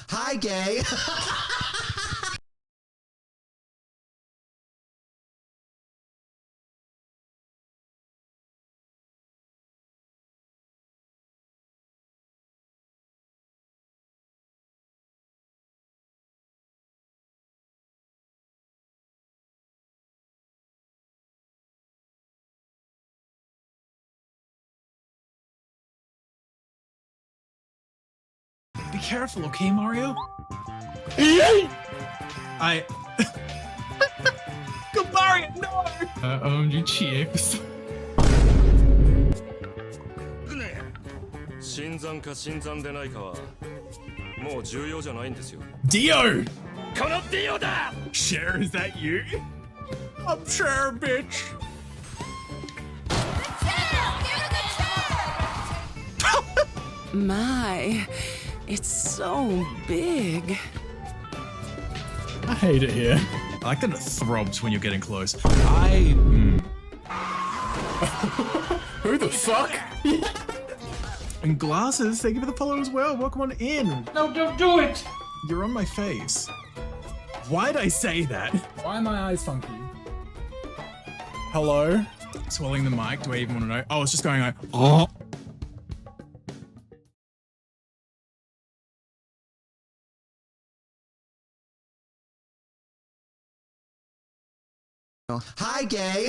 Hi, gay. Be careful, okay, Mario? I... Go, Mario, no! OMG, 新参か新参でないかはもう重要じゃないんですよ。 Dio! このディオだ! Cher, is that you? I'm Cher, bitch! My, it's so big. I hate it here. I like that it throbs when you're getting close. Who the fuck? And glasses, thank you for the follow as well. Welcome on in. No, don't do it! You're on my face. Why'd I say that? Why are my eyes funky? Hello? Swallowing the mic, do I even want to know? Oh, it's just going like, oh. Hi, gay.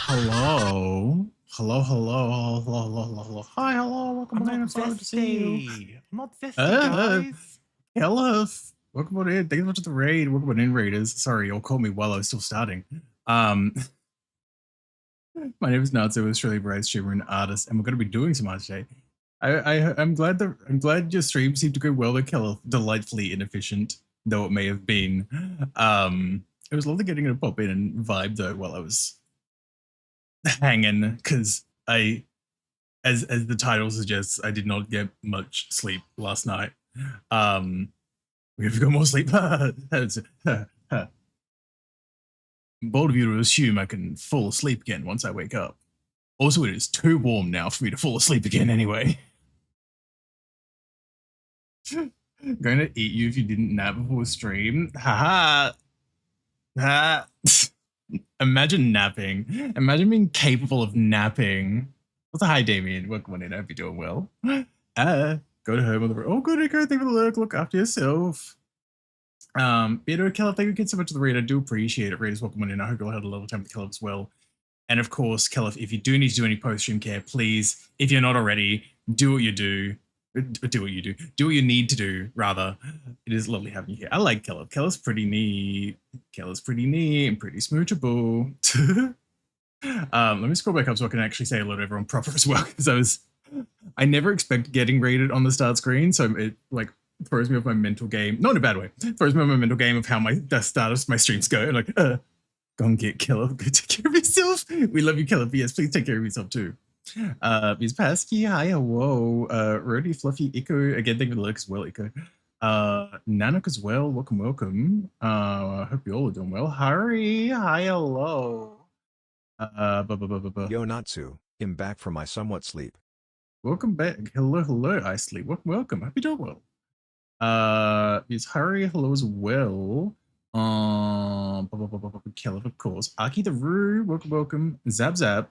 Hello. Hello. Hi, hello. Welcome on in. I'm so good to see you. I'm not zesty, guys. Hello. Welcome on in. Thank you so much for the raid. Welcome on in, raiders. Sorry, you'll call me while I was still starting. My name is Natsu, Australian bride streamer and artist, and we're going to be doing some art today. I'm glad your stream seemed to go well. They're delightfully inefficient, though it may have been. It was lovely getting to pop in and vibe though while I was hanging, because as the title suggests, I did not get much sleep last night. We have got more sleep. Bold of you to assume I can fall asleep again once I wake up. Also, it is too warm now for me to fall asleep again anyway. I'm going to eat you if you didn't nap before stream. Haha. Imagine napping. Imagine being capable of napping. What's a hi, Damien? Welcome on in. I hope you're doing well. Go to home on the road. Oh, good, Echo. Thank you for the look. Look after yourself. Beto, Keller, thank you so much for the raid. I do appreciate it. Raiders, welcome on in. I hope you all had a lovely time with Keller as well. And of course, Keller, if you do need to do any post-stream care, please, if you're not already, do what you do. Do what you do. Do what you need to do, rather. It is lovely having you here. I like Keller. Keller's pretty neat. Keller's pretty neat and pretty smoochable. Let me scroll back up so I can actually say hello to everyone proper as well, because I never expect getting rated on the start screen, so it like throws me off my mental game. Not in a bad way. Throws me off my mental game of how the start of my streams go. Like, go and get Keller. Go take care of yourself. We love you, Keller. But yes, please take care of yourself too. Ms. Pasky, hi, whoa. Rody, Fluffy, Echo, again, thank you for the look as well, Echo. Nanak as well, welcome. Hope you all are doing well. Hari, hi, hello. Yo, Natsu, I'm back from my somewhat sleep. Welcome back. Hello, I sleep. Welcome. Happy doing well. Is Hari hello as well. Keller, of course. Aki the Roo, welcome. Zap.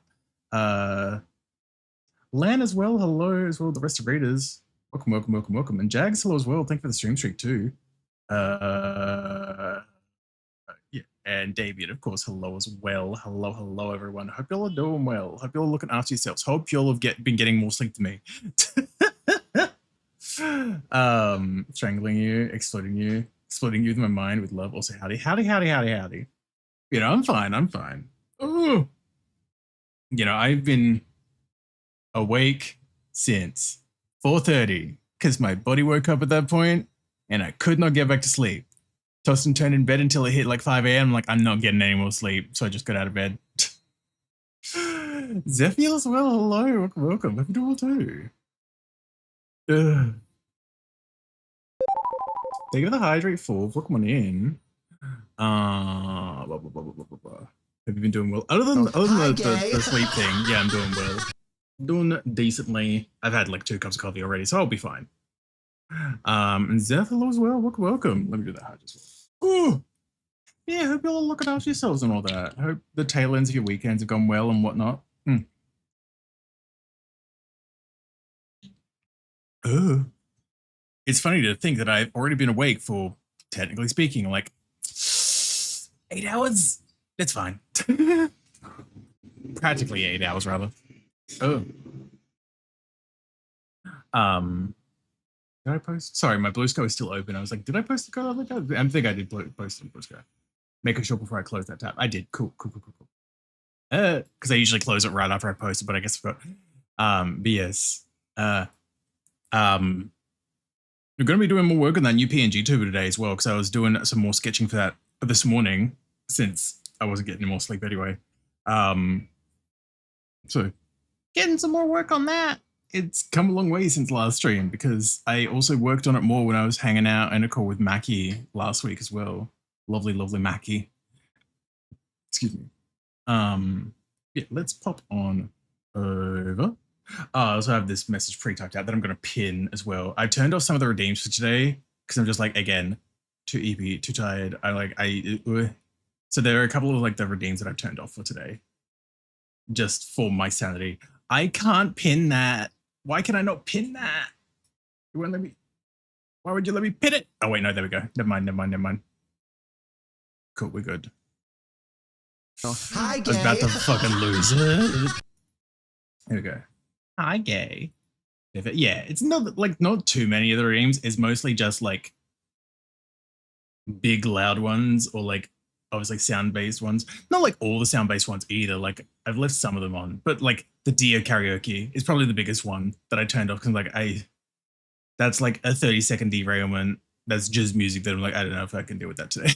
Lan as well, hello as well. The rest of raiders, welcome. And Jags, hello as well. Thank you for the stream streak too. Yeah, and David, of course, hello as well. Hello, everyone. Hope y'all are doing well. Hope y'all are looking after yourselves. Hope y'all have been getting more sleep than me. Strangling you, exploding you with my mind with love. Also, howdy. You know, I'm fine. Ooh. You know, I've been awake since 4:30 because my body woke up at that point and I could not get back to sleep. Tossed and turned in bed until it hit like 5 a.m. I'm like, I'm not getting any more sleep. So I just got out of bed. Zephyr as well. Hello. Welcome. Hope you're doing well too. Ugh. Thank you for the hydrate for. Welcome on in. Blah, blah, blah, blah, blah, blah. Have you been doing well? Other than the sleep thing, yeah, I'm doing well. Doing decently. I've had like 2 cups of coffee already, so I'll be fine. And Zeph, hello as well. Welcome. Let me do that hydrate as well. Ooh. Yeah, hope you're all looking after yourselves and all that. Hope the tail ends of your weekends have gone well and whatnot. Oh. It's funny to think that I've already been awake for, technically speaking, like 8 hours. It's fine. Practically 8 hours, rather. Oh. Did I post? Sorry, my Blue Sky is still open. I was like, did I post the code? I think I did post it on Blue Sky. Making sure before I close that tab. I did. Cool. Because I usually close it right after I post it, but I guess I forgot. But yes. We're going to be doing more work on that new PNGTuber today as well, because I was doing some more sketching for that this morning, since I wasn't getting any more sleep anyway. So getting some more work on that. It's come a long way since last stream, because I also worked on it more when I was hanging out in a call with Mackie last week as well. Lovely Mackie. Excuse me. Yeah, let's pop on over. I also have this message pre-typed out that I'm going to pin as well. I turned off some of the redeems for today because I'm just like, again, too EP, too tired. So there are a couple of like the redeems that I've turned off for today, just for my sanity. I can't pin that. Why can I not pin that? You won't let me. Why would you let me pin it? Oh wait, no, there we go. Never mind. Cool, we're good. Hi, I was about to fucking lose it. Here we go. Hi, gay. Yeah, it's not too many of the redeems. It's mostly just like big loud ones, or like obviously sound-based ones. Not like all the sound-based ones either. Like I've left some of them on, but like the Dio karaoke is probably the biggest one that I turned off, because that's like a 30-second derailment. That's just music that I'm like, I don't know if I can deal with that today.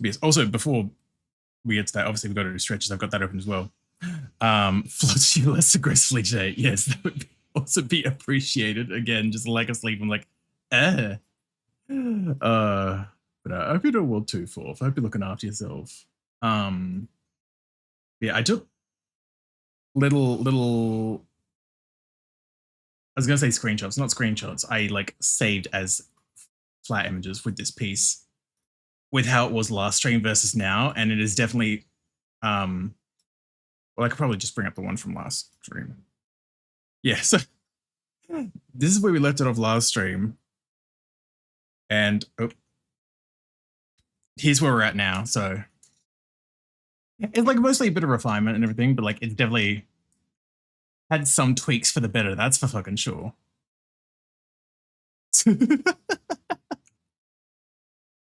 Yes. Also, before we get to that, obviously we've got to do stretches. I've got that open as well. Floats you less aggressively today. Yes, that would also be appreciated. Again, just lack of sleep. I'm like, but I hope you're doing well too, Forth. I hope you're looking after yourself. Yeah, I took little I was gonna say screenshots, not screenshots. I like saved as flat images with this piece, with how it was last stream versus now, and it is definitely well, I could probably just bring up the one from last stream. Yeah, so this is where we left it off last stream, and here's where we're at now. So it's like mostly a bit of refinement and everything, but like it's definitely had some tweaks for the better, that's for fucking sure.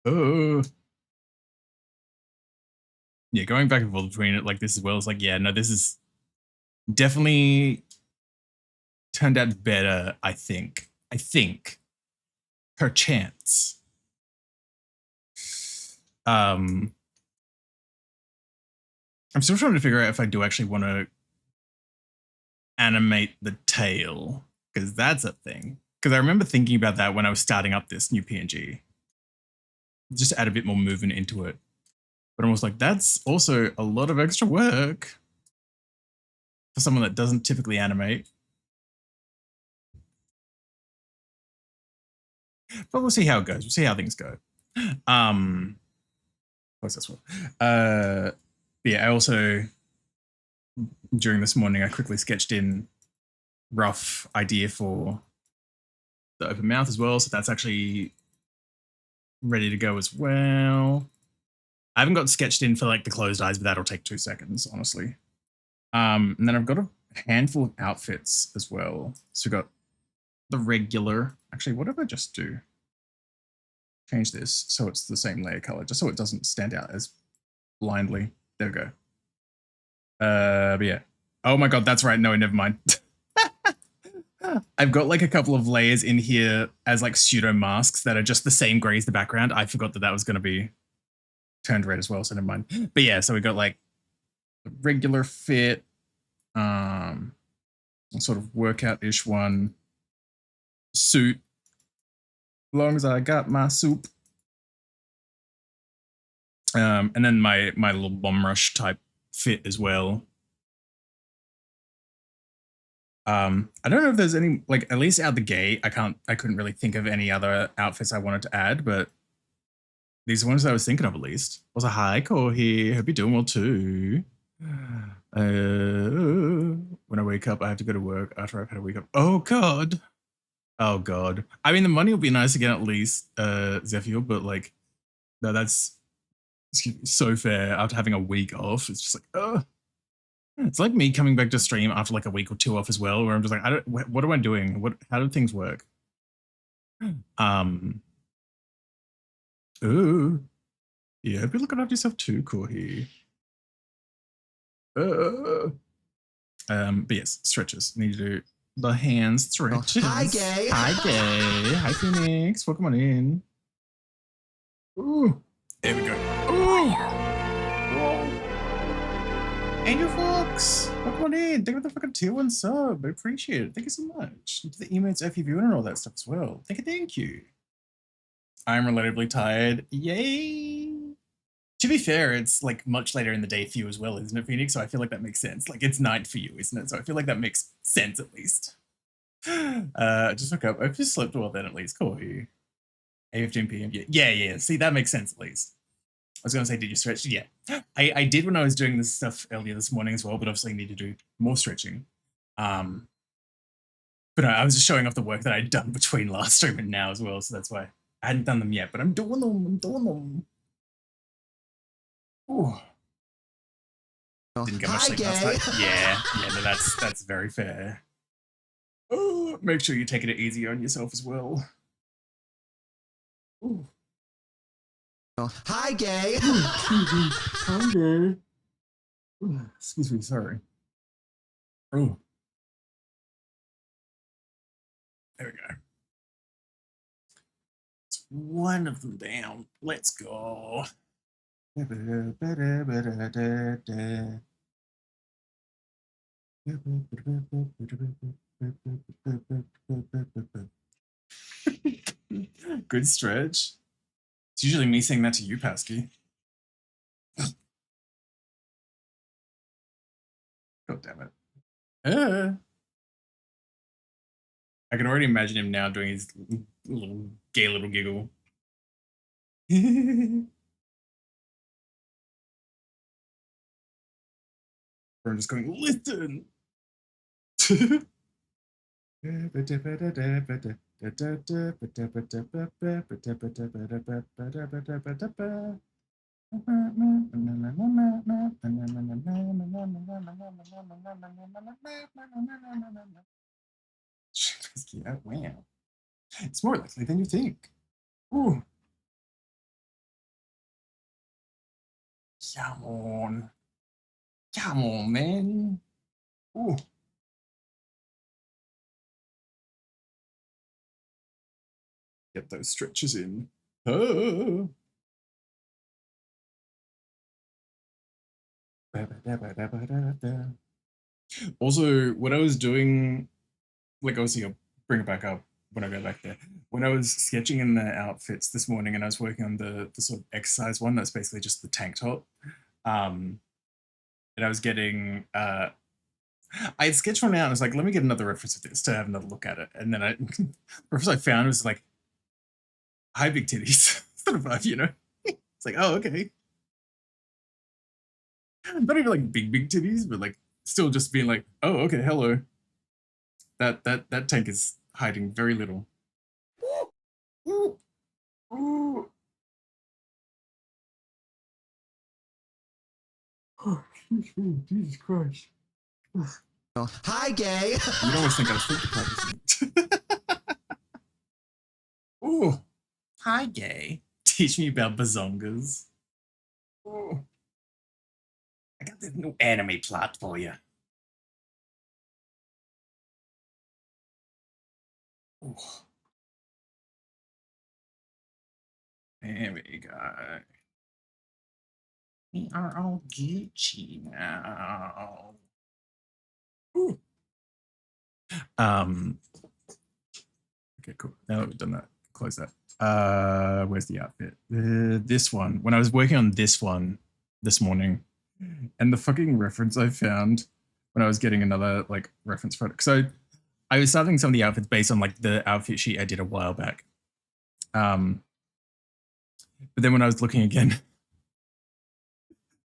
Oh. Yeah, going back and forth between it like this as well, it's like, yeah, no, this is definitely turned out better, I think. Perchance. I'm still trying to figure out if I do actually want to animate the tail, because that's a thing. Because I remember thinking about that when I was starting up this new PNG. Just add a bit more movement into it. But I was like, that's also a lot of extra work for someone that doesn't typically animate. But we'll see how it goes. We'll see how things go. What's this one? Yeah, I also, during this morning, I quickly sketched in rough idea for the open mouth as well. So that's actually ready to go as well. I haven't got sketched in for like the closed eyes, but that'll take 2 seconds, honestly. And then I've got a handful of outfits as well. So we've got the regular. Actually, what did I just do? change this so it's the same layer color, just so it doesn't stand out as blindly. There we go. But yeah. Oh my god, that's right. No, never mind. I've got like a couple of layers in here as like pseudo masks that are just the same gray as the background. I forgot that that was going to be turned red as well, so never mind. But yeah, so we got like the regular fit, sort of workout-ish one, suit. As long as I got my soup. And then my little bomb rush type fit as well. I don't know if there's any, like, at least out the gate, I couldn't really think of any other outfits I wanted to add, but these are ones that I was thinking of at least. Also, hi, Corey. Hope you're doing well too. When I wake up, I have to go to work after I've had a week up. Oh, God. Oh, God. I mean, the money will be nice again at least, Zephyr, but like, no, that's so fair after having a week off. It's just like, oh. It's like me coming back to stream after like a week or two off as well, where I'm just like, what am I doing? How do things work? Ooh. Yeah, be looking after yourself too, Corey. But yes, stretches. Need to do the hand stretches. Hi, Gay. Hi, Gay. Hi, Phoenix. Welcome on in. Ooh. There we go. Ooh. Angel Fox, welcome on in. Thank you for the fucking tier 1 sub. I appreciate it. Thank you so much. To the emotes, FU and all that stuff as well. Thank you. I'm relatively tired. Yay. To be fair, it's like much later in the day for you as well, isn't it, Phoenix? So I feel like that makes sense. Like it's night for you, isn't it? So I feel like that makes sense at least. Just woke up. I've just slept well then at least. Cool. 8:15 p.m. Yeah. See, that makes sense at least. I was going to say, did you stretch? Yeah, I did when I was doing this stuff earlier this morning as well, but obviously I need to do more stretching. But no, I was just showing off the work that I'd done between last stream and now as well, so that's why I hadn't done them yet, but I'm doing them. Ooh. Didn't get much sleep last night. Yeah, no, that's very fair. Oh, make sure you're taking it easy on yourself as well. Ooh. Hi, Gay. Hi, Gay. Excuse me, sorry. Oh. There we go. It's one of them down. Let's go. Good stretch. It's usually me saying that to you, Pasky. God damn it. I can already imagine him now doing his little gay little giggle. Or I'm just going, listen. Yeah, wow. It's more likely than you think. Ooh. Come on. Come on, man. Ooh. Get those stretches in. Oh. Also, when I was doing, like, obviously I'll bring it back up when I go back there. When I was sketching in the outfits this morning and I was working on the sort of exercise one, that's basically just the tank top. And I was getting, I had sketched one out and I was like, let me get another reference of this to have another look at it. And then the reference I found was like, hi, big titties. Sort of vibe, you know? It's like, oh, okay. Not even like big titties, but like still just being like, oh, okay, hello. That tank is hiding very little. Ooh. Ooh. Oh, excuse me, Jesus Christ. Hi, Gay. You'd always think I was sleep deprived. Ooh. hi, gay. Teach me about bazongas. Oh, I got this new anime plot for you. Oh. There we go. We are all Gucci now. Ooh. Okay, cool. Now that we've done that, close that. Where's the outfit? This one. When I was working on this one this morning, and the fucking reference I found when I was getting another like reference photo. So I was starting some of the outfits based on like the outfit sheet I did a while back. But then when I was looking again,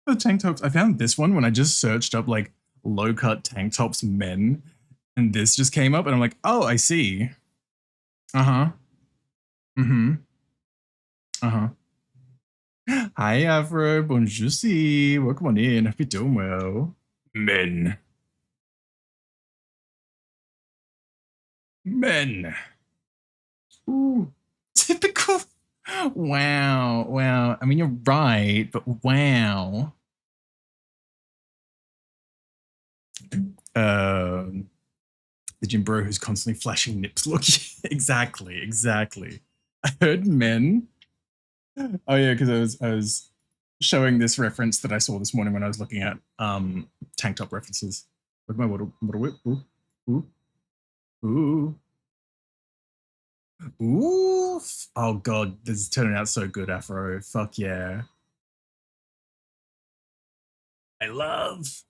the tank tops, I found this one when I just searched up like low cut tank tops men, and this just came up, and I'm like, oh, I see. Uh-huh. Mm-hmm. Uh-huh. Hi, Afro. Bonjour. Welcome on in. Hope you're doing well. Men. Men. Ooh. Typical. Wow. Wow. I mean, you're right, but wow. The gym bro who's constantly flashing nips. Look, exactly. I heard men. Oh yeah, because I was showing this reference that I saw this morning when I was looking at tank top references. Look at my water whip. Ooh. Ooh. Ooh. Oh god, this is turning out so good, Afro. Fuck yeah. I love.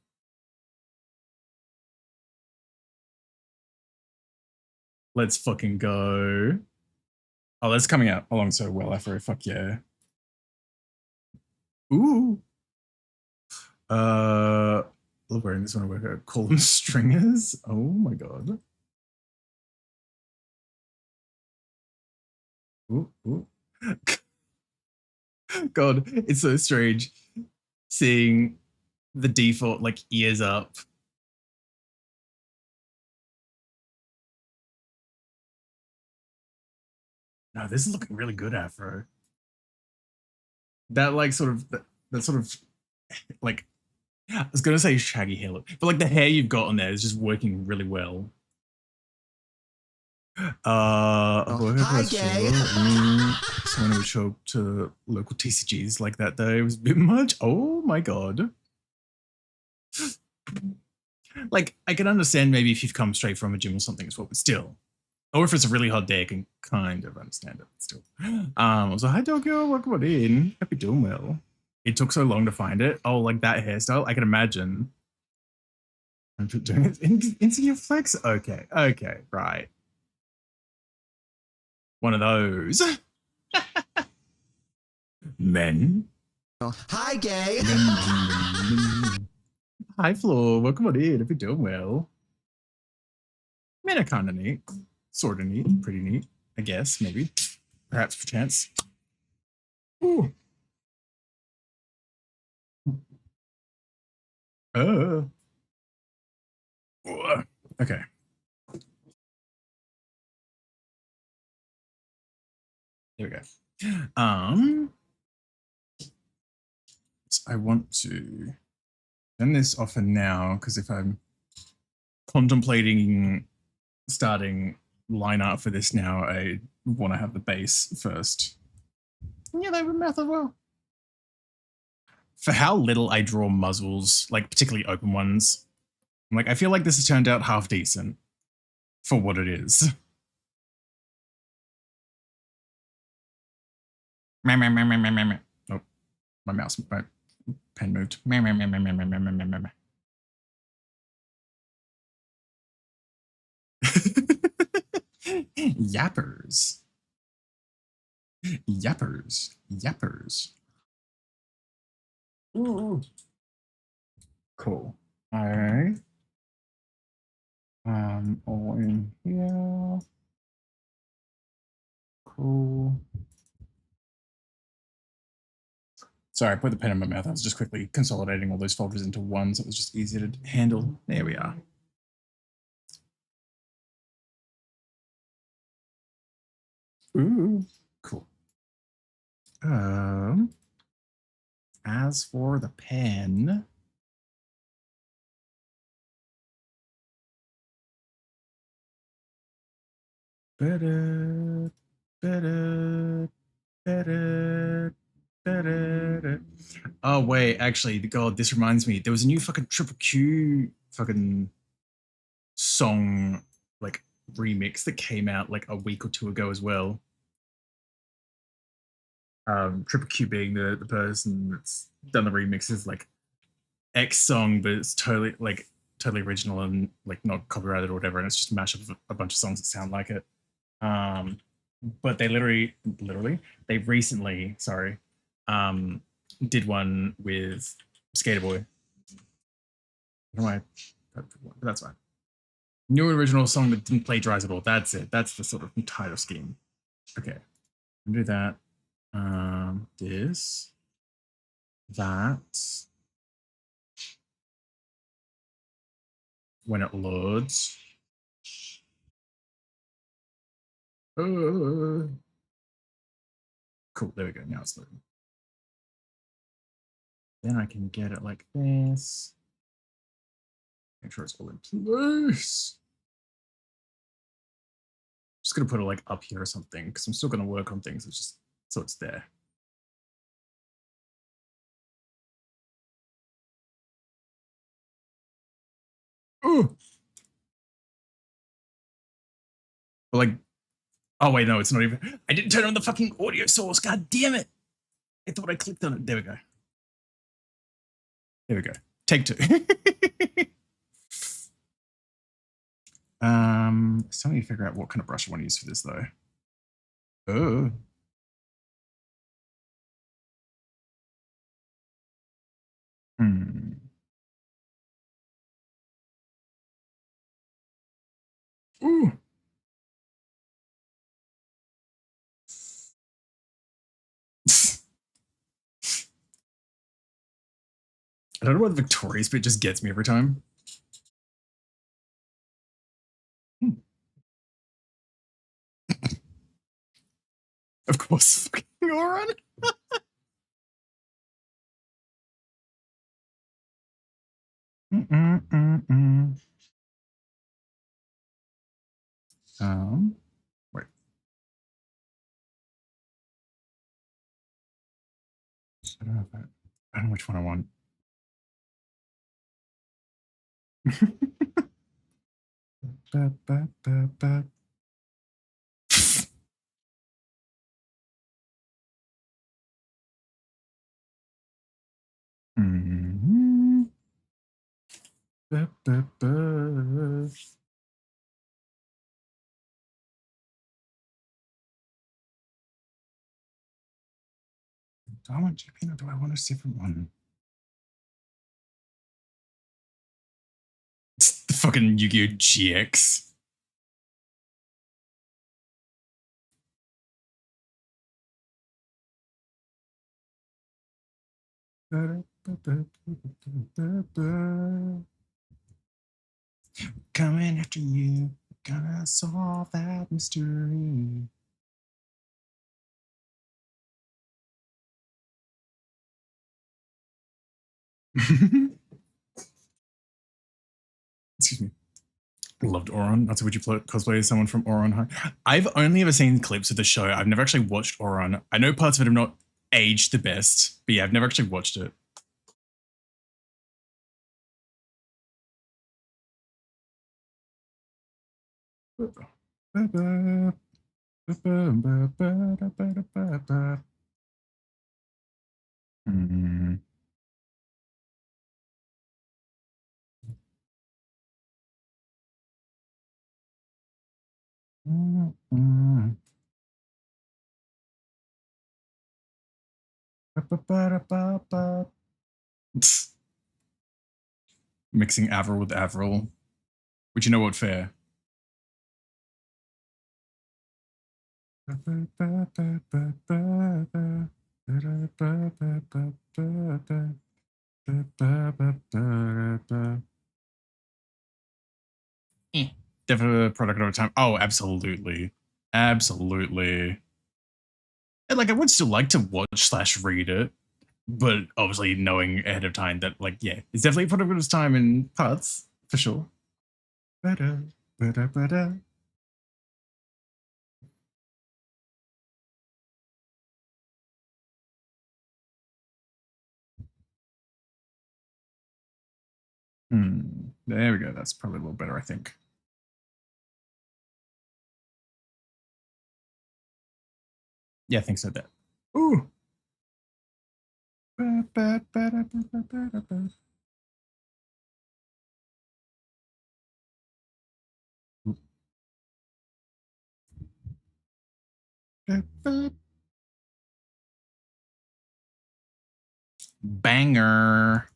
Let's fucking go. Oh, that's coming out along so well, Afro. Fuck yeah. Ooh. I love wearing this when I work out. Call them stringers. Oh my god. Ooh. God, it's so strange seeing the default like ears up. No, this is looking really good, Afro. That like sort of that sort of like I was gonna say shaggy hair look, but like the hair you've got on there is just working really well. Hi, gay. Someone would show up to local TCGs like that day. It was a bit much. Oh my god. Like, I can understand maybe if you've come straight from a gym or something as well, but still. Or if it's a really hot day, I can kind of understand it, but still. So hi Tokyo, welcome on in. Hope you're doing well. It took so long to find it. Oh, like that hairstyle, I can imagine. I'm doing it into your flex? Okay, right. One of those. Men. Hi, gay. Hi, Flo. Welcome on in. If you're doing well. Men are kind of neat. Sort of neat. Pretty neat. I guess, maybe. Perhaps, perchance. Ooh. Okay. There we go. So I want to turn this off for now because if I'm contemplating starting line art for this now, I want to have the base first. Yeah, they were math as well. For how little I draw muzzles, like particularly open ones, I'm like, I feel like this has turned out half decent for what it is. Oh, my mouse, my pen moved. Yappers. Ooh. Cool. All right. All in here. Cool. Sorry, I put the pen in my mouth. I was just quickly consolidating all those folders into one, so it was just easier to handle. There we are. Ooh, cool. As for the pen, better, better, better, better. Oh wait, actually, God, this reminds me. There was a new fucking Triple Q fucking song like remix that came out like a week or two ago as well. Triple Q being the person that's done the remix is like X song, but it's totally original and like not copyrighted or whatever, and it's just a mashup of a bunch of songs that sound like it. But they they recently, did one with Skater Boy. I don't know why, but that's fine. New original song that didn't plagiarize at all. That's it. That's the sort of title scheme. Okay, do that. This, that. When it loads. Cool. There we go. Now it's loading. Then I can get it like this. Make sure it's all in place. Just gonna put it like up here or something because I'm still gonna work on things. It's just so it's there. Ooh. But like, oh wait, no, it's not even. I didn't turn on the fucking audio source. God damn it! I thought I clicked on it. There we go. There we go. Take two. Still need to figure out what kind of brush I want to use for this though. Oh. Ooh. I don't know what the victorious bit just gets me every time. Of course, fucking Oron. Wait. I don't know which one I want. Do I want GP or do I want a different one? It's the fucking Yu-Gi-Oh! GX. Coming after you, gonna solve that mystery. Excuse me. Loved Oron. That's what you cosplay as someone from Oron High. I've only ever seen clips of the show. I've never actually watched Oron. I know parts of it have not aged the best, but yeah, I've never actually watched it. Mixing Avril with Avril. Which you know what fair. Definitely a product over time. Oh, absolutely. Absolutely. And like, I would still like to watch/read it, but obviously knowing ahead of time that, like, yeah, it's definitely a product of its time in parts, for sure. Ba-da, ba-da, ba-da. There we go. That's probably a little better, I think. Yeah, I think so. That. Ooh. Ba-ba-ba-da-ba-ba-ba-da-ba. Ba-ba. Banger.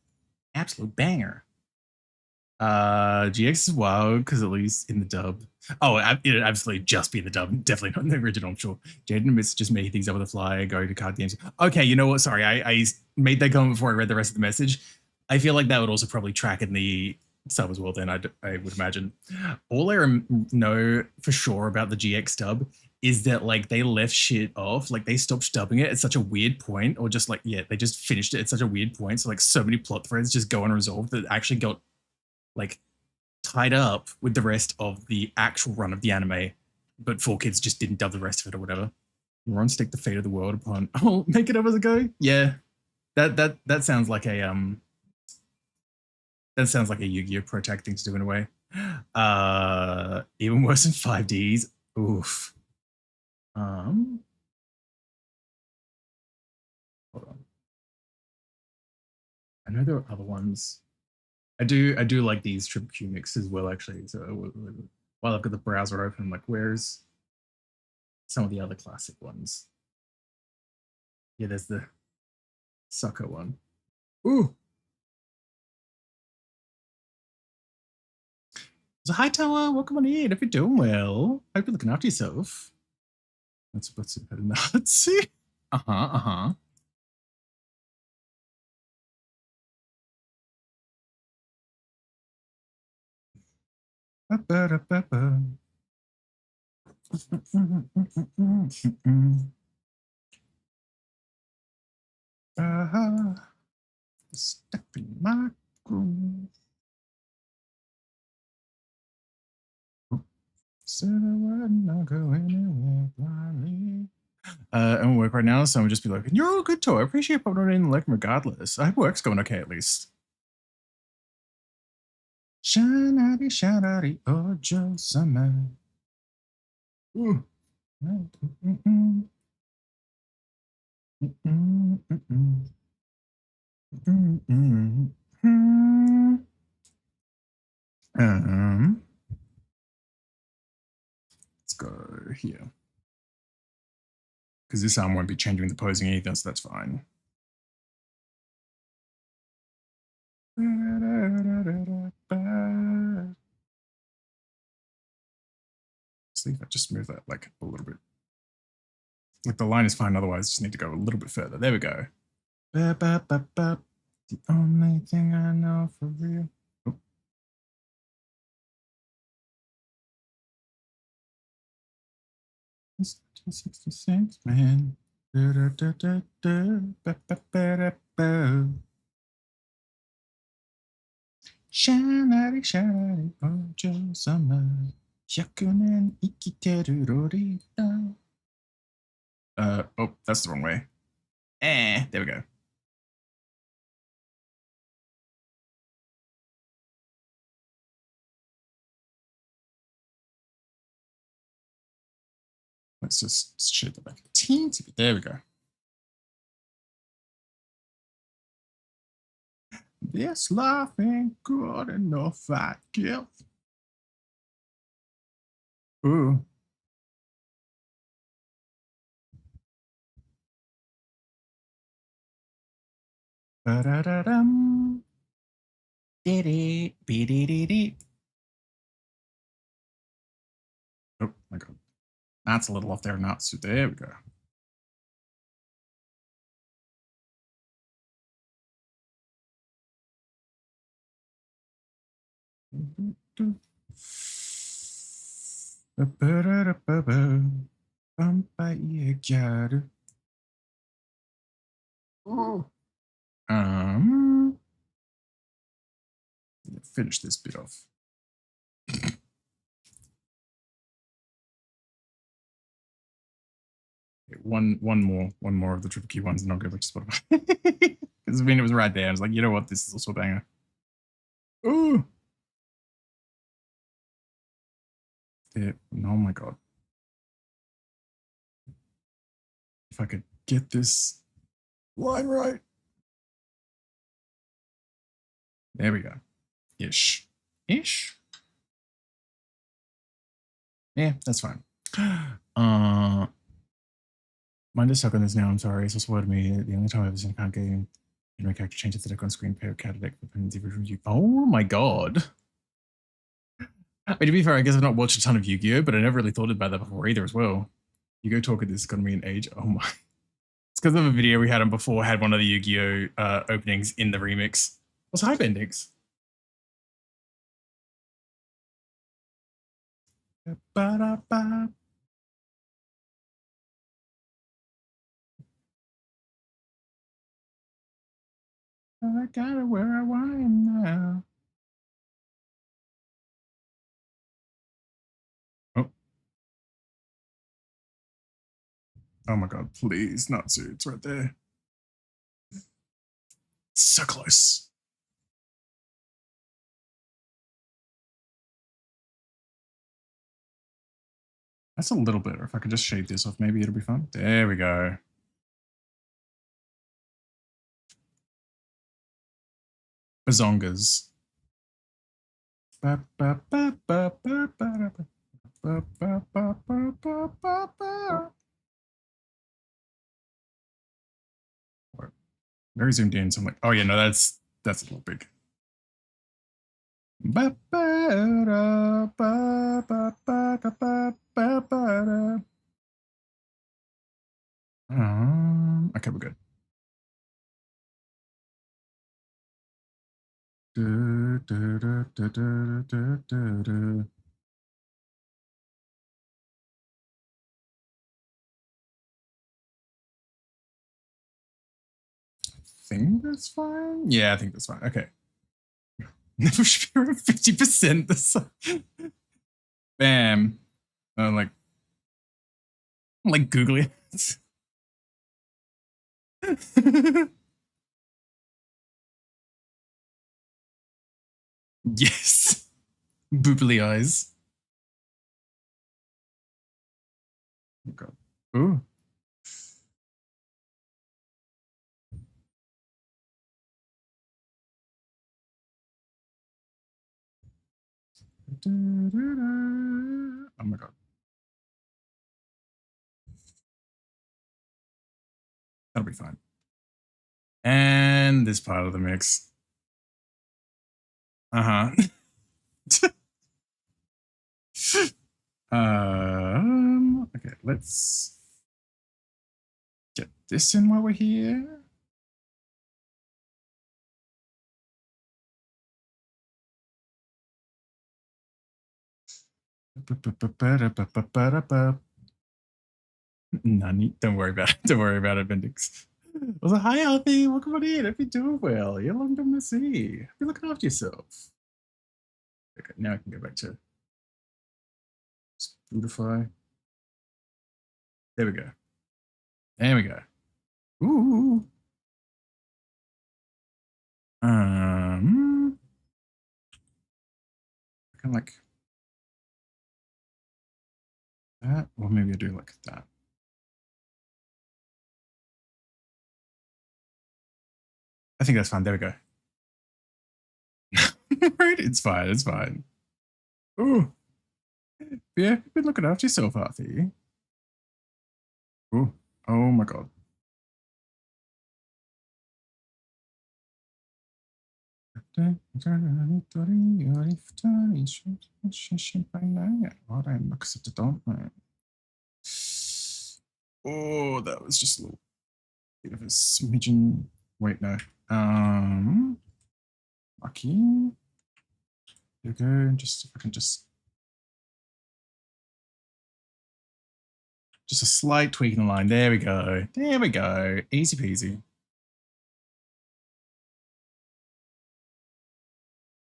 Absolute banger. GX is wild because at least in the dub. Oh, it'd absolutely just be in the dub. Definitely not in the original, I'm sure. Jaden admits just making things up on the fly, go to card games. Okay, you know what? Sorry, I made that comment before I read the rest of the message. I feel like that would also probably track in the sub as well, then I would imagine. All I know for sure about the GX dub is that like they left shit off, like they stopped dubbing it at such a weird point, or just like, yeah, they just finished it at such a weird point. So like so many plot threads just go unresolved that actually got like tied up with the rest of the actual run of the anime, but 4Kids just didn't dub the rest of it or whatever. Ron stick the fate of the world upon. Oh, make it up as it go. Yeah, that sounds like a that sounds like a Yu-Gi-Oh pro tag thing to do in a way. Even worse than 5Ds. Oof. Hold on. I know there are other ones. I do like these triple Q mix as well, actually. So while I've got the browser open, I'm like, where's some of the other classic ones? Yeah, there's the sucker one. Ooh. So hi Tower, welcome on in. If you're doing well, hope you're looking after yourself. That's what's it better Nazi. Uh-huh. Ba-ba-da-ba-ba. Step in my groove. Said I would not go anywhere blindly. I'm at work right now, so I'm just be like, you're all good too. I appreciate popping in like regardless. I hope work's going okay at least. Shanari, shanari, ojo summer. Ooh. Let's go here. Because this arm won't be changing the posing either, so that's fine. See if I just move that like a little bit. Like the line is fine, otherwise just need to go a little bit further. There we go. The only thing I know for real. Oh. It's 266, man. Shanari, shanari, ojo sama. 100年生きてるロリータ。Oh, that's the wrong way. There we go. Let's just shape it back a teensy bit. There we go. This life ain't good enough, I give. Ooh. Ba-da-da-dum. Dee-dee, be-dee-dee-dee. Oh my god. That's a little off there, not so there we go. Oh. Finish this bit off. One more of the triple Q ones, and I'll go back to Spotify. Because I mean, it was right there. I was like, you know what, this is also a banger. Ooh. There. Oh my god. If I could get this line right. There we go. Ish. Ish. Yeah, that's fine. Mine just stuck on this now. I'm sorry. It's also word me. The only time I've ever seen a card game in my character changes the deck on screen, pair of card deck for penalty review. Oh my god. I mean, to be fair, I guess I've not watched a ton of Yu-Gi-Oh, but I never really thought about that before either as well. Yu-Gi-Oh talk of this economy and age. Oh my. It's because of a video we had on before, had one of the Yu-Gi-Oh openings in the remix. What's hype endings? Ba-da-ba. I got it where I want it now. Oh. Oh my god, please, not It's right there. So close. That's a little better. If I could just shade this off, maybe it'll be fun. There we go. Bazongas. Very zoomed in, so I'm like, oh yeah, no, that's a little big. Okay, we're good. I think that's fine. Yeah, I think that's fine. Okay. Never should be around 50% this. Bam. I'm like googly it. Yes. Boobly eyes. Oh god. Ooh. Oh my god. That'll be fine. And this part of the mix. Uh-huh. Okay, let's get this in while we're here. Nani, don't worry about it. Don't worry about it, Bendix. I was like, hi, Alfie. Welcome on in. Hope you're doing well. You're long time no see. Hope you're looking after yourself. Okay, now I can go back to Spotify. There we go. There we go. Ooh. I can like that, or maybe I do like that. I think that's fine. There we go. Right? It's fine. It's fine. Ooh. Yeah, you've been looking after yourself, Arthur. Ooh. Oh my god. Oh, that was just a little bit of a smidgen. Wait, no. Lucky. There we go. Just if I can just a slight tweak in the line. There we go. There we go. Easy peasy.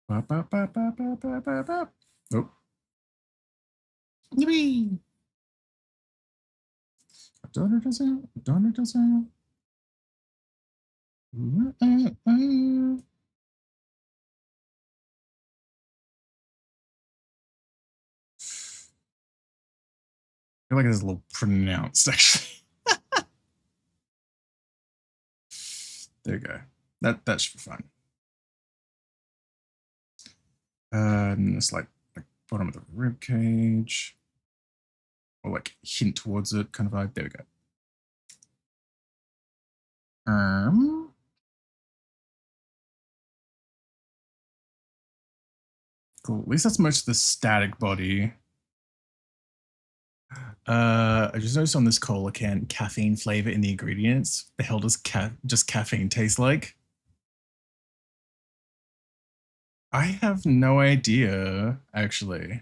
Ba, ba, ba, ba, ba, ba, ba, ba. Oh. Yippee! Daughter doesn't. Daughter doesn't. I feel like it's a little pronounced, actually. There you go. That should be fine. And it's like bottom of the rib cage, or like hint towards it, kind of vibe. There we go. Cool. At least that's most of the static body. I just noticed on this cola can caffeine flavor in the ingredients. The hell does just caffeine taste like? I have no idea, actually.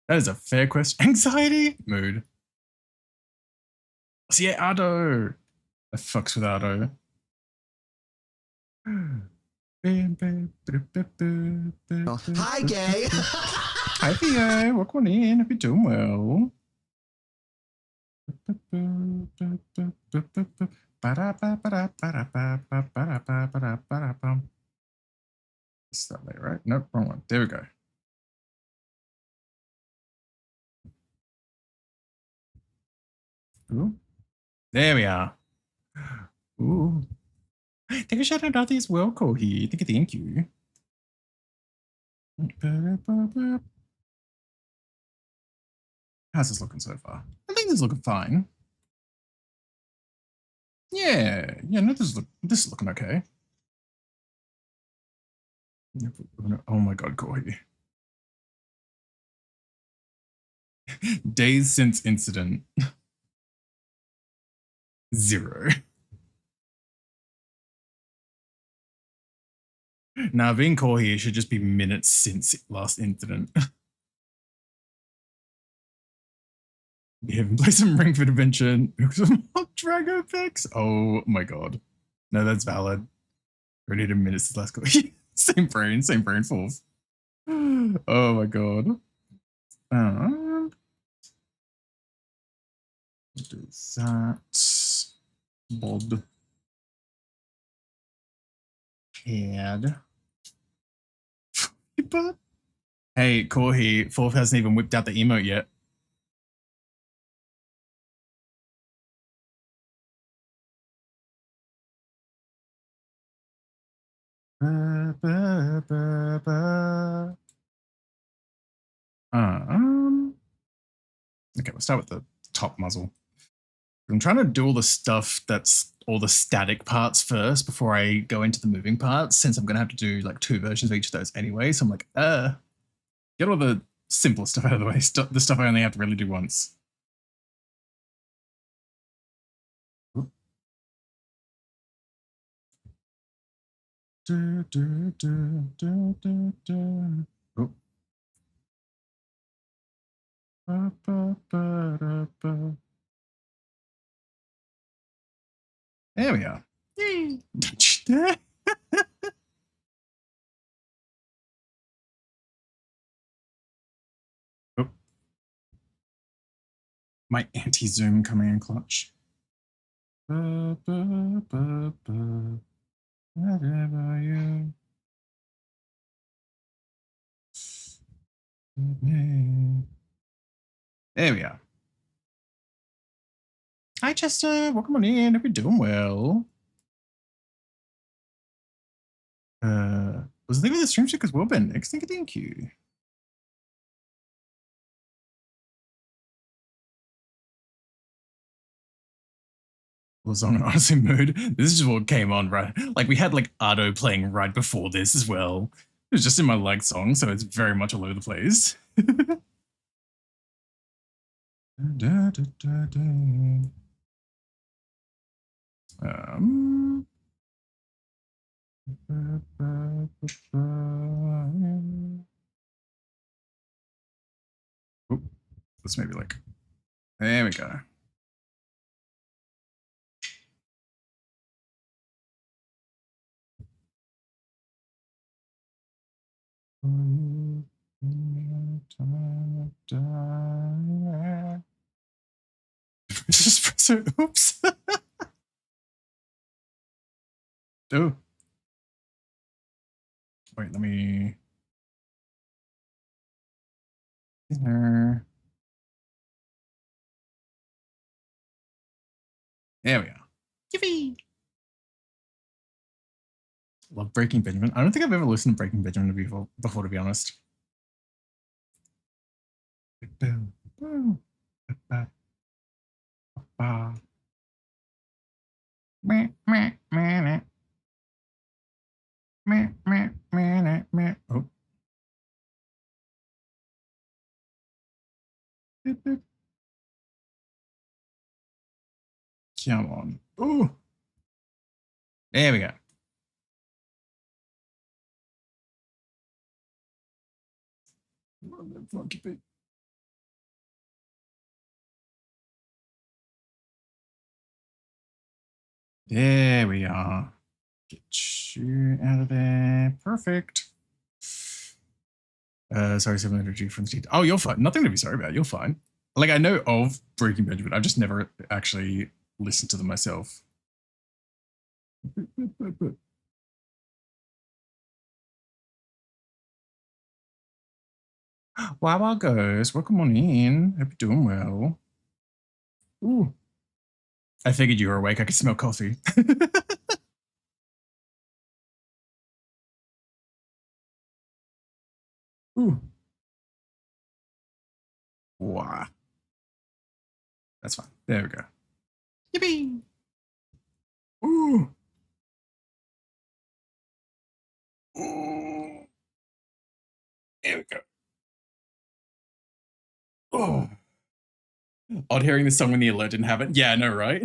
That is a fair question. Anxiety? Mood. See, yeah, Ardo. I fucks with Ardo. Hi, gay. Hi, Theo. Welcome in. Hope you're doing well. Is that way, right? Nope, wrong one. There we go. Ooh. There we are. Ooh. Thank you, shout out as well, Kohi. Thank you. How's this looking so far? I think this is looking fine. Yeah, no, this is looking okay. Oh my god, Kohi. Days since incident. 0. Now, being core here should just be minutes since last incident. Yeah, play some Ring Fit Adventure. Some Drago picks. Oh my god. No, that's valid. Already 2 minutes since last call. Same brain, fourth. Oh my god. Do that. Bod. Head. Hey, Korhi, Fourth hasn't even whipped out the emote yet. Okay, we'll start with the top muzzle. I'm trying to do all the stuff that's all the static parts first before I go into the moving parts, since I'm going to have to do like 2 versions of each of those anyway. So I'm like, get all the simple stuff out of the way. The stuff I only have to really do once. There we are. Yay. Oh. My anti-zoom coming in clutch. Whatever you There we are. Hi, Chester. Welcome on in. Hope you're doing well. Was leaving the stream check as well, Ben. Thank you. Was on an honestly mood. This is just what came on, right? Like we had like Ardo playing right before this as well. It was just in my like song, so it's very much all over the place. Let's maybe like, there we go. Oops. Oh. Wait, let me. There. There we are. Yippee! Love Breaking Benjamin. I don't think I've ever listened to Breaking Benjamin before, to be honest. Oh. Come on. Ooh. There we go. There we are. Get you out of there. Perfect. Sorry, 700G from the teeth. Oh, you're fine. Nothing to be sorry about. You're fine. Like, I know of Breaking Benjamin. I've just never actually listened to them myself. Wow, goes. Welcome on in. Hope you're doing well. Ooh. I figured you were awake. I could smell coffee. Ooh. Wow. That's fine. There we go. Yippee! Ooh. Ooh. There we go. Oh. Odd hearing this song when the alert didn't have it. Yeah, I know, right?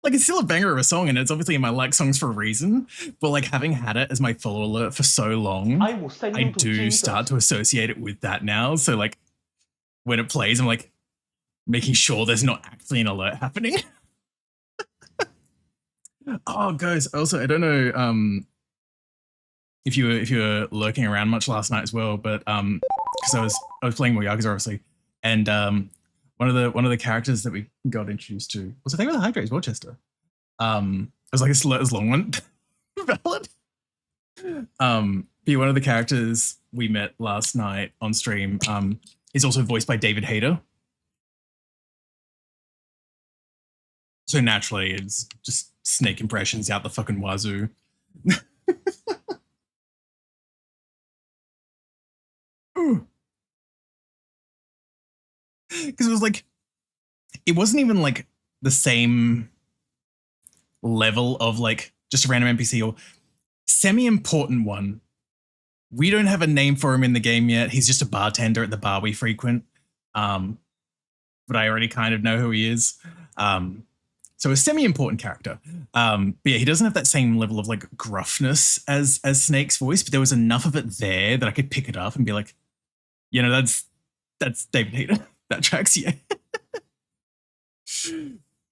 Like, it's still a banger of a song, and it's obviously in my like songs for a reason. But like, having had it as my follow alert for so long, I do start to associate it with that now. So like, when it plays, I'm like making sure there's not actually an alert happening. Oh, guys. Also, I don't know if you were lurking around much last night as well, but because I was playing more Yakuza obviously, and one of the characters that we got introduced to was I think with the Hydrates Worcester. It was like a long one. Valid. Be one of the characters we met last night on stream is also voiced by David Hayter. So naturally, it's just Snake impressions out the fucking wazoo. Because it was like, it wasn't even like the same level of like just a random NPC or semi-important one. We don't have a name for him in the game yet. He's just a bartender at the bar we frequent. But I already kind of know who he is. So a semi-important character. But yeah, he doesn't have that same level of like gruffness as Snake's voice, but there was enough of it there that I could pick it up and be like, you know, that's David Hayter. That tracks, yeah.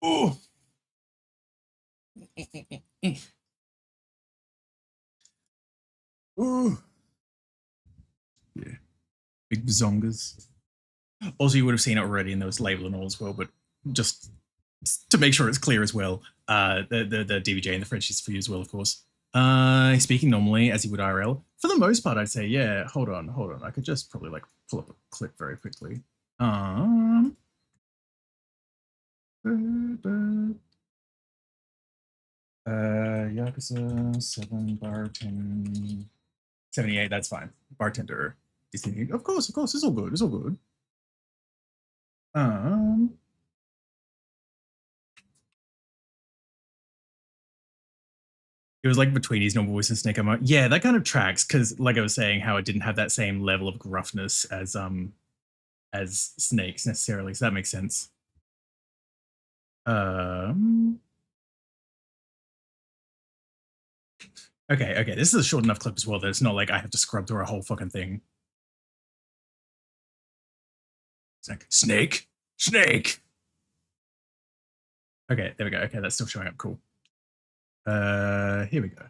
Oh. Ooh. Yeah. Big bazongas. Also, you would have seen it already, and there was label and all as well, but just to make sure it's clear as well, the DVJ and the French is for you as well, of course. Speaking normally as you would IRL. For the most part, I'd say, yeah, hold on. I could just probably like pull up a clip very quickly. Yakuza 7 bartender 78, that's fine. Bartender. Of course, it's all good. It was like between his normal voice and Snake. I'm like, yeah, that kind of tracks because, like I was saying, how it didn't have that same level of gruffness as Snake's necessarily. So that makes sense. Okay. This is a short enough clip as well that it's not like I have to scrub through a whole fucking thing. It's like Snake. Okay, there we go. Okay, that's still showing up. Cool. Here we go.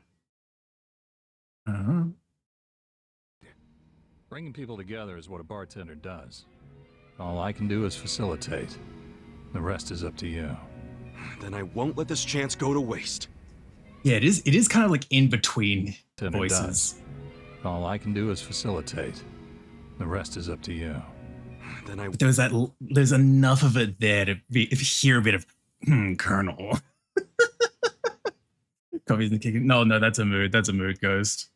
Bringing people together is what a bartender does. All I can do is facilitate. The rest is up to you. Then I won't let this chance go to waste. Yeah, it is. It is kind of like in between Bartender voices. does. All I can do is facilitate. The rest is up to you. Then I. But there's enough of it there to hear a bit of Colonel. Coffee's in the kitchen. No, that's a mood. That's a mood, Ghost.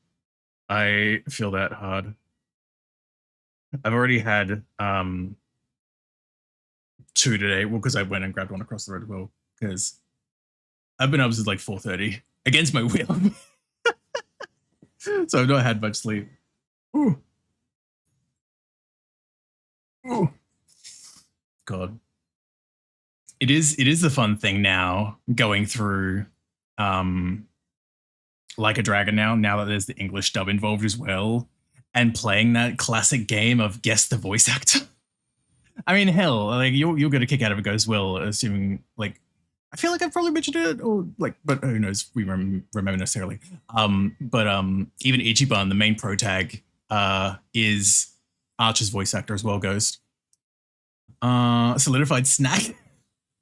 I feel that hard. I've already had 2 today. Well, because I went and grabbed one across the road as well. Because I've been up since like 4:30 against my will. So I've not had much sleep. Ooh. Ooh. God. It is the fun thing now going through Like a Dragon now that there's the English dub involved as well, and playing that classic game of guess the voice actor. I mean, hell, like you'll get a kick out of it goes well, assuming like I feel like I've probably mentioned it, or like, but who knows? We remember necessarily. But even Ichiban, the main pro tag, is Archer's voice actor as well. Ghost. Solidified snack.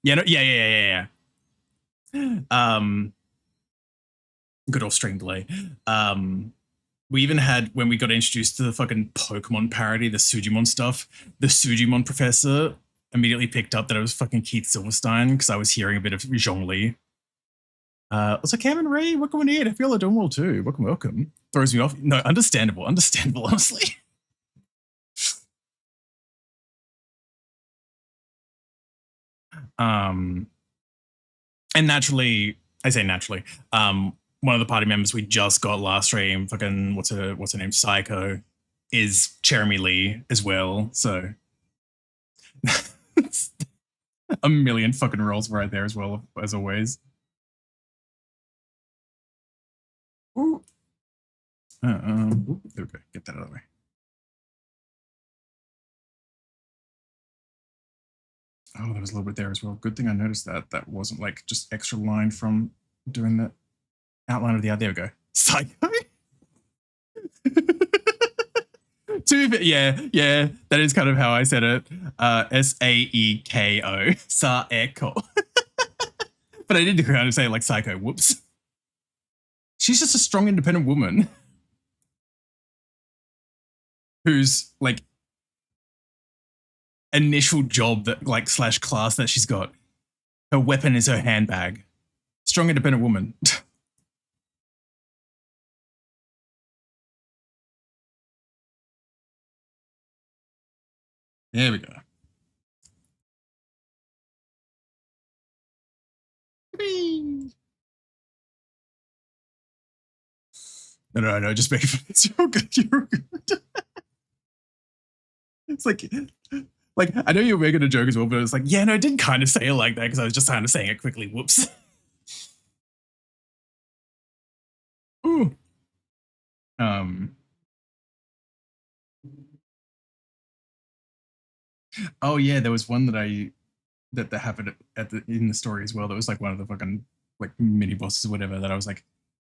Yeah, no, yeah. Good old string delay. We even had, when we got introduced to the fucking Pokemon parody, the Sujimon stuff, the Sujimon professor immediately picked up that it was fucking Keith Silverstein because I was hearing a bit of Zhongli. I was like, Cameron Ray, welcome in. I feel like doing well too. Welcome. Throws me off. No, understandable, honestly. And naturally, I say naturally, one of the party members we just got last stream, fucking what's her name, Psycho, is Jeremy Lee as well. So a million fucking roles right there as well, as always. Ooh. There we go. Get that out of the way. Oh, there was a little bit there as well. Good thing I noticed that. That wasn't like just extra line from doing that outline of the ad. There we go. Psycho? Yeah. That is kind of how I said it. Saeko. Saeko. But I did kind of say it like psycho. Whoops. She's just a strong, independent woman who's like initial job that like / class that she's got, her weapon is her handbag. Strong, independent woman. There we go. No, just make it. You're good. It's like I know you were making a joke as well, but it's like, yeah, no, I didn't kind of say it like that because I was just kind of saying it quickly. Whoops. Ooh. Oh yeah, there was one that happened in the story as well. That was like one of the fucking like mini bosses or whatever. That I was like,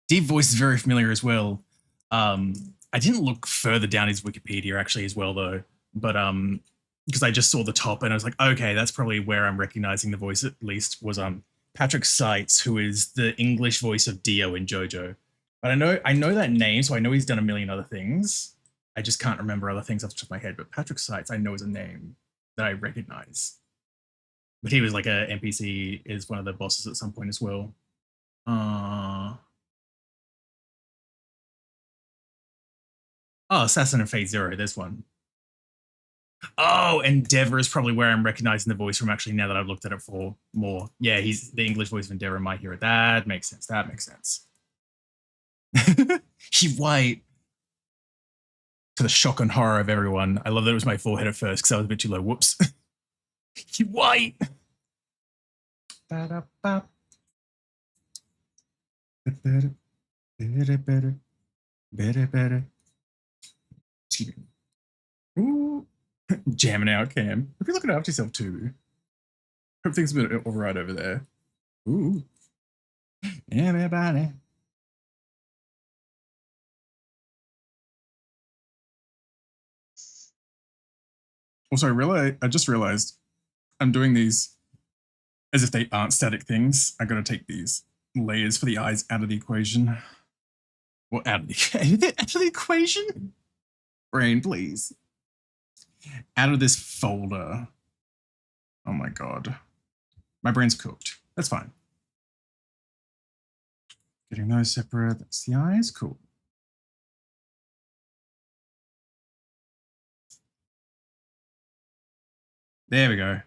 deep voice is very familiar as well. I didn't look further down his Wikipedia actually as well though, but because I just saw the top and I was like, okay, that's probably where I'm recognizing the voice at least was Patrick Seitz, who is the English voice of Dio in JoJo. But I know that name, so I know he's done a million other things. I just can't remember other things off the top of my head. But Patrick Seitz, I know is a name that I recognize. But he was like a NPC, is one of the bosses at some point as well. Oh, Assassin and Fate Zero, there's one. Oh, Endeavor is probably where I'm recognizing the voice from actually now that I've looked at it for more. Yeah, he's the English voice of Endeavor in My Hero. That makes sense. He white. To the shock and horror of everyone. I love that it was my forehead at first because I was a bit too low. Whoops. He white. Better. Excuse me. Ooh. Jamming out, Cam. Hope you're looking after yourself too. Hope things have been all right over there. Ooh. Everybody. Also, I just realized I'm doing these as if they aren't static things. I gotta take these layers for the eyes out of the equation. Well, out of the equation? Brain, please. Out of this folder. Oh my god. My brain's cooked. That's fine. Getting those separate. That's the eyes. Cool. There we go.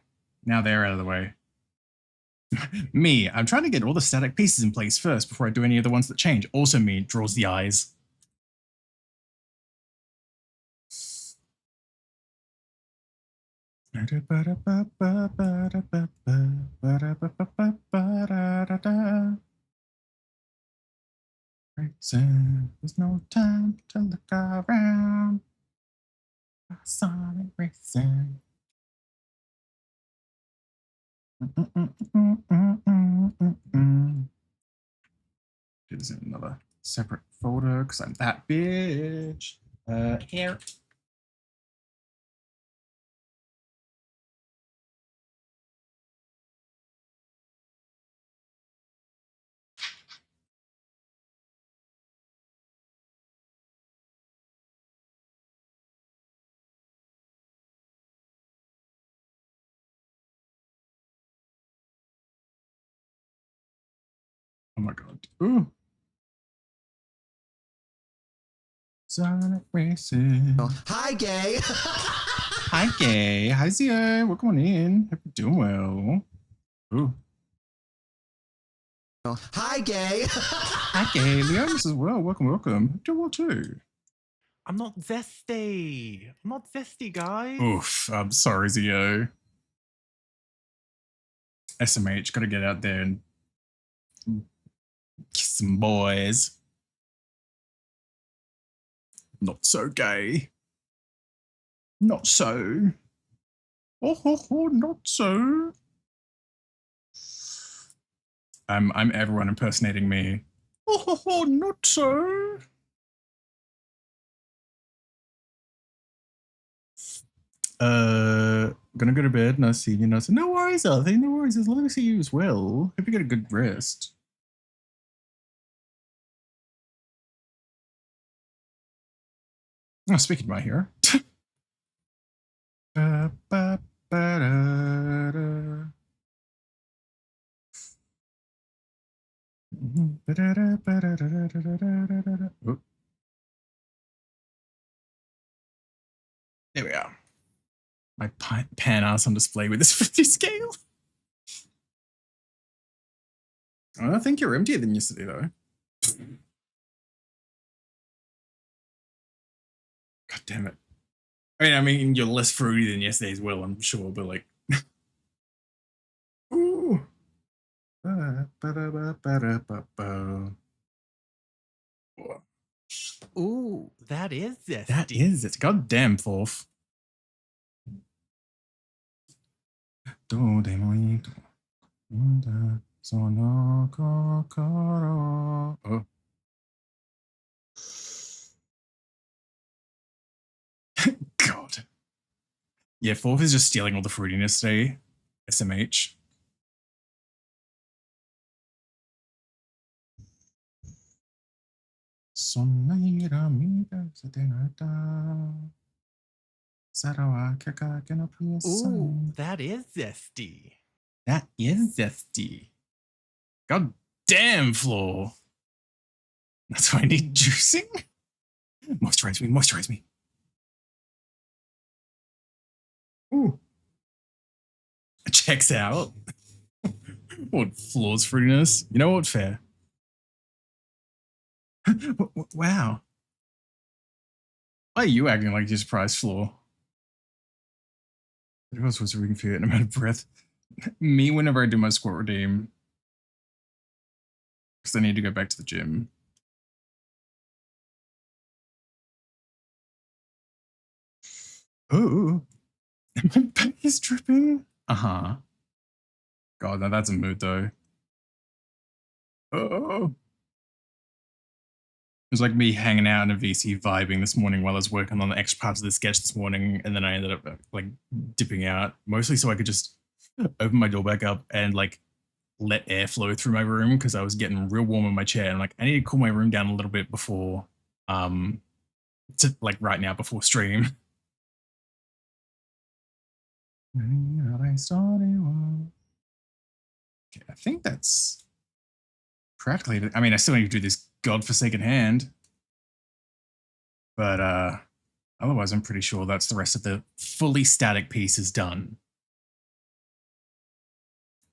Now they're out of the way. Me, I'm trying to get all the static pieces in place first before I do any of the ones that change. Also me, draws the eyes. There's no time to look around. Sonic racing. Do this in another separate folder because I'm that bitch. Here. Oh my god. Ooh. Sonic racing. Hi, gay. Hi, gay. Hi, Zio. Welcome on in. Hope you're doing well. Ooh. Hi, gay. Hi, gay. Leonis as well. Welcome, welcome. Doing well too. I'm not zesty. I'm not zesty, guys. Oof. I'm sorry, Zio. SMH, gotta get out there and kiss some boys. Not so gay. Not so. Oh, not so. I'm everyone impersonating me. Oh, not so. Gonna go to bed. Nice seeing you. Nice. No worries, Arthur. No worries. As long as see you as well. Hope you get a good rest. Oh, speaking of my hero. Oh. There we are. My pan ass on display with this 50 scale. I think you're emptier than yesterday, though. God damn it. I mean, you're less fruity than yesterday as well, I'm sure, but like... Ooh. Ooh, that is zesty. That is it. God damn, Fourth. Oh. God. Yeah, Fourth is just stealing all the fruitiness today. SMH. Ooh, that is zesty. That is zesty. God damn, Floor. That's why I need juicing. Moisturize me, moisturize me. Ooh. It checks out. What Floor's fruitiness? You know what? Fair. Wow. Why are you acting like you're surprised, Floor? What else was reading for you? I'm out of breath. Me, whenever I do my squat redeem, because I need to go back to the gym. Oh, my back is dripping. Uh-huh. God, now that's a mood though. Oh. was like me hanging out in a VC vibing this morning while I was working on the extra parts of the sketch this morning, and then I ended up like dipping out, mostly so I could just open my door back up and like let air flow through my room because I was getting real warm in my chair, and like I need to cool my room down a little bit before to like right now before stream. Okay, I think that's practically, I mean, I still need to do this godforsaken hand, but otherwise I'm pretty sure that's the rest of the fully static piece is done.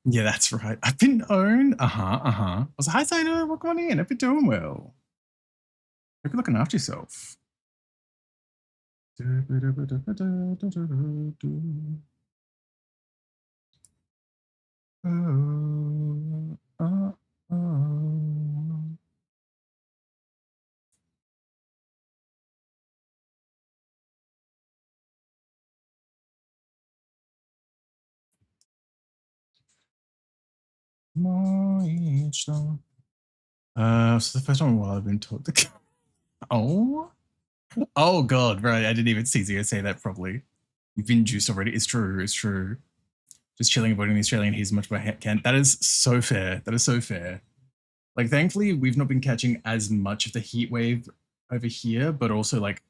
Yeah, that's right. I've been owned. I was like, hi, Zaino, welcome on in. I've been doing well. Hope you're looking after yourself. So the first one while I've been told the oh god, right, I didn't even see you say that properly. You've been juiced already. It's true, it's true. Just chilling, avoiding the Australian heat as much as I can. That is so fair. That is so fair. Like, thankfully, we've not been catching as much of the heat wave over here, but also like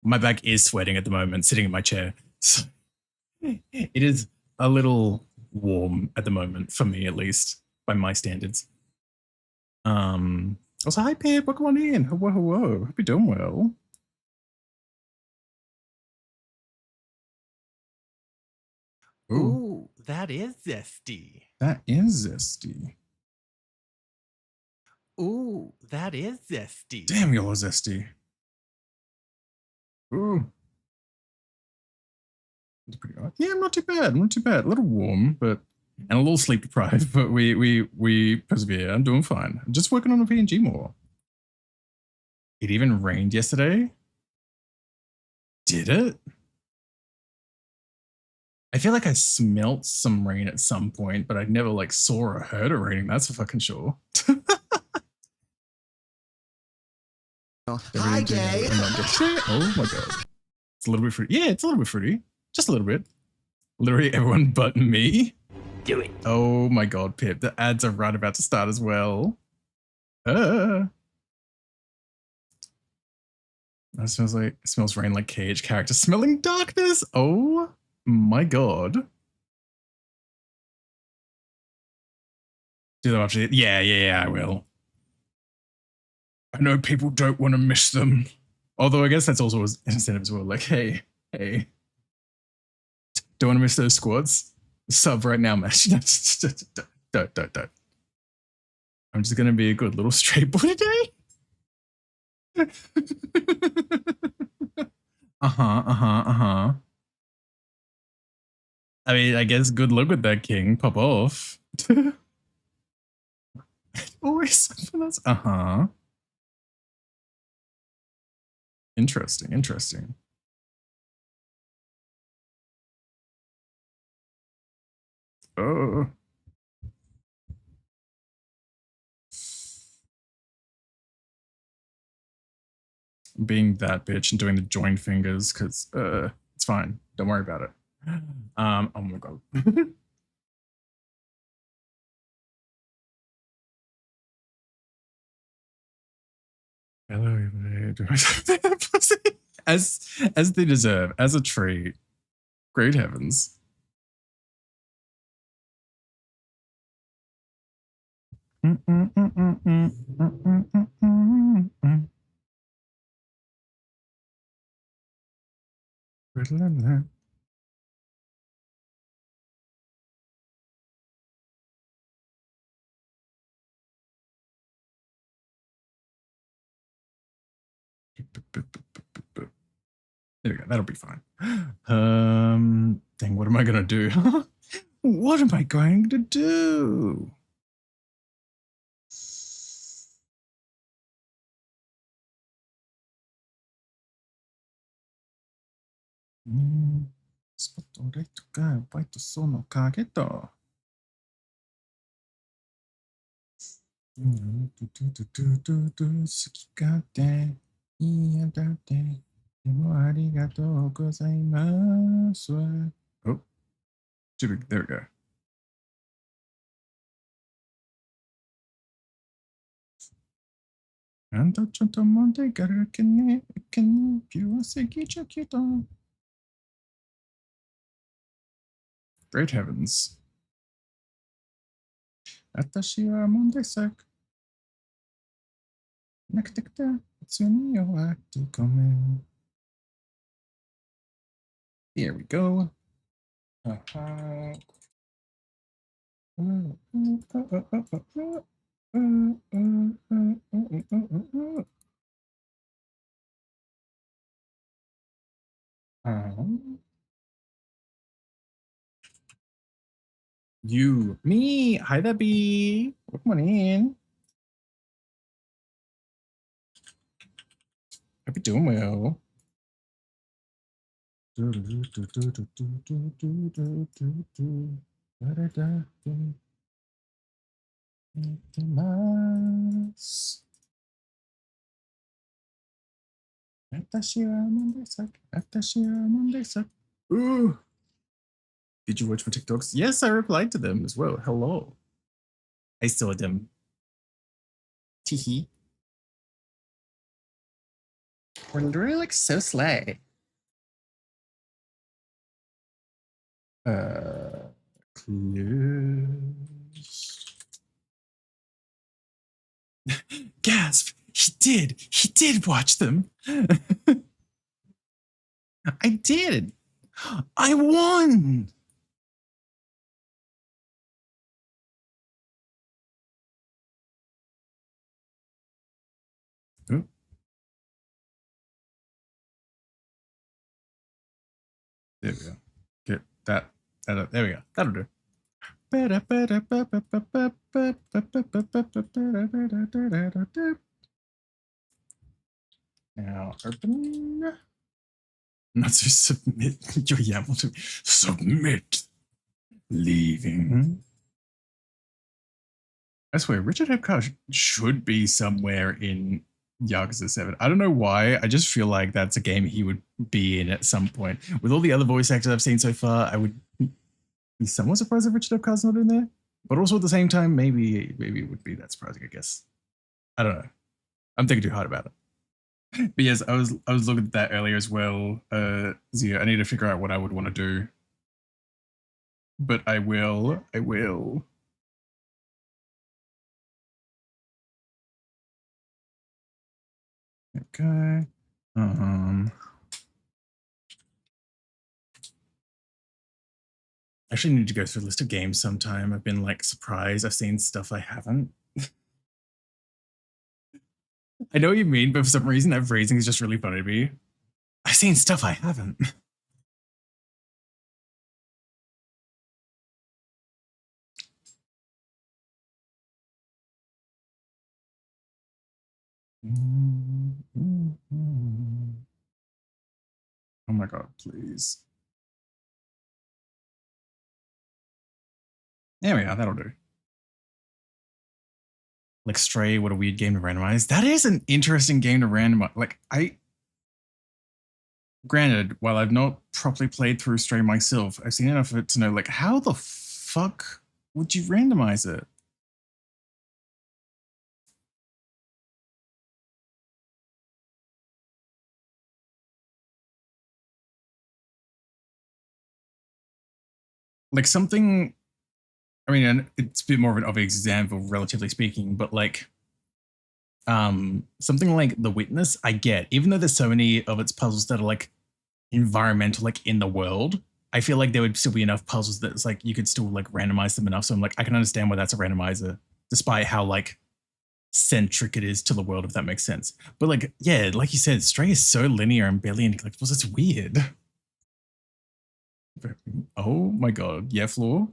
my back is sweating at the moment, sitting in my chair. So it is a little warm at the moment for me, at least by my standards. Also, hi Pip, welcome on in. Hello, hello. Hope you're doing well. Ooh, that is zesty. That is zesty. Ooh, that is zesty. Damn, you're zesty. Ooh. It's pretty hot. Yeah, not too bad. Not too bad. A little warm, but and a little sleep deprived, but we persevere. I'm doing fine. I'm just working on a PNG more. It even rained yesterday. Did it? I feel like I smelt some rain at some point, but I never like saw or heard it raining. That's for fucking sure. Hi, gay. Oh my god. It's a little bit fruity. Yeah, it's a little bit fruity. Just a little bit. Literally everyone but me. Do it. Oh my god, Pip. The ads are right about to start as well. That smells rain like cage character smelling darkness. Oh my god. Do them after. Yeah, I will. I know people don't want to miss them. Although I guess that's also an incentive as well. Like, hey. Don't want to miss those squads? Sub right now, man. Don't. I'm just going to be a good little straight boy today. I mean, I guess good luck with that, King. Pop off. Always something else. Interesting. Oh. Being that bitch and doing the joined fingers because it's fine. Don't worry about it. Oh my god. Hello, as they deserve, as a treat. Great heavens. There we go. That'll be fine. Dang, what am I gonna do? What am I going to do? 好き勝手言いやがってでもありがとうございます。Oh, there we go. Ando tonto monte gara kene più segui chakito. Great heavens. Atashi wa monde sak. Nakutekta tsumi wa tukome. Here we go. Uh-huh. You, me, hi there, B. Come on in. Hope you're doing well. Ooh. Did you watch my TikToks? Yes, I replied to them as well. Hello. I saw them. Teehee. We're literally like so slay. Close. Gasp! He did watch them. I did. I won. Ooh. There we go. Get that. There we go. That'll do. Now open. Not to submit your YAML to me. Submit. Leaving. I swear, 𝓬𝓱𝓲𝓵𝓵 should be somewhere in Yakuza 7. I don't know why. I just feel like that's a game he would be in at some point. With all the other voice actors I've seen so far, I would be somewhat surprised if 𝓬𝓱𝓲𝓵𝓵's not in there. But also at the same time, maybe it would be that surprising, I guess. I don't know. I'm thinking too hard about it. But yes, I was looking at that earlier as well. Zia, I need to figure out what I would want to do. But I will. Okay. I actually need to go through a list of games sometime. I've been like surprised. I've seen stuff I haven't. I know what you mean, but for some reason that phrasing is just really funny to me. I've seen stuff I haven't. Oh my god, please. There we are, that'll do. Like Stray, what a weird game to randomize. That is an interesting game to randomize. Like, granted, while I've not properly played through Stray myself, I've seen enough of it to know, like, how the fuck would you randomize it? Like something, I mean, it's a bit more of an obvious example, relatively speaking, but like, something like The Witness, I get, even though there's so many of its puzzles that are like environmental, like in the world, I feel like there would still be enough puzzles that it's like you could still like randomize them enough. So I'm like, I can understand why that's a randomizer, despite how like centric it is to the world, if that makes sense. But like, yeah, like you said, Stray is so linear and barely any collectibles. It's weird. Oh my god, yeah, floor.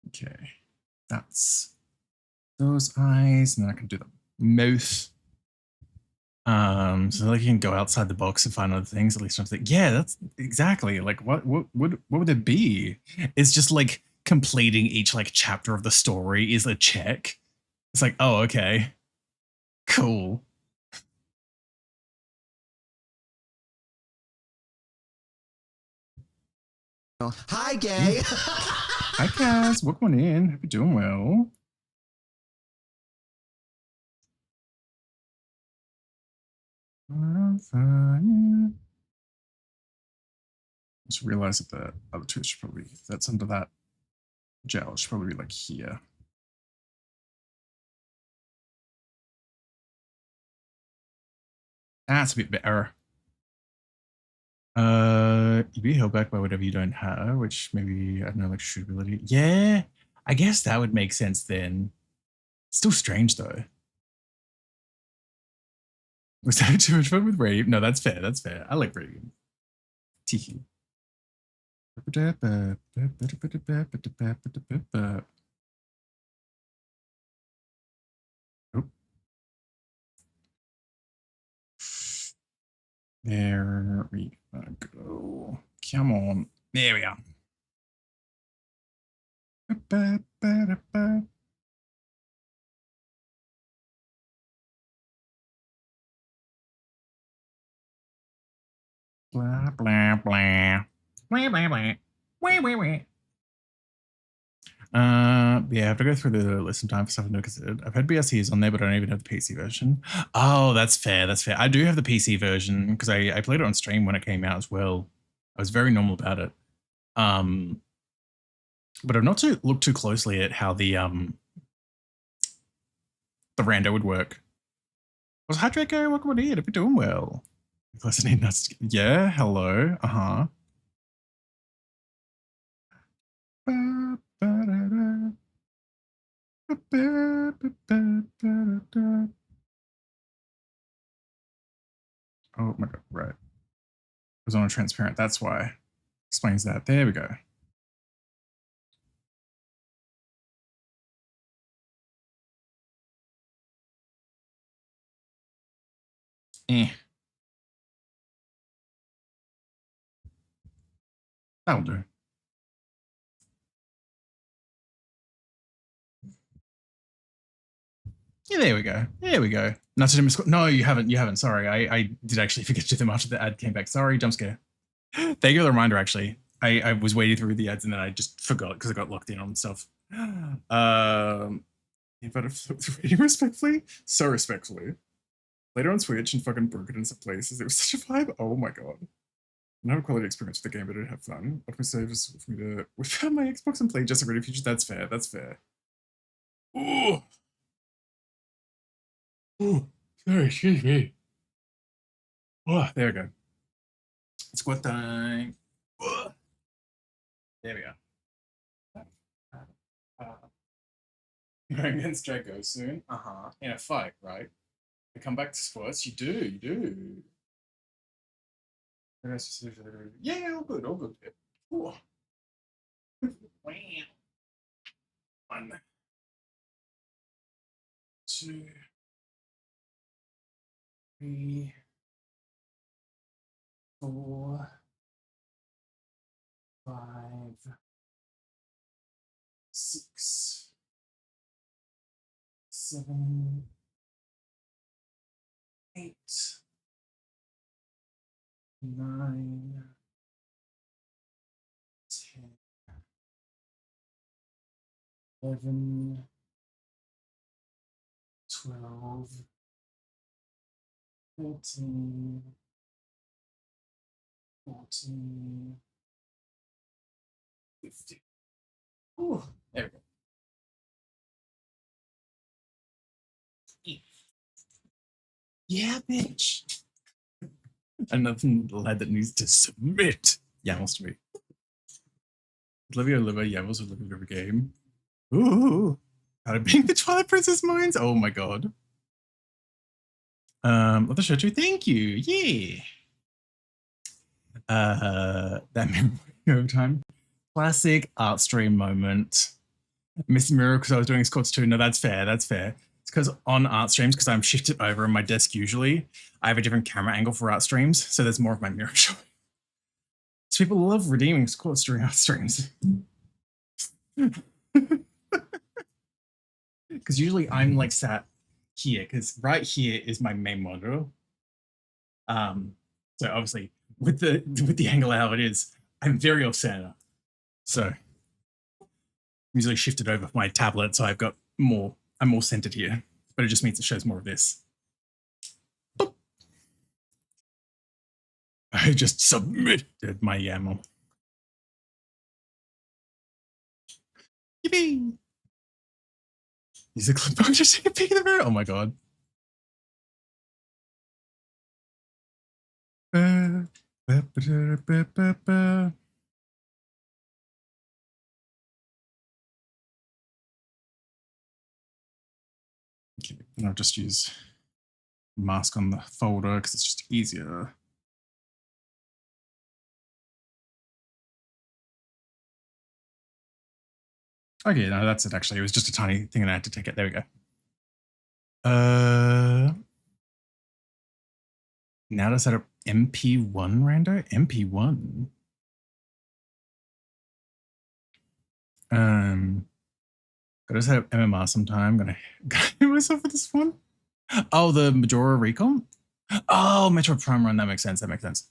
Okay, that's those eyes, and then I can do the mouth. So like you can go outside the box and find other things. At least I'm like, yeah, that's exactly like what would it be? It's just like completing each like chapter of the story is a check. It's like, oh, okay, cool. Hi, gay. Hi, Cass. Welcome in. Hope you're doing well. Just realized that the other two should probably, if that's under that gel, it should probably be like here. That's a bit better. You be held back by whatever you don't have, which maybe, I don't know, like shootability. Yeah, I guess that would make sense then. Still strange though. Was that too much fun with Radium? No, that's fair. That's fair. I like Radium. Tiki. Oh. There we go. Come on. There we are. Blah, blah, blah. Blah, blah, blah. Wah, wah, wah. Yeah, I have to go through the list in time for stuff I considered. I've had BSCs on there, but I don't even have the PC version. Oh, that's fair. That's fair. I do have the PC version because I played it on stream when it came out as well. I was very normal about it. But I've not looked too closely at how the rando would work. Was hi Draco, welcome on in. Hope you're doing well. Yeah, hello. Uh-huh. Oh my god, right. It was on a transparent, that's why. Explains that. There we go. That'll do. Yeah, there we go. There we go. No, you haven't. You haven't. Sorry. I did actually forget to do them after the ad came back. Sorry, jump scare. Thank you for the reminder, actually. I was waiting through the ads and then I just forgot because I got locked in on stuff. If I'd have reading respectfully, so respectfully. Later on Switch and fucking broke it in some places. It was such a vibe. Oh my god. I don't have a quality experience with the game, but I'd have fun. What my save is for me to whip out my Xbox and play Just a Ready Future. That's fair. That's fair. Ooh. Ooh. Sorry, excuse me. Oh, there we go. Squat time. Oh. There we go. Going against Draco soon. Uh-huh. In a fight, right? To come back to squats. You do. Yeah, all good. 1, 2, 3, 4, 5, 6, 7, 8, 9, 10, 11, 12, 13, 14, 15. Ooh, there we go. Yeah, bitch. Another lad that needs to submit. Yamls to me. Olivia Oliver, Yamls with Olivia every game. Ooh. How to being the Twilight Princess mines? Oh my god. Love the show too. Thank you. Yeah. That memory over time. Classic art stream moment. Missed the mirror because I was doing squats too. No, that's fair. That's fair. because on art streams, because I'm shifted over on my desk usually, I have a different camera angle for art streams, so there's more of my mirror showing. So people love redeeming squats during art streams. Because usually I'm like sat here, because right here is my main monitor. So obviously with the angle how it is, I'm very off center. So I'm usually shifted over my tablet, so I'm more centered here, but it just means it shows more of this. Boop. I just submitted my YAML. Yippee! Use a clip bar to take a peek at the mirror. Oh my god. Okay, and I'll just use mask on the folder because it's just easier. Okay, no, that's it actually. It was just a tiny thing and I had to take it. There we go. Now to set up MP1 rando? MP1. Gotta set up MMR sometime. Gonna hit myself with this one. Oh, the Majora Recon? Oh, Metro Prime Run. That makes sense. That makes sense.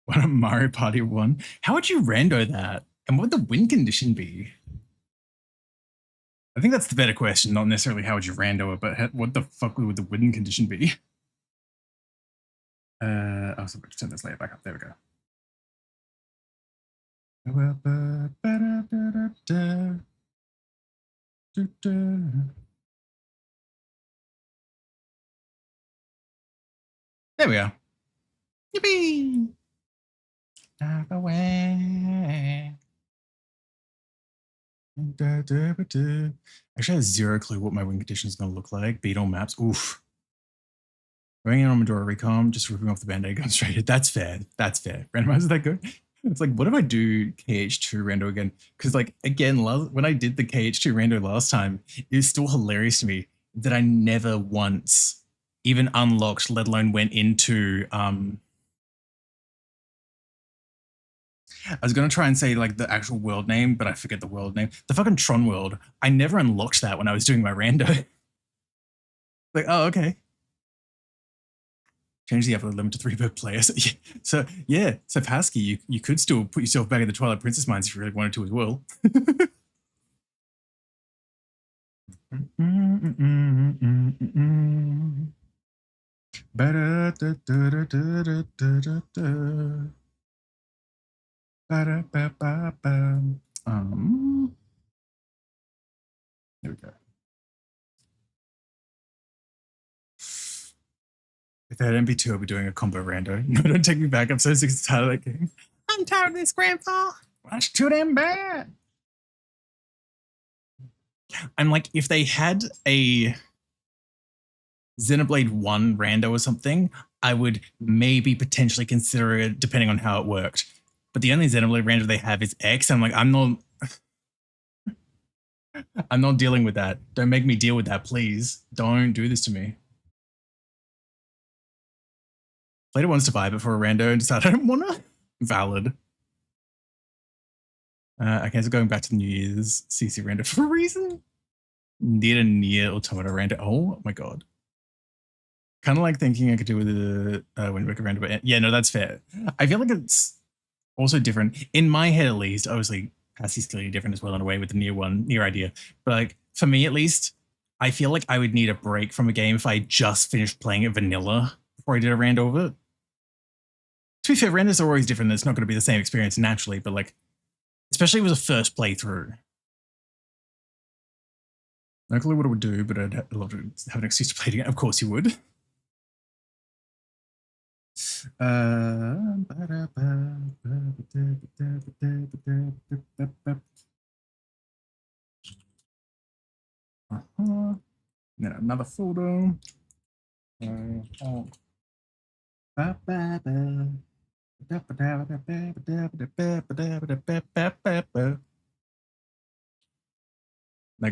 What a Mario Party 1. How would you rando that? And what would the win condition be? I think that's the better question, not necessarily how would you rando it, but what the fuck would the win condition be? Oh, so let's turn this layer back up. There we go. There we are. Yippee! Dive away. Actually, I have zero clue what my win condition is going to look like. Beat all maps. Oof. Going in on Majora Recon, just ripping off the band-aid, going straight in. That's fair. That's fair. Randomizer, is that good? It's like, what if I do KH2 rando again? Because, like, again, when I did the KH2 rando last time, it was still hilarious to me that I never once even unlocked, let alone went into I was going to try and say like the actual world name, but I forget the world name. The fucking Tron world. I never unlocked that when I was doing my rando. Like, oh, okay. Change the upload limit to 3 per player. So yeah, so Pasky, you could still put yourself back in the Twilight Princess mines if you really wanted to as well. There we go. If I had MP2, I'll be doing a combo rando. No, don't take me back. I'm so sick and tired of that game. I'm tired of this, Grandpa. That's too damn bad. I'm like, if they had a Xenoblade 1 rando or something, I would maybe potentially consider it depending on how it worked. But the only Xenoblade rando they have is X. I'm like, I'm not dealing with that. Don't make me deal with that, please. Don't do this to me. Played it once to buy it for a rando and decided I don't want to. Valid. Okay, so going back to the New Year's CC rando for a reason. Need a Nier Automata rando. Oh my god. Kind of like thinking I could do with the Wind Waker rando, but yeah, no, that's fair. I feel like it's also different. In my head, at least, obviously, Passy's clearly different as well in a way with the Nier idea. But like, for me at least, I feel like I would need a break from a game if I just finished playing it vanilla before I did a rando of it. To be fair, randos are always different. It's not going to be the same experience naturally, but like, especially if it was a first playthrough. No clue what it would do, but I'd love to have an excuse to play it again. Of course you would. Then another photo. That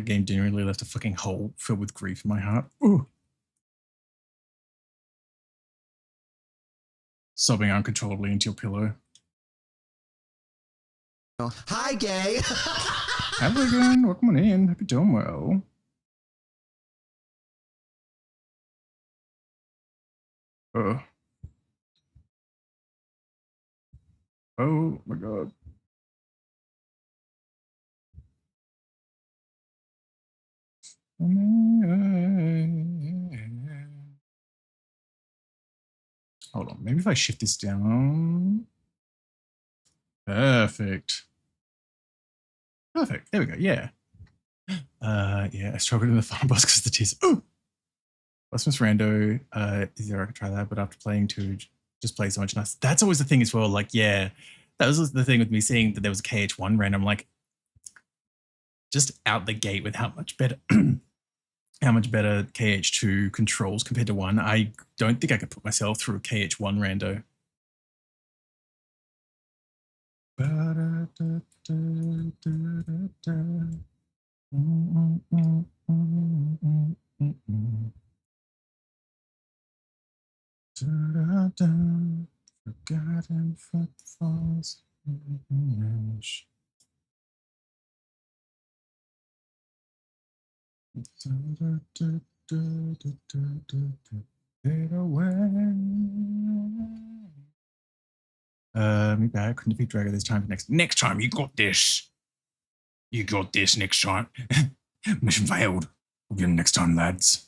game genuinely left a fucking hole filled with grief in my heart. Ooh. Sobbing uncontrollably into your pillow. Hi, gay. Hello again. Welcome on in. Hope you're doing well. Oh my god. Hold on. Maybe if I shift this down. Perfect. Perfect. There we go. Yeah. Yeah, I struggled in the farm boss because the tears. Oh! Miss Rando, easier I could try that, but after playing 2, just play so much nice. That's always the thing as well. Like, yeah, that was the thing with me seeing that there was a KH1 random. Like, just out the gate with how much better, how much better KH2 controls compared to 1. I don't think I could put myself through a KH1 rando. Forgotten footfalls. Fade away. Me back. Couldn't defeat Drago this time. For next time, you got this. You got this next time. Mission failed. We'll get it next time, lads.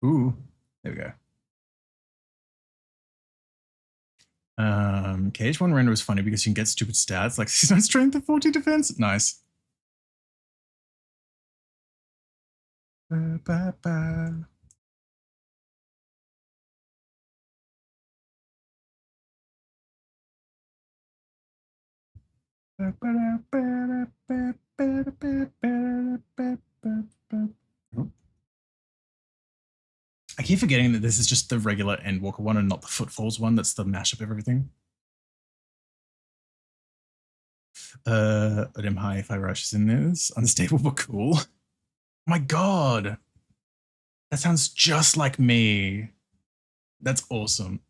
Ooh, there we go. KH1 render was funny because you can get stupid stats like 69 strength and 40 defense. Nice. I keep forgetting that this is just the regular Endwalker one and not the Footfalls one. That's the mashup of everything. Odem High if I rush is in this. Unstable but cool. Oh my god. That sounds just like me. That's awesome.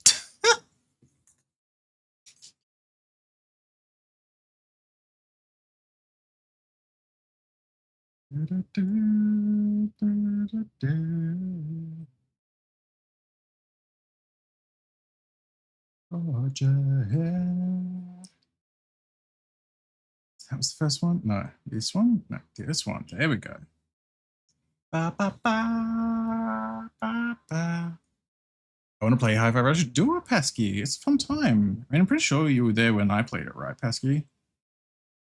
That was the first one? No. This one? No, this one. There we go. Ba, ba, ba, ba, ba. I want to play Hi-Fi Rush. Do it, Pasky. It's a fun time. I mean, I'm pretty sure you were there when I played it, right, Pasky?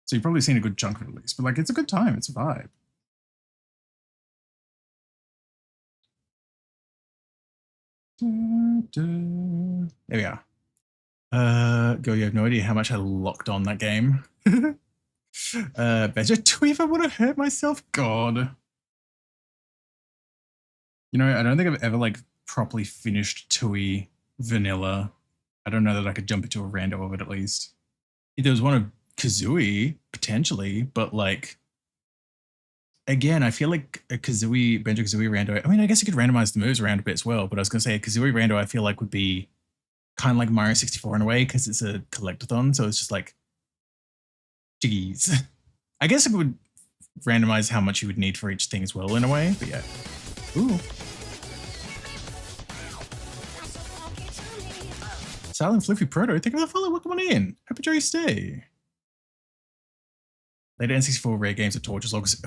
So you've probably seen a good chunk of it at least. But, like, it's a good time. It's a vibe. There we are. Go, you have no idea how much I locked on that game. Better tweet if I would have hurt myself. God. You know, I don't think I've ever like properly finished Tui vanilla. I don't know that I could jump into a rando of it at least. There was one of Kazooie, potentially, but like again, I feel like a Kazooie, Banjo-Kazooie rando. I mean, I guess you could randomize the moves around a bit as well, but I was gonna say a Kazooie rando I feel like would be kind of like Mario 64 in a way, because it's a collectathon, so it's just like jiggies. I guess it would randomize how much you would need for each thing as well in a way, but yeah. Ooh. Silent Fluffy Proto, thank you for the follow. Welcome on in. Hope you enjoy your stay. Later N64 rare games at Torches Logs.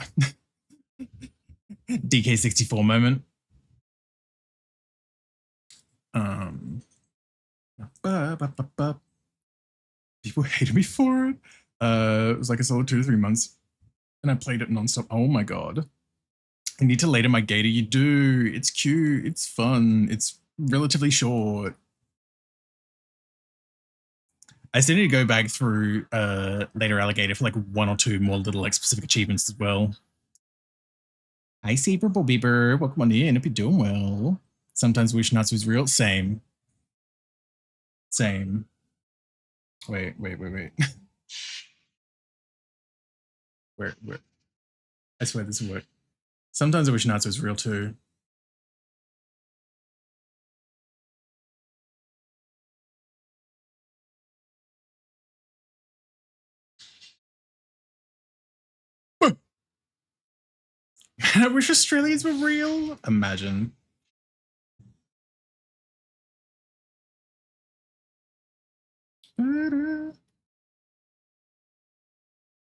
DK64 moment. People hated me for it. It was like a solid 2 to 3 months, and I played it nonstop. Oh my god! I need to later my gator. You do. It's cute. It's fun. It's relatively short. I still need to go back through later Alligator for like 1 or 2 more little like specific achievements as well. Hi, Saber Bobbeber. Welcome on in. Hope you're doing well. Sometimes wish Natsu is real. Same. Same. Wait. Where? I swear this will work. Sometimes I wish Natsu was real too. Man, I wish Australians were real. Imagine.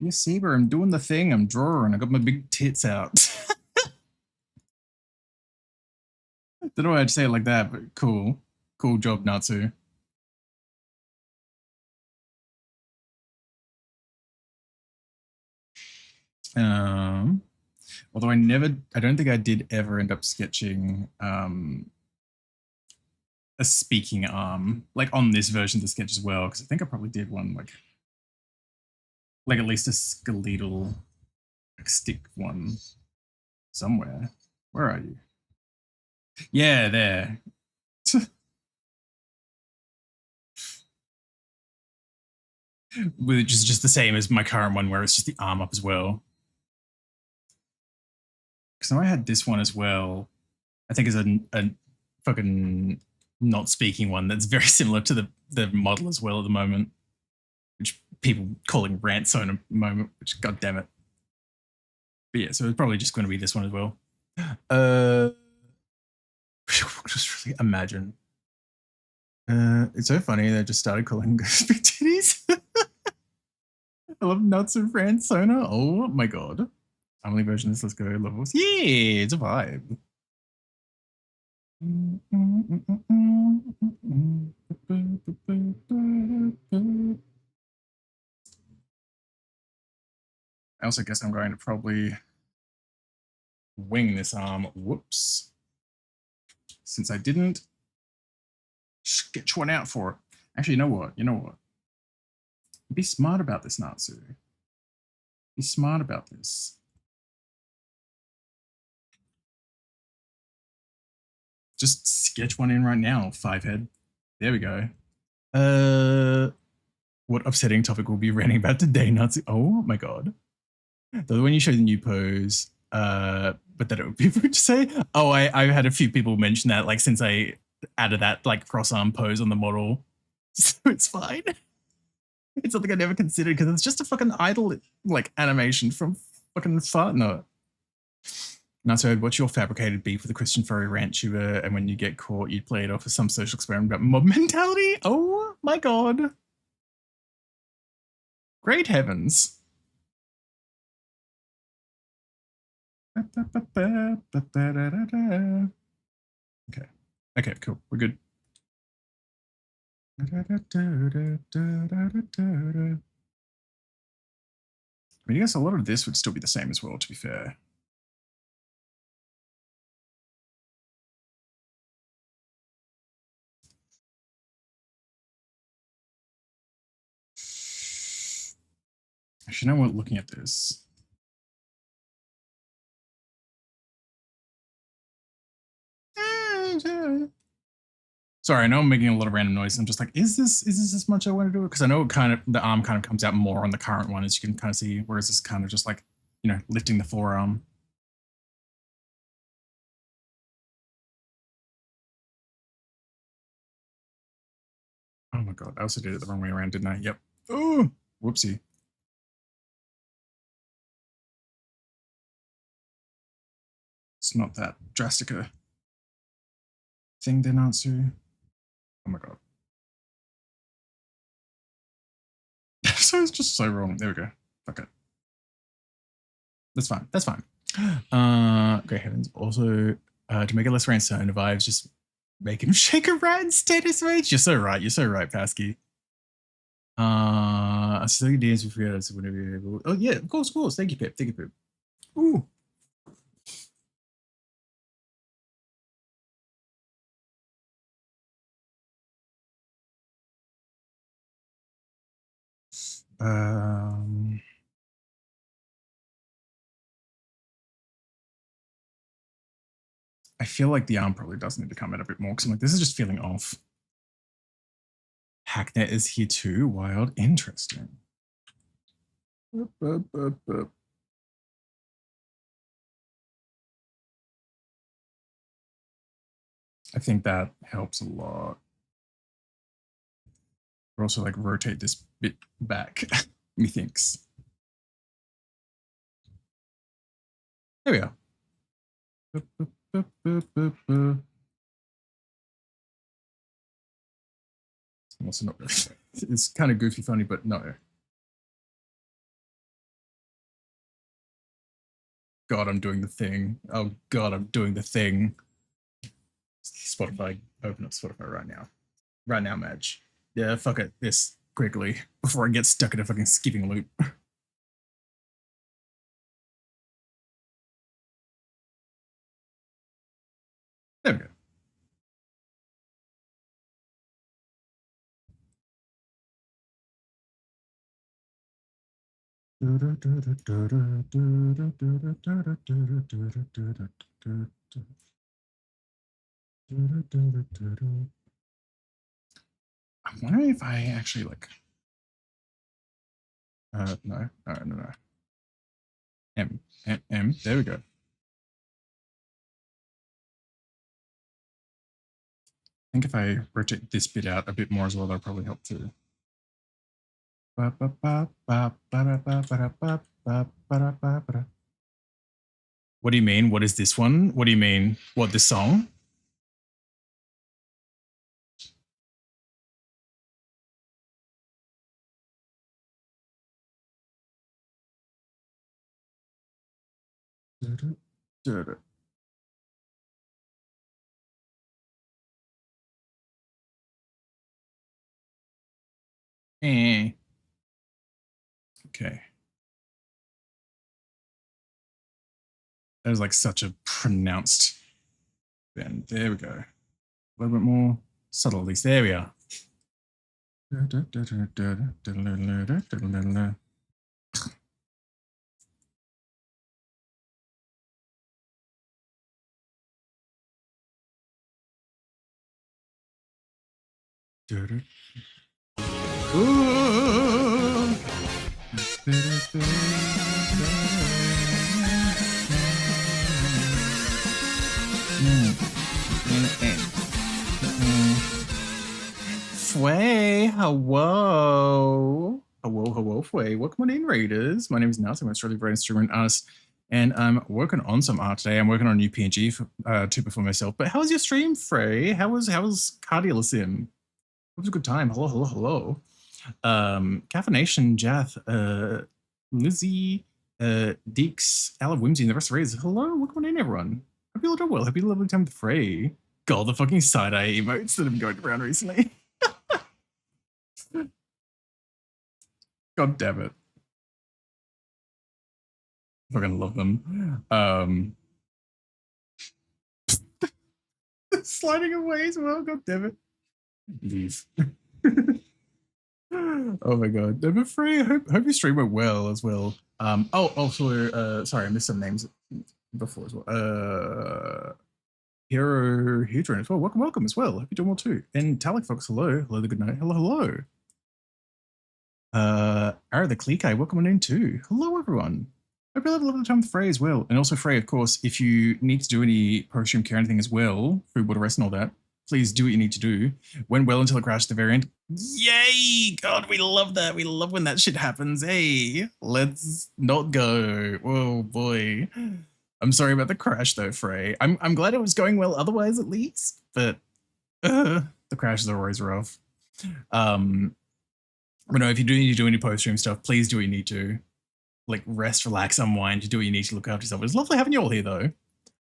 Yeah, Saber, I'm doing the thing. I'm drawing. I got my big tits out. Don't know why I'd say it like that, but cool. Cool job, Natsu. Although I don't think I did ever end up sketching a speaking arm, like on this version of the sketch as well, because I think I probably did one like at least a skeletal like stick one somewhere. Where are you? Yeah, there. Which is just the same as my current one, where it's just the arm up as well. Because now I had this one as well. I think is a fucking not speaking one that's very similar to the model as well at the moment, which people calling rant zone a moment, which god damn it. But yeah, so it's probably just going to be this one as well. Just really imagine. It's so funny they just started calling ghosts big titties. I love nuts and rant Sona. Oh my god. Family versions, let's go levels. Yeah, it's a vibe. I also guess I'm going to probably wing this arm. Whoops. Since I didn't sketch one out for it. Actually, you know what? Be smart about this, Natsu. Be smart about this. Just sketch one in right now, 5-head. There we go. What upsetting topic will be ranting about today, Natsu? Oh my god. The one you showed the new pose, but that it would be rude to say. Oh, I had a few people mention that, like, since I added that like cross arm pose on the model. So it's fine. It's something I never considered because it's just a fucking idle like animation from fucking Fartnut. Natsu, what's your fabricated beef with the Christian furry rant tuber, and when you get caught, you'd play it off as some social experiment about mob mentality? Oh my god. Great heavens. Okay, cool. We're good. I mean, I guess a lot of this would still be the same as well, to be fair. Actually, you know what? Looking at this. Sorry, I know I'm making a lot of random noise. I'm just like, is this as much I want to do it? Because I know the arm kind of comes out more on the current one, as you can kind of see, whereas this kind of just like, you know, lifting the forearm. Oh my god, I also did it the wrong way around, didn't I? Yep. Oh, whoopsie. It's not that drastic a thing to answer. Oh my god. So it's just so wrong. There we go. Fuck it. That's fine. That's fine. Great heavens. Also, to make it less rain zone vibes, just make him shake a rat instead of rage. You're so right. You're so right, Pasky. I saw your dance with you whenever you're able. Oh yeah, of course. Thank you, Pip. Thank you, Pip. Ooh. I feel like the arm probably does need to come in a bit more because I'm like, this is just feeling off. Hacknet is here too. Wild. Interesting. I think that helps a lot. We'll also like rotate this bit back, methinks. There we go. Also not really. It's kind of goofy funny, but no. God, I'm doing the thing. Oh God, I'm doing the thing. Spotify, open up Spotify right now. Right now, Madge. Yeah, fuck it. This quickly before I get stuck in a fucking skipping loop. There we go. I'm wondering if I actually like. No. M. There we go. I think if I rotate this bit out a bit more as well, that'll probably help too. What do you mean? What is this one? What do you mean? What, this song? Okay. That was like such a pronounced bend. There we go. A little bit more subtle at least. There we are. Fway, hello. Hello, Fway. Welcome on in, Raiders. My name is Nelson. I'm an Australian brand streamer and artist, and I'm working on some art today. I'm working on a new PNG tuber for myself. But how was your stream, Frey? How was 𝓱𝓸𝓾𝓻𝓼? It was a good time. Hello. Caffeination, Jath, Lizzie, Deeks, Ala Whimsy, and the rest of Raiders. Hello, welcome on in, everyone. Hope you all doing well. Hope you had a lovely time with Frey. God, the fucking side-eye emotes that have been going around recently. God damn it. Fucking love them. Sliding away as well, god damn it. Leave. Oh my god. Never free. Hope your stream went well as well. Also, sorry, I missed some names before as well. 𝓬𝓱𝓲𝓵𝓵 as well. Welcome as well. Hope you're doing well too. And Talik Fox, hello. Hello, the good night. Hello. 𝓱𝓸𝓾𝓻𝓼, welcome on in too. Hello everyone. Hope you had a lovely time with Frey as well. And also Frey, of course, if you need to do any post-stream care anything as well, food, water, rest and all that, please do what you need to do. Went well until it crashed at the very end. Yay! God, we love that. We love when that shit happens. Hey, let's not go. Oh boy. I'm sorry about the crash though, Frey. I'm glad it was going well otherwise at least, but the crashes are always rough. But no, if you do need to do any post-stream stuff, please do what you need to. Like rest, relax, unwind, do what you need to look after yourself. It's lovely having you all here though.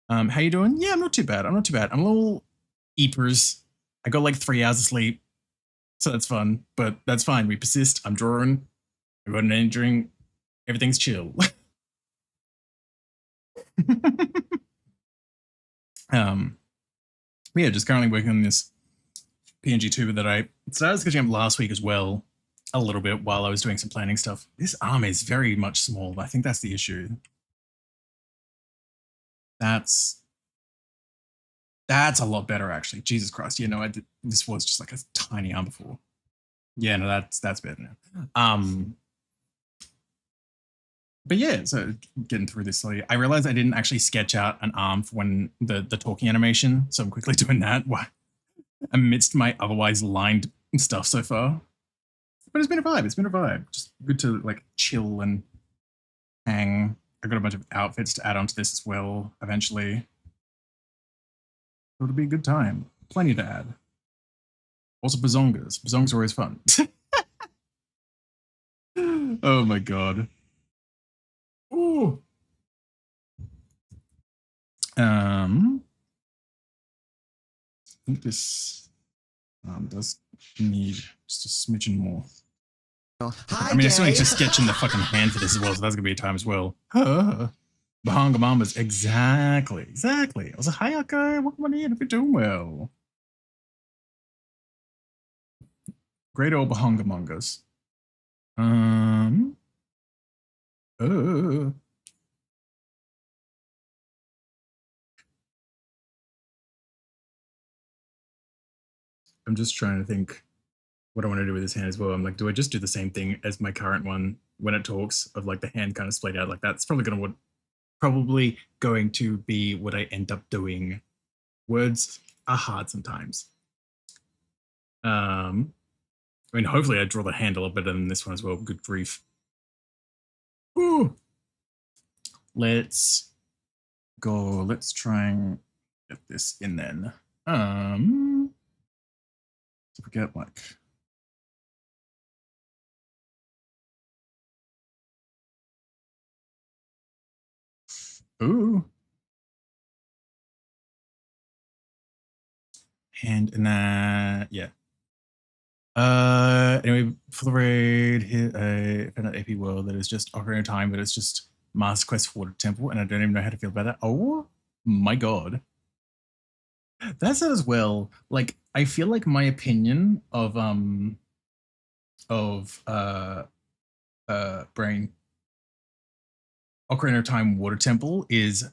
How you doing? Yeah, I'm not too bad. I'm a little eepers. I got like 3 hours of sleep. So that's fun, but that's fine. We persist. I'm drawing. I got an energy drink. Everything's chill. Yeah, just currently working on this PNGTuber that I started sketching up last week as well, a little bit while I was doing some planning stuff. This arm is very much small. I think that's the issue. That's a lot better actually. Jesus Christ. You know, this was just like a tiny arm before. Yeah, no, that's better now. But yeah, so getting through this slowly, I realized I didn't actually sketch out an arm for when the talking animation, so I'm quickly doing that amidst my otherwise lined stuff so far. But it's been a vibe. It's been a vibe. Just good to like chill and hang. I got a bunch of outfits to add onto this as well eventually. It'll be a good time. Plenty to add. Also, bazongas. Bazongas are always fun. Oh my god. Ooh. I think this does need just a smidgen more. Hi, I mean, I still need Gay. to sketch in the fucking hand for this as well, so that's gonna be a time as well. Bahanga Mambas, exactly. I was like, hi, Akko, welcome on in, if you're doing well. Great old Bahanga Mangas. I'm just trying to think what I want to do with this hand as well. I'm like, do I just do the same thing as my current one when it talks of like the hand kind of splayed out like that? It's probably going to be what I end up doing. Words are hard sometimes. I mean, hopefully I draw the hand a lot better than this one as well. Good grief. Ooh. Let's go. Let's try and get this in then. So forget like. Ooh. And in that, yeah. Anyway, for the raid, hit an AP world that is just Ocarina of Time, but it's just Master Quest Water Temple, and I don't even know how to feel about that. Oh my god. That's it as well. Like, I feel like my opinion of Brain Ocarina of Time Water Temple is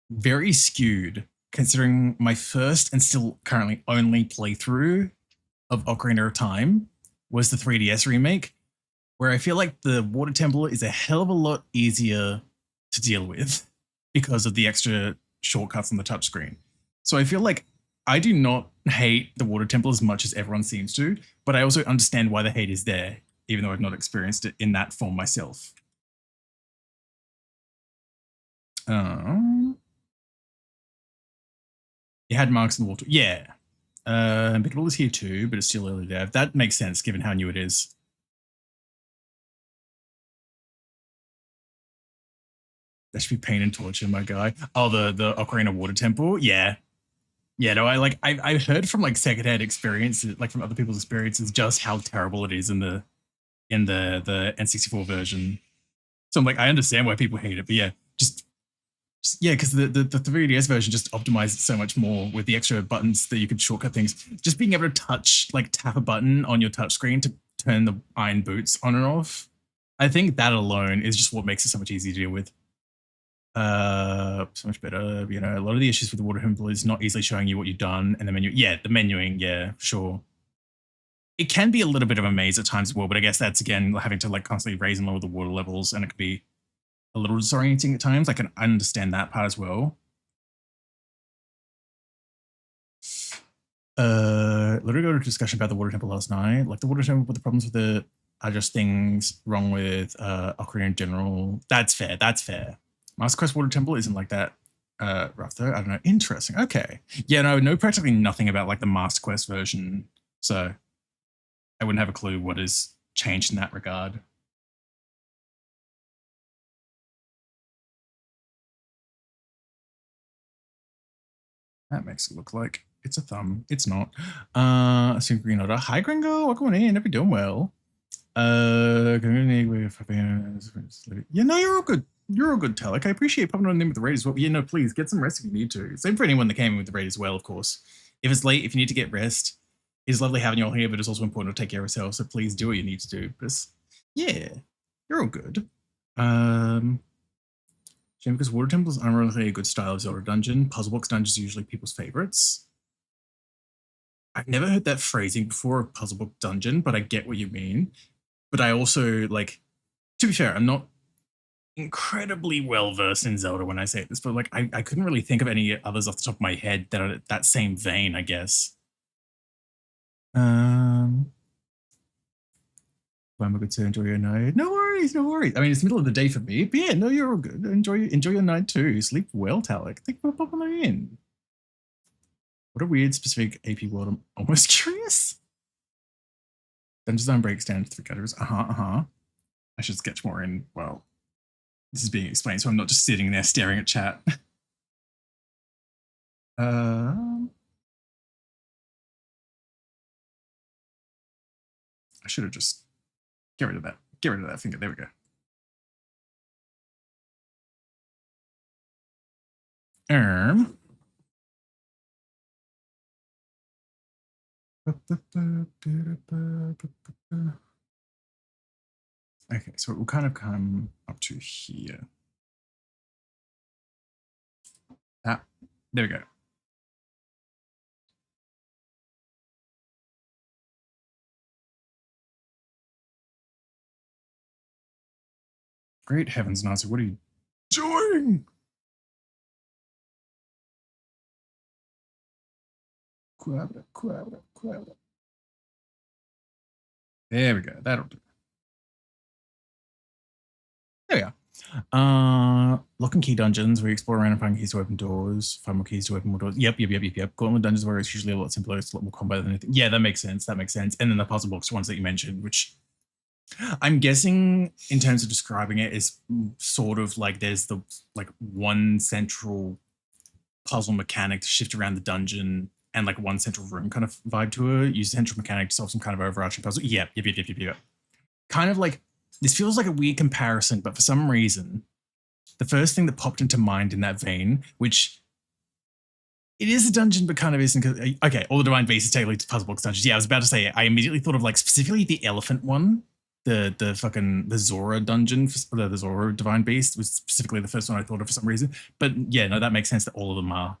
very skewed, considering my first and still currently only playthrough of Ocarina of Time was the 3DS remake, where I feel like the Water Temple is a hell of a lot easier to deal with because of the extra shortcuts on the touchscreen. So I feel like I do not hate the Water Temple as much as everyone seems to, but I also understand why the hate is there, even though I've not experienced it in that form myself. You had marks in the water. Yeah. Unbeatable is here too, but it's still early dev. That makes sense given how new it is. That should be pain and torture, my guy. Oh, the Ocarina Water Temple? Yeah. Yeah, no, I've heard from like secondhand experiences, like from other people's experiences, just how terrible it is in the N64 version. So I'm like, I understand why people hate it, but yeah, just yeah, because the 3DS version just optimized it so much more with the extra buttons that you could shortcut things. Just being able to tap a button on your touchscreen to turn the iron boots on and off. I think that alone is just what makes it so much easier to deal with. So much better. You know, a lot of the issues with the Water Temple is not easily showing you what you've done, and the menu. Yeah, the menuing. Yeah, sure. It can be a little bit of a maze at times as well, but I guess that's again having to like constantly raise and lower the water levels, and it could be a little disorienting at times. I can understand that part as well. Literally got a discussion about the Water Temple last night. Like the Water Temple, with the problems with it are just things wrong with Ocarina in general. That's fair. That's fair. Master Quest Water Temple isn't like that rough though. I don't know. Interesting. Okay. Yeah, no, know practically nothing about like the Master Quest version. So I wouldn't have a clue what is changed in that regard. That makes it look like it's a thumb. It's not. Assume Green Order. Hi, Gringo. Welcome in. Hope you're doing well. Yeah, no, you're all good. You're all good, Talek. I appreciate popping on in with the raid as well. Yeah, no, please get some rest if you need to. Same for anyone that came in with the raid as well, of course. If it's late, if you need to get rest, it's lovely having you all here, but it's also important to take care of yourself. So please do what you need to do. But yeah, you're all good. Shame because water temples aren't really a good style of Zelda dungeon. Puzzle box dungeons are usually people's favorites. I've never heard that phrasing before of puzzle book dungeon, but I get what you mean. But I also, like, to be fair, I'm not incredibly well versed in Zelda when I say this, but like I couldn't really think of any others off the top of my head that are that same vein, I guess. I'm good to enjoy your night. No worries, no worries. I mean, it's the middle of the day for me, but yeah, no, you're all good. Enjoy your night too. Sleep well, Talik. Thank you for popping in. What a weird specific AP world. I'm almost curious. Dungeon design breaks down to 3 categories. I should sketch more in. Well, this is being explained, so I'm not just sitting there staring at chat. I should have just get rid of that. Get rid of that finger. There we go. Okay, so it will kind of come up to here. Ah, there we go. Great heavens, Nazi, what are you doing? There we go. That'll do. There we are. Lock and key dungeons where you explore around and find keys to open doors, find more keys to open more doors. Yep. Gauntlet dungeons where it's usually a lot simpler, it's a lot more combat than anything. Yeah, that makes sense. And then the puzzle box ones that you mentioned, which I'm guessing in terms of describing it is sort of like there's the like one central puzzle mechanic to shift around the dungeon and like one central room kind of vibe to it. Use central mechanic to solve some kind of overarching puzzle. Yep. Kind of like, this feels like a weird comparison, but for some reason, the first thing that popped into mind in that vein, which it is a dungeon, but kind of isn't. Okay, all the divine beasts is technically puzzle box dungeons. Yeah, I was about to say, I immediately thought of like specifically the elephant one, the 𝓱𝓸𝓾𝓻𝓼 dungeon, the 𝓱𝓸 divine beast was specifically the first one I thought of for some reason. But yeah, no, that makes sense that all of them are.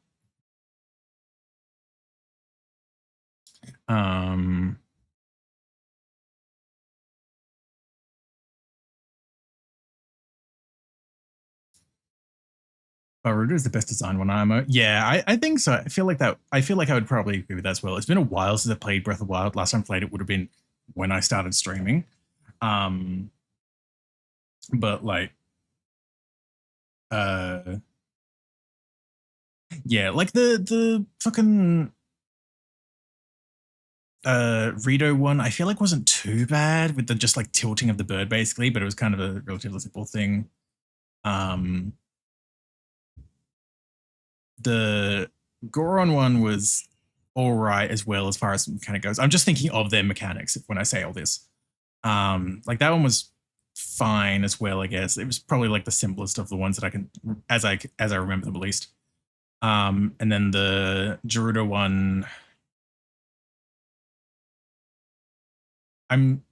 𝓱𝓸𝓾𝓻𝓼 is the best design one IMO. Yeah, I think so. I feel like I would probably agree with that as well. It's been a while since I played Breath of the Wild. Last time I played it would have been when I started streaming. But like, yeah, like the fucking 𝓱𝓸 one, I feel like wasn't too bad with the just like tilting of the bird basically, but it was kind of a relatively simple thing. The Goron one was all right as well as far as mechanic goes. I'm just thinking of their mechanics when I say all this. Like that one was fine as well, I guess. It was probably like the simplest of the ones that I can, as I remember them at least. And then the 𝓱𝓸 one, I'm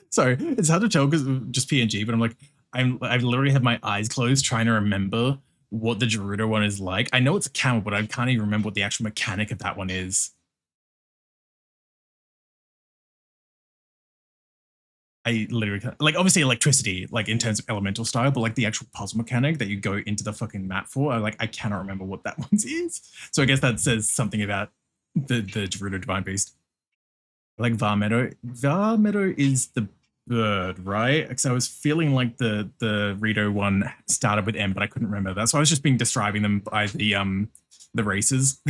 sorry, it's hard to tell because just PNG, but I'm like, I literally have my eyes closed trying to remember what the 𝓱𝓸 one is like. I know it's a camel, but I can't even remember what the actual mechanic of that one is. I literally can't, like obviously electricity, like in terms of elemental style, but like the actual puzzle mechanic that you go into the fucking map for, I cannot remember what that one is. So I guess that says something about the 𝓱𝓸 divine beast. Like 𝓱𝓸. 𝓱𝓸 is the bird, right? Because I was feeling like the 𝓱𝓸 one started with M, but I couldn't remember that. So I was just describing them by the races.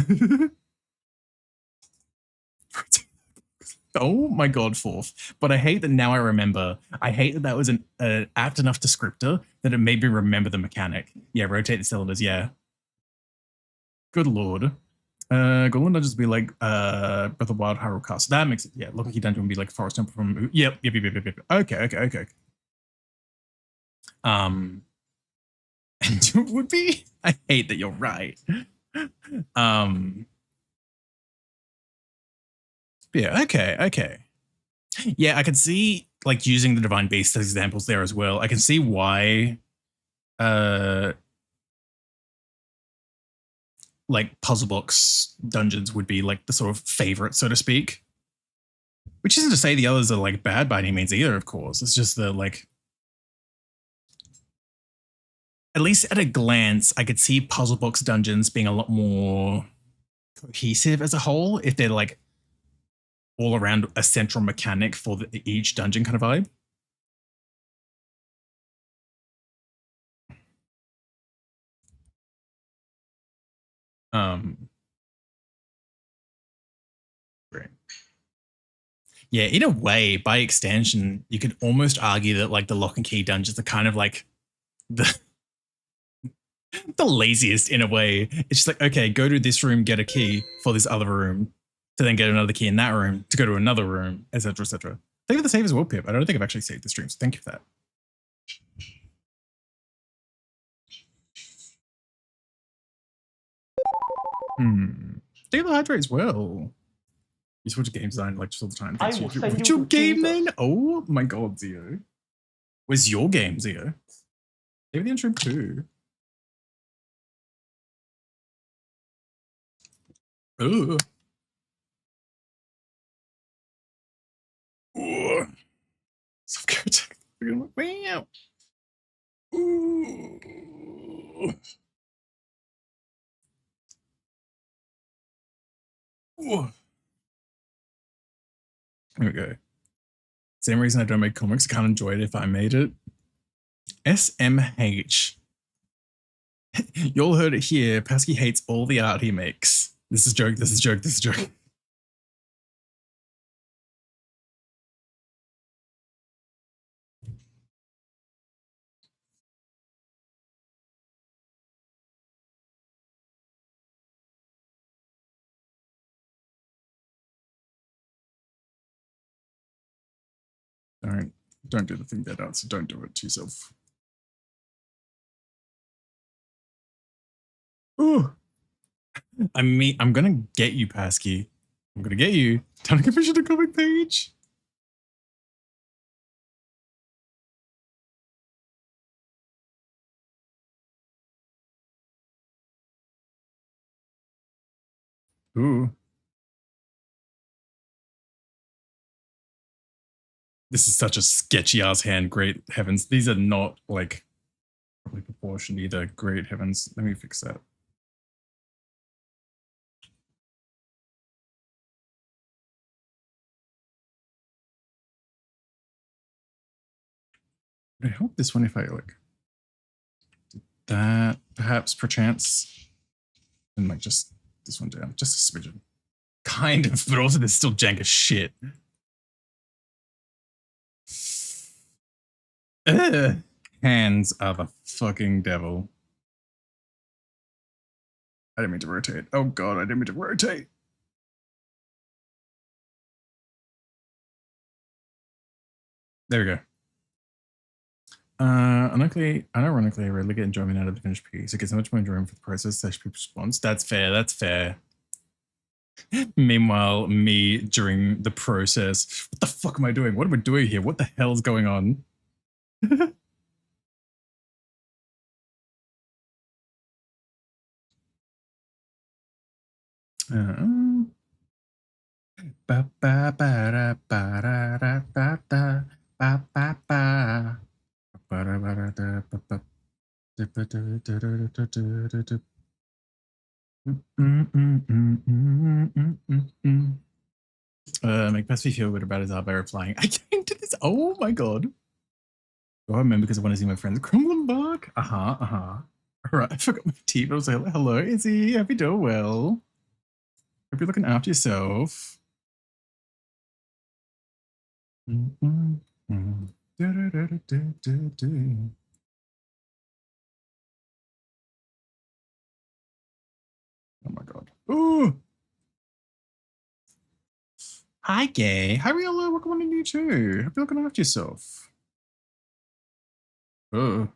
Oh my god, fourth. But I hate that now I remember. I hate that was an apt enough descriptor that it made me remember the mechanic. Yeah, rotate the cylinders, yeah. Good lord. Golden Dungeons would be like Breath of the Wild, Hyrule Castle. That makes it, yeah. Lock and Key Dungeon would be like Forest Temple from, yep. Okay. And it would be, I hate that you're right. Yeah, okay. Yeah, I can see like using the divine beast as examples there as well. I can see why like puzzle box dungeons would be like the sort of favorite, so to speak. Which isn't to say the others are like bad by any means either, of course. It's just that like, at least at a glance, I could see puzzle box dungeons being a lot more cohesive as a whole if they're like all around a central mechanic for each dungeon kind of vibe. Great. Yeah, in a way, by extension, you could almost argue that like the lock and key dungeons are kind of like the laziest in a way. It's just like, okay, go to this room, get a key for this other room, to then get another key in that room, to go to another room, etc., etc. Thank you for the save as well, Pip. I don't think I've actually saved the stream, so thank you for that. Stay hydrate as well. You switch game design like just all the time. I will send What's you your the game data. then? Oh my god, Zio. Where's your game, Zio? Save the intro too. Ooh. Ooh. Self-care. Wow. Ooh. Ooh. Here we go. Same reason I don't make comics. I can't enjoy it if I made it. SMH. You all heard it here. Pasky hates all the art he makes. This is joke. This is joke. This is joke. Don't do the thing that out, so don't do it to yourself. Ooh. I'm gonna get you, Pasky. I'm gonna get you. Time to commission a comic page. Ooh. This is such a sketchy ass hand. Great heavens. These are not like probably proportioned either. Great heavens. Let me fix that. Would it help this one if I like did that perhaps perchance? And like just this one down. Just a smidgen. Kind of, but also there's still jank as shit. Ugh. Hands are the fucking devil. I didn't mean to rotate. Oh god, I didn't mean to rotate. There we go. Unironically, I really get enjoyment out of the finished piece. It gets so much more enjoyment for the process / people's response. That's fair, that's fair. Meanwhile, me during the process, what the fuck am I doing? What am I doing here? What the hell's going on? Make Pasty feel good about his art by replying, I came to this. Oh my god. Go home, man, because I want to see my friends. 𝓬𝓸𝓵𝓵. All right, I forgot my tea, but I was like, hello, Izzy. Hope you're doing well. Hope you're looking after yourself. Oh my god. Ooh. Hi, Gay. Hi, Riolo. Welcome on to you too. Hope you're looking after yourself. Oh.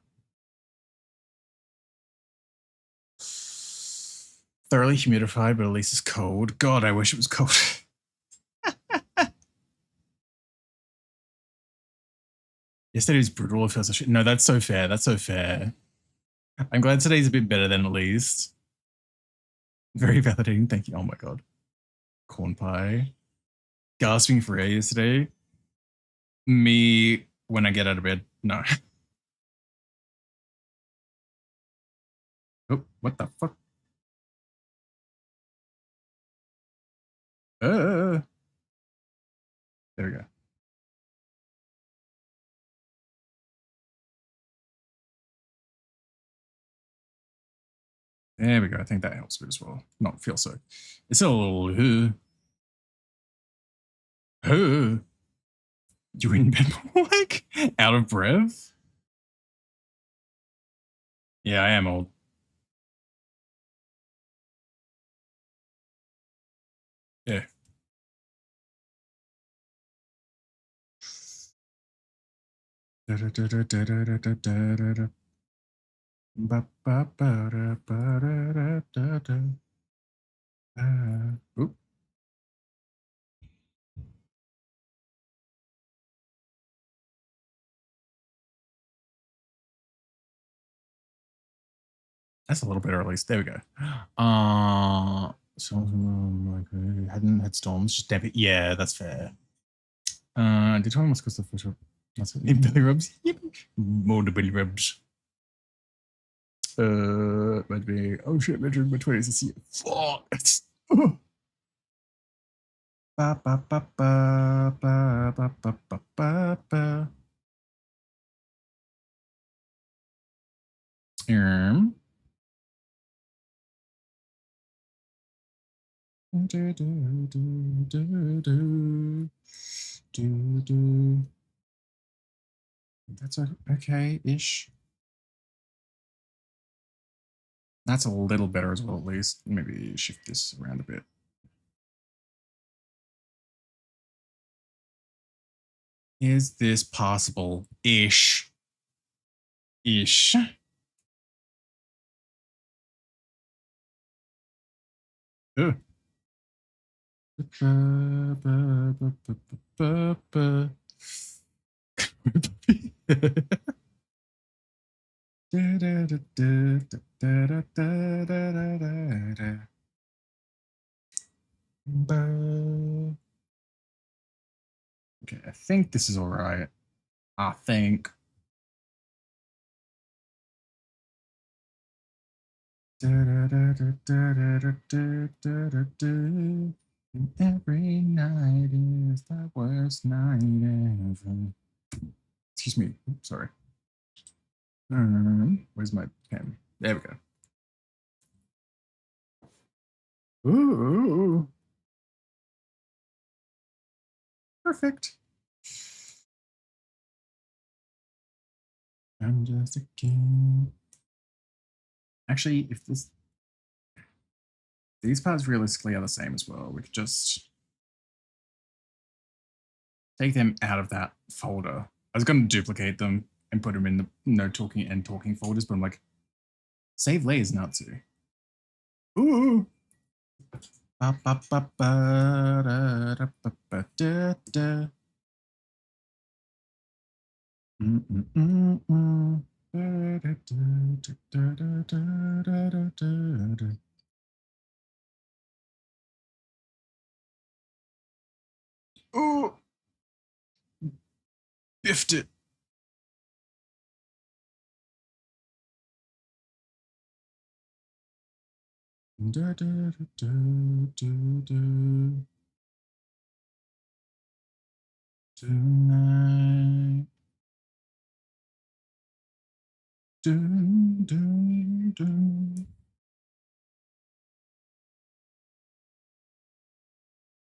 Thoroughly humidified, but at least it's cold. God, I wish it was cold. Yesterday was brutal. It feels like shit. No, that's so fair. That's so fair. I'm glad today's a bit better than at least. Very validating. Thank you. Oh my god. Corn pie. Gasping for air yesterday. Me when I get out of bed. No. Oh, what the fuck? There we go. There we go. I think that helps a bit as well. Not feel so. It's a little. You in bed, like out of breath? Yeah, I am old. Yeah. Oop. That's a little better, at least. There we go. So like hadn't had storms, just damp it. Yeah, that's fair. Did someone must the first that's it. Belly rubs. More the belly rubs. Might be oh shit, measuring my 20s to see. Fuck. Ba ba ba ba ba ba ba ba ba ba. Do, do, do, do, do, do, do. That's okay-ish. That's a little better as well, at least. Maybe shift this around a bit. Is this possible-ish? Ish. Ugh. Okay, I think this is all right. I think. Every night is the worst night ever. Excuse me. Oops, sorry. Where's my pen? There we go. Ooh. Perfect. I'm just a king. Actually, if these parts realistically are the same as well, we could just take them out of that folder. I was going to duplicate them and put them in the no talking and talking folders, but I'm like, save layers, Natsu. Ooh. Ba, ba, ba, ba, da, da, ba, ba, da, da. Oh, biffed it. Tonight.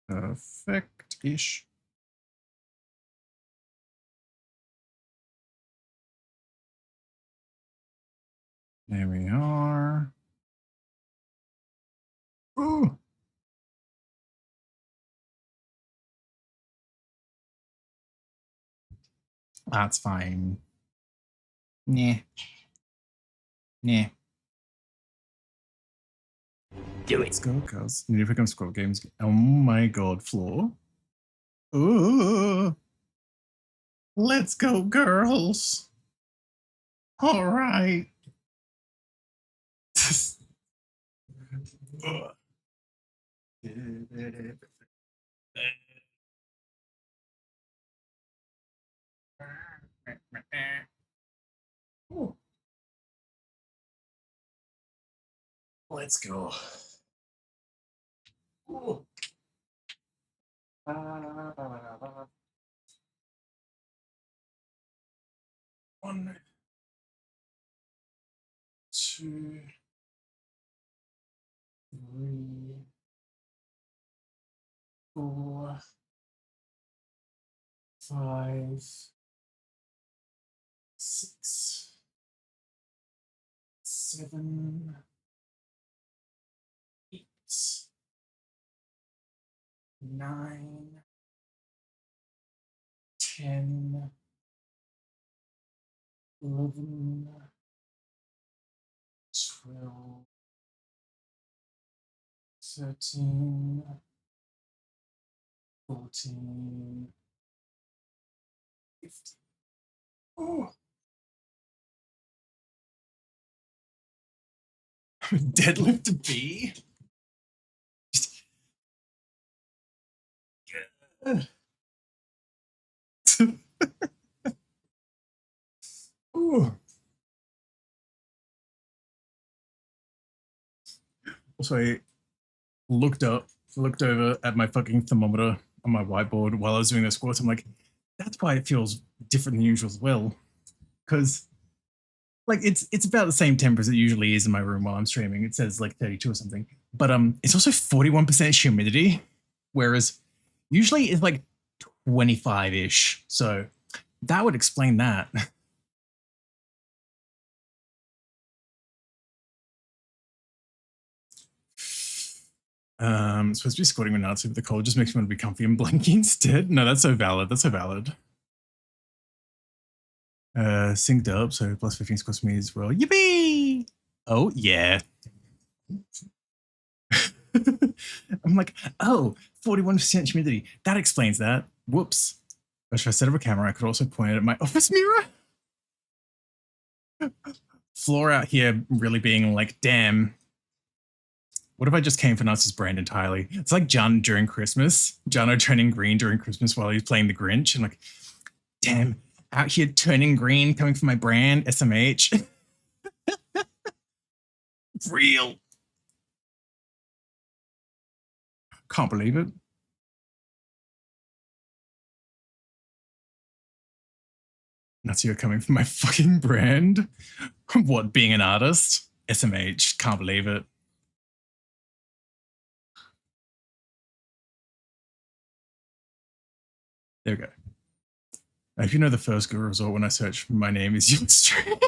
Perfect-ish. There we are. Ooh. That's fine. Nah. Nah. Do it. Let's go, girls. Need to pick up Squad Games. Oh my god, floor. Ooh. Let's go, girls. All right. Ooh. Let's go. Ooh. 1, 2, 3, 4, 5, 6, 7, 8, 9, 10, 11, 12, 13, 14, 15. Oh. Deadlift a B? Ooh. Also, I looked over at my fucking thermometer on my whiteboard while I was doing the squats. I'm like, that's why it feels different than usual as well. Because like it's about the same temperature as it usually is in my room while I'm streaming. It says like 32 or something. But it's also 41% humidity, whereas usually it's like 25-ish. So that would explain that. Supposed to be squatting when Nazi with the cold just makes me want to be comfy and blanky instead. No, that's so valid. That's so valid. Synced up, so plus 15 squats for me as well. Yippee! Oh, yeah. I'm like, oh, 41% humidity. That explains that. Whoops. But if I set up a camera, I could also point it at my office mirror. Floor out here really being like, damn. What if I just came for Nazi's brand entirely? It's like John during Christmas. Jono turning green during Christmas while he's playing the Grinch. And like, damn, out here turning green, coming for my brand, SMH. Real. Can't believe it. Nazi, you're coming for my fucking brand? What, being an artist? SMH, can't believe it. There we go. If you know the first Google result when I search my name is your stream.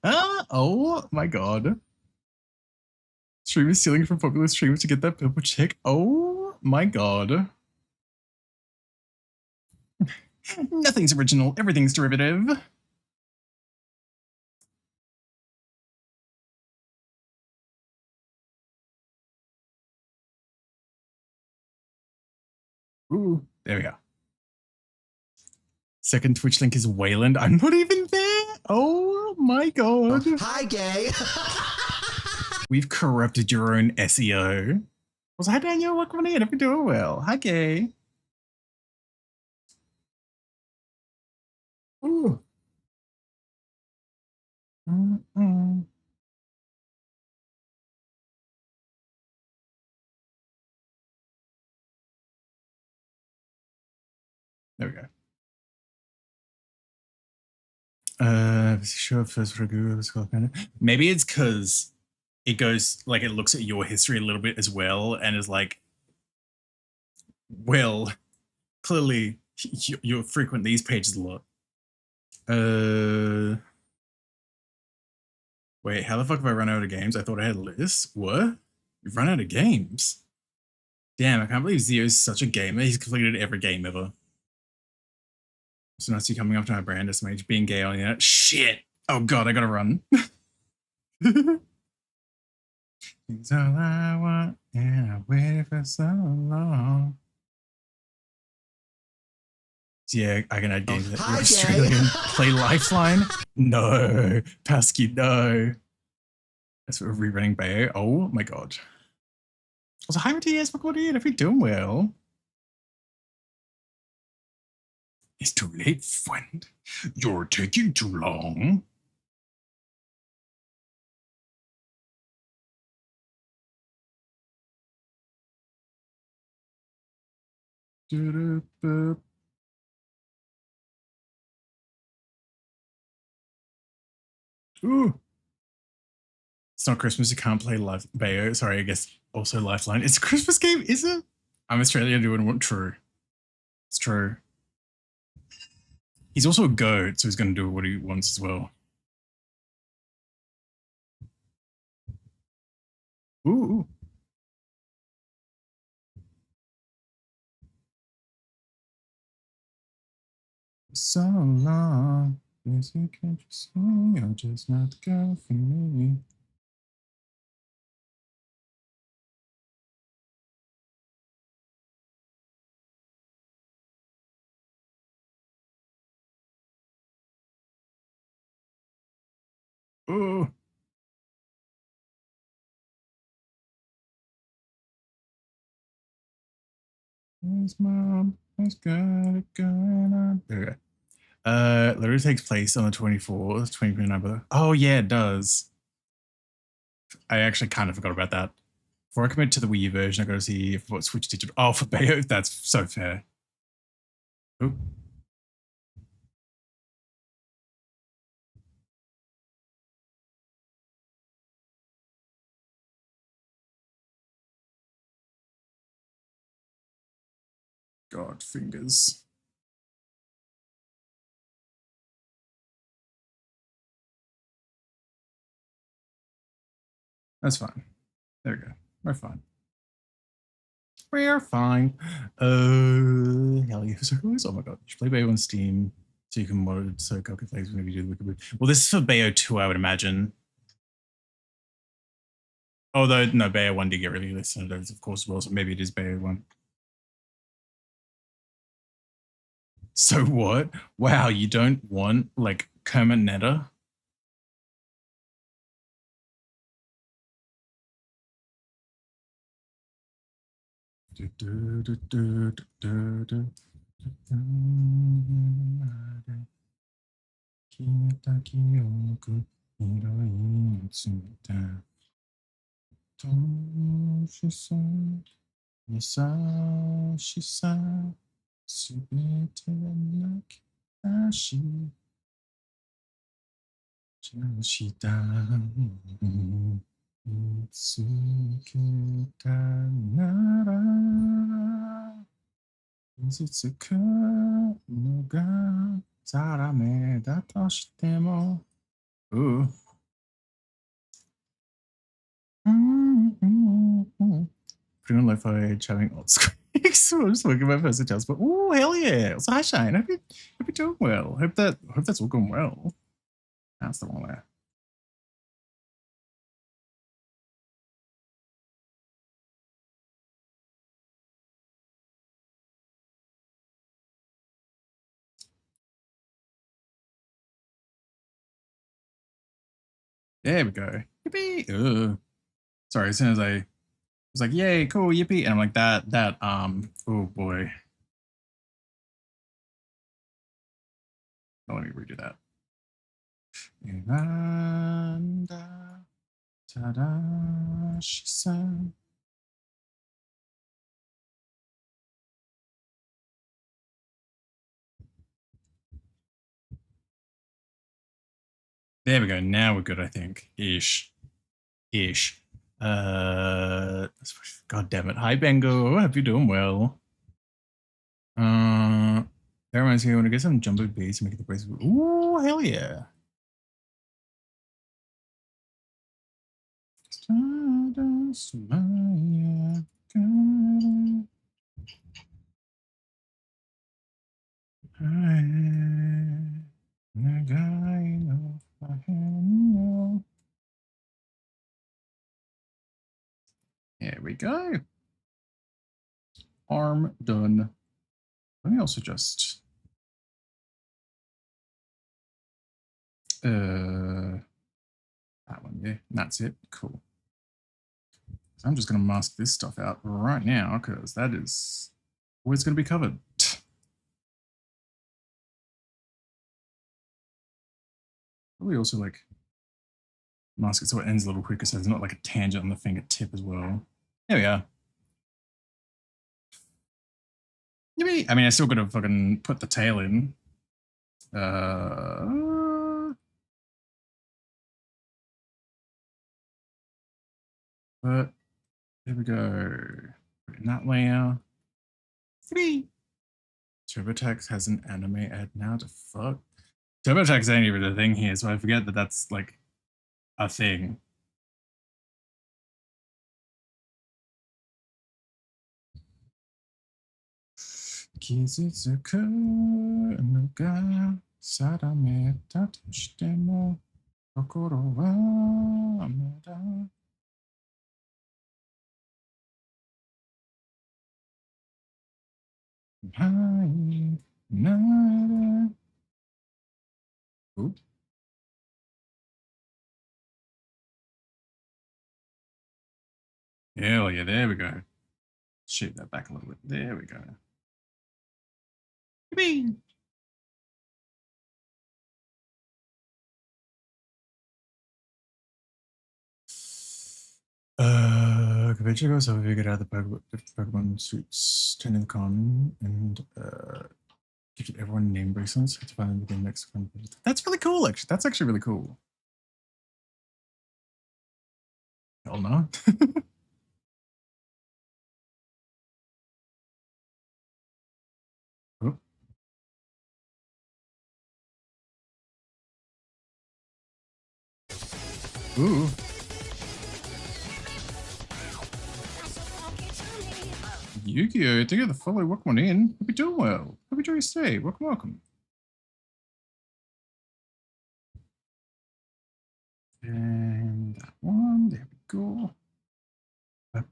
Oh my god. Stream is stealing from popular streamers to get that purple check. Oh my god. Nothing's original, everything's derivative. Ooh, there we go. Second Twitch link is Wayland. I'm not even there. Oh my god. Hi, gay. We've corrupted your own SEO. Also, hi Daniel, welcome in. Hope you're doing well. Hi, gay. Ooh. There we go. Sure, first for Google. Maybe it's because it goes like it looks at your history a little bit as well, and is like, well, clearly you frequent these pages a lot. Wait, how the fuck have I run out of games? I thought I had a list. What? You've run out of games? Damn, I can't believe Zio's such a gamer. He's completed every game ever. So nice you coming up to my brand SMH being gay on the internet. Shit! Oh god, I gotta run. It's all I want, and I waited for so long. So yeah, I can add games that Hi, Australian. Play Lifeline? No. Pasky, no. That's what we're rerunning Bayo. Oh my god. Also, hi Matthias, welcome in. Hope you're doing well. It's too late, friend. You're taking too long. Ooh. It's not Christmas, you can't play live Bayo. Sorry, I guess also Lifeline. It's a Christmas game, is it? I'm Australian doing what true. It's true. He's also a goat, so he's gonna do what he wants as well. Ooh. So long, busy, can't you see? You're just not the girl for me. Ooh. His mom has got it going on. There we go. Literally takes place on the 24th, 2029. Oh yeah, it does. I actually kind of forgot about that. Before I commit to the Wii U version, I gotta see if what Switch Digital. Oh, for Bayo, that's so fair. Ooh. God, fingers. That's fine. There we go. We're fine. We're fine. Hell yeah. Oh my god. You should play Bayo on Steam so you can mod so Goku plays whenever you do the Wicked Boot. Well, this is for Bayo 2, I would imagine. Although, no, Bayo 1 did get released, of course, as well, so maybe it is Bayo 1. So what? Wow, you don't want, like, 𝓬𝓻𝓼? Ooh. Putting on lo-fi, chatting old squeaks. I'm just working my first adjust, but oh hell yeah! Also, hi Shine. Hope you're doing well. Hope that's all going well. That's the one there. There we go. Yippee! Ugh. Sorry, as soon as I was like, yay, cool, yippee, and I'm like oh boy. Oh, let me redo that. There we go. Now we're good, I think. Ish. God damn it. Hi, Bengo. Hope you're doing well. That reminds me, I want to get some jumbo beads to make it the place. Ooh, hell yeah. There we go. Arm done. Let me also just That one, yeah. And that's it. Cool. So I'm just going to mask this stuff out right now because that is always going to be covered. Probably also like mask it so it ends a little quicker so there's not like a tangent on the fingertip as well. There we are. Yippee! I mean, I still got to fucking put the tail in. But there we go. Put it in that layer. TurboTax has an anime ad now to fuck. TurboTax ain't even a thing here, so I forget that that's like a thing. 𝓬𝓱𝓲𝓵𝓵定めたとしても心はまだはいなら Ooh. Hell yeah, there we go. Shoot that back a little bit. There we go. Yippee! 𝓬𝓱𝓲𝓵𝓵 so we figured out the Pokemon suits 𝓱𝓸𝓾𝓻𝓼 and gifted everyone name bracelets to find them within Mexico. That's really cool, actually. That's actually really cool. Hell no. Oh. Ooh. Yu-Gi-Oh! Thank you for the follow. Welcome on in. Hope you're doing well. Hope you enjoy your stay. Welcome, welcome. And that one. There we go. I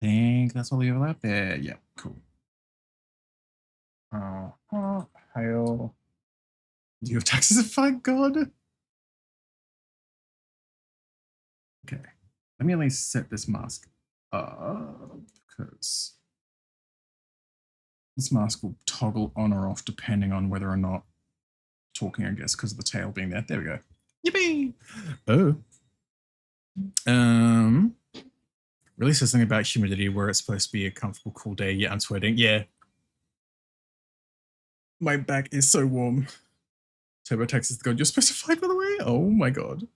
think that's all the overlap there. Yeah, cool. Hail. Do you have taxes at Fight God? Okay. Let me at least set this mask up because this mask will toggle on or off depending on whether or not talking, I guess, because of the tail being there. There we go. Yippee! Oh. Really says something about humidity where it's supposed to be a comfortable, cool day. Yeah, I'm sweating. Yeah. My back is so warm. TurboTax is the god you're supposed to fight, by the way? Oh my god.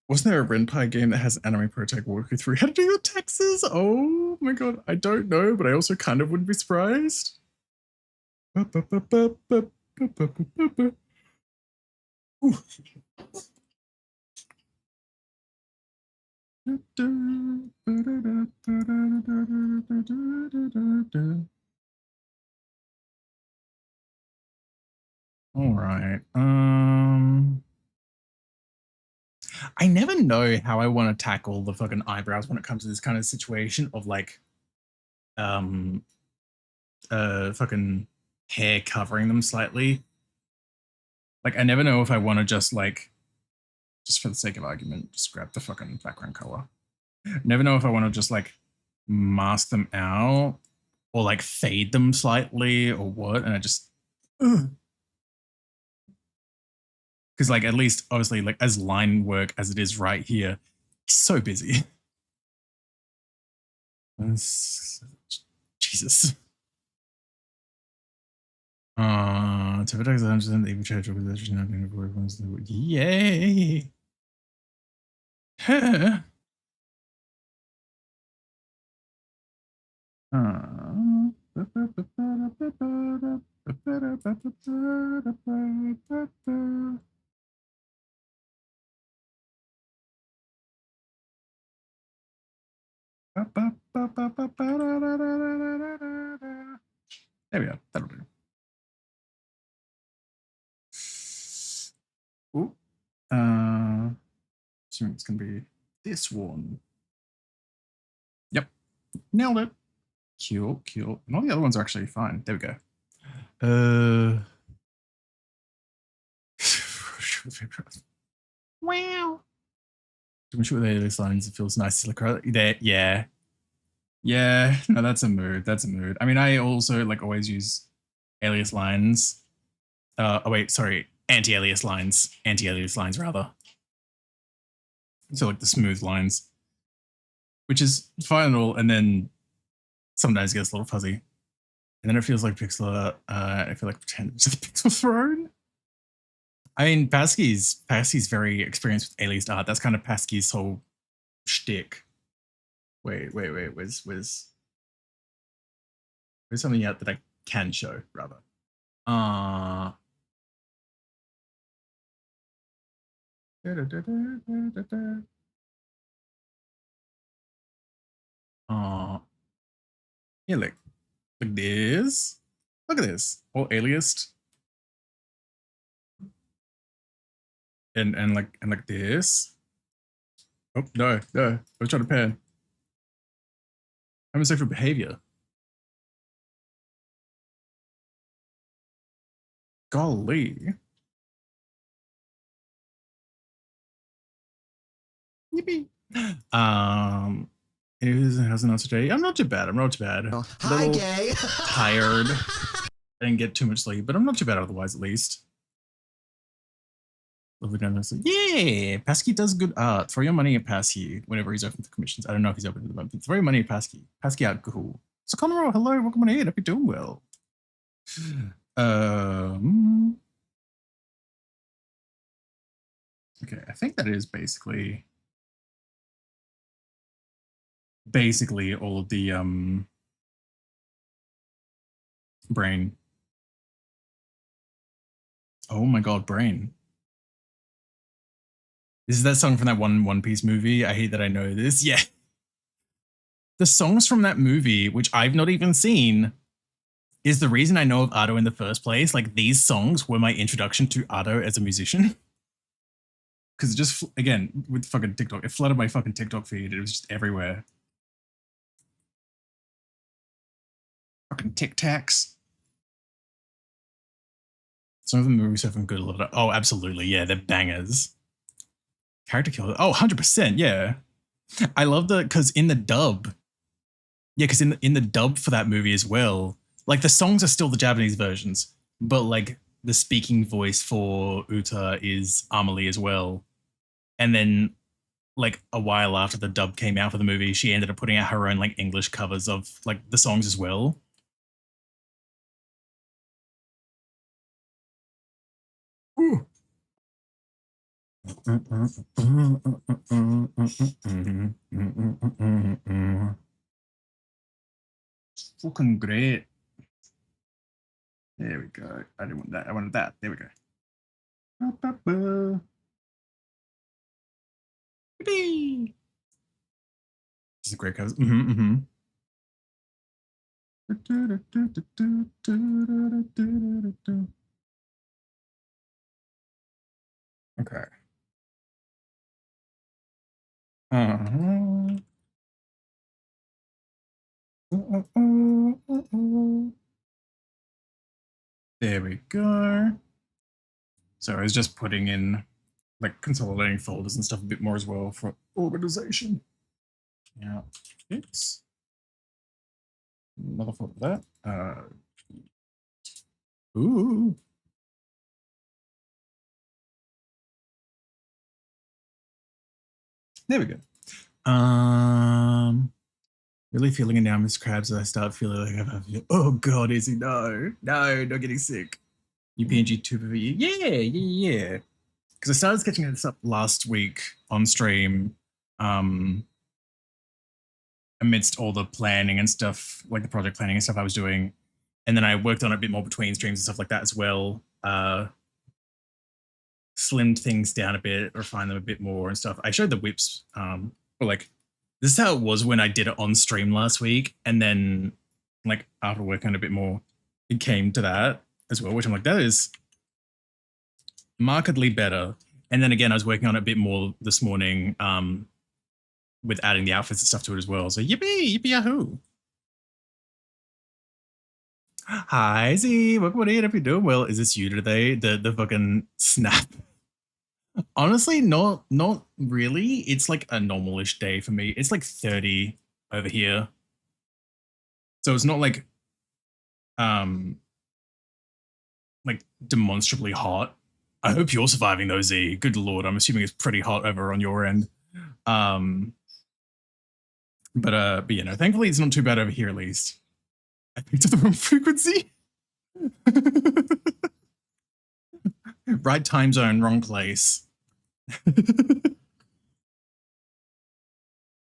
Wasn't there a Renpai game that has anime protag walk you through how to do your taxes? Oh my god, I don't know, but I also kind of wouldn't be surprised. All right. I never know how I want to tackle the fucking eyebrows when it comes to this kind of situation of like fucking hair covering them slightly. Like I never know if I want to just like, just for the sake of argument, just grab the fucking background color. Never know if I want to just like mask them out or like fade them slightly or what, and I just because like at least obviously like as line work as it is right here, it's so busy. Jesus. TurboTax 100% even charge organization not going to avoid ones that would. Yay! Huh. There we go. That'll do. Ooh. Assuming it's gonna be this one. Yep. Nailed it. Cool, cool. And all the other ones are actually fine. There we go. Wow. I'm sure with those lines, it feels nice to look right there. Yeah. Yeah. No, that's a mood. That's a mood. I mean, I also like always use alias lines. Oh wait, sorry. Anti-alias lines. Anti-alias lines rather. So like the smooth lines. Which is fine and all, and then sometimes it gets a little fuzzy. And then it feels like pixel art. I feel like pretend it's just pixel throne. I mean, Pasky's very experienced with aliased art. That's kind of Pasky's whole shtick. Wait. Where's something out that I can show, rather? Yeah, like this. Look at this. All aliased. And like this. Oh no. I was trying to pan. Homosexual behavior. Golly. Yippee. How's an answer today? I'm not too bad. Hi, gay. Tired. I didn't get too much sleep, but I'm not too bad otherwise, at least. Lovely down. Yeah, Pasky does good art. Throw your money at Pasky whenever he's open for commissions. I don't know if he's open at the moment, but throw your money at Pasky. Pasky art cool. So Conroe, hello, welcome on in. Hope you're doing well. Okay, I think that is basically all of the brain. Oh my god, brain. This is that song from that One Piece movie. I hate that I know this. Yeah. The songs from that movie, which I've not even seen, is the reason I know of Ado in the first place. Like, these songs were my introduction to Ado as a musician. Because it just, again, with fucking TikTok, it flooded my fucking TikTok feed. It was just everywhere. Fucking Tic Tacs. Some of the movies have been good a lot of. Oh, absolutely. Yeah, they're bangers. Character killer. Oh, 100%. Yeah. I love because in the dub. Yeah, because in the dub for that movie as well, like the songs are still the Japanese versions, but like the speaking voice for Uta is Amelie as well. And then like a while after the dub came out for the movie, she ended up putting out her own like English covers of like the songs as well. Ooh. Fucking great. There we go. I didn't want that. I wanted that. There we go. This is a great cover. Okay. There we go. So I was just putting in, like, consolidating folders and stuff a bit more as well for organization. Yeah, it's another folder for that. Ooh. There we go. Really feeling it now, Miss Krabs, as I start feeling like oh god, Izzy, no, not getting sick. You PNGTuber Work. Yeah. Because I started sketching this up last week on stream, amidst all the planning and stuff, like the project planning and stuff I was doing. And then I worked on it a bit more between streams and stuff like that as well. Slimmed things down a bit, refined them a bit more and stuff. I showed the whips, but like, this is how it was when I did it on stream last week. And then like after working on it a bit more, it came to that as well, which I'm like, that is markedly better. And then again, I was working on it a bit more this morning with adding the outfits and stuff to it as well. So yippee yahoo. Hi Z, welcome in. Hope you're doing well. Is this you today? The fucking snap. Honestly, not really. It's like a normal-ish day for me. It's like 30 over here. So it's not like demonstrably hot. I hope you're surviving though, Z. Good lord, I'm assuming it's pretty hot over on your end. But you know, thankfully it's not too bad over here at least. I picked up the wrong frequency. Right time zone, wrong place.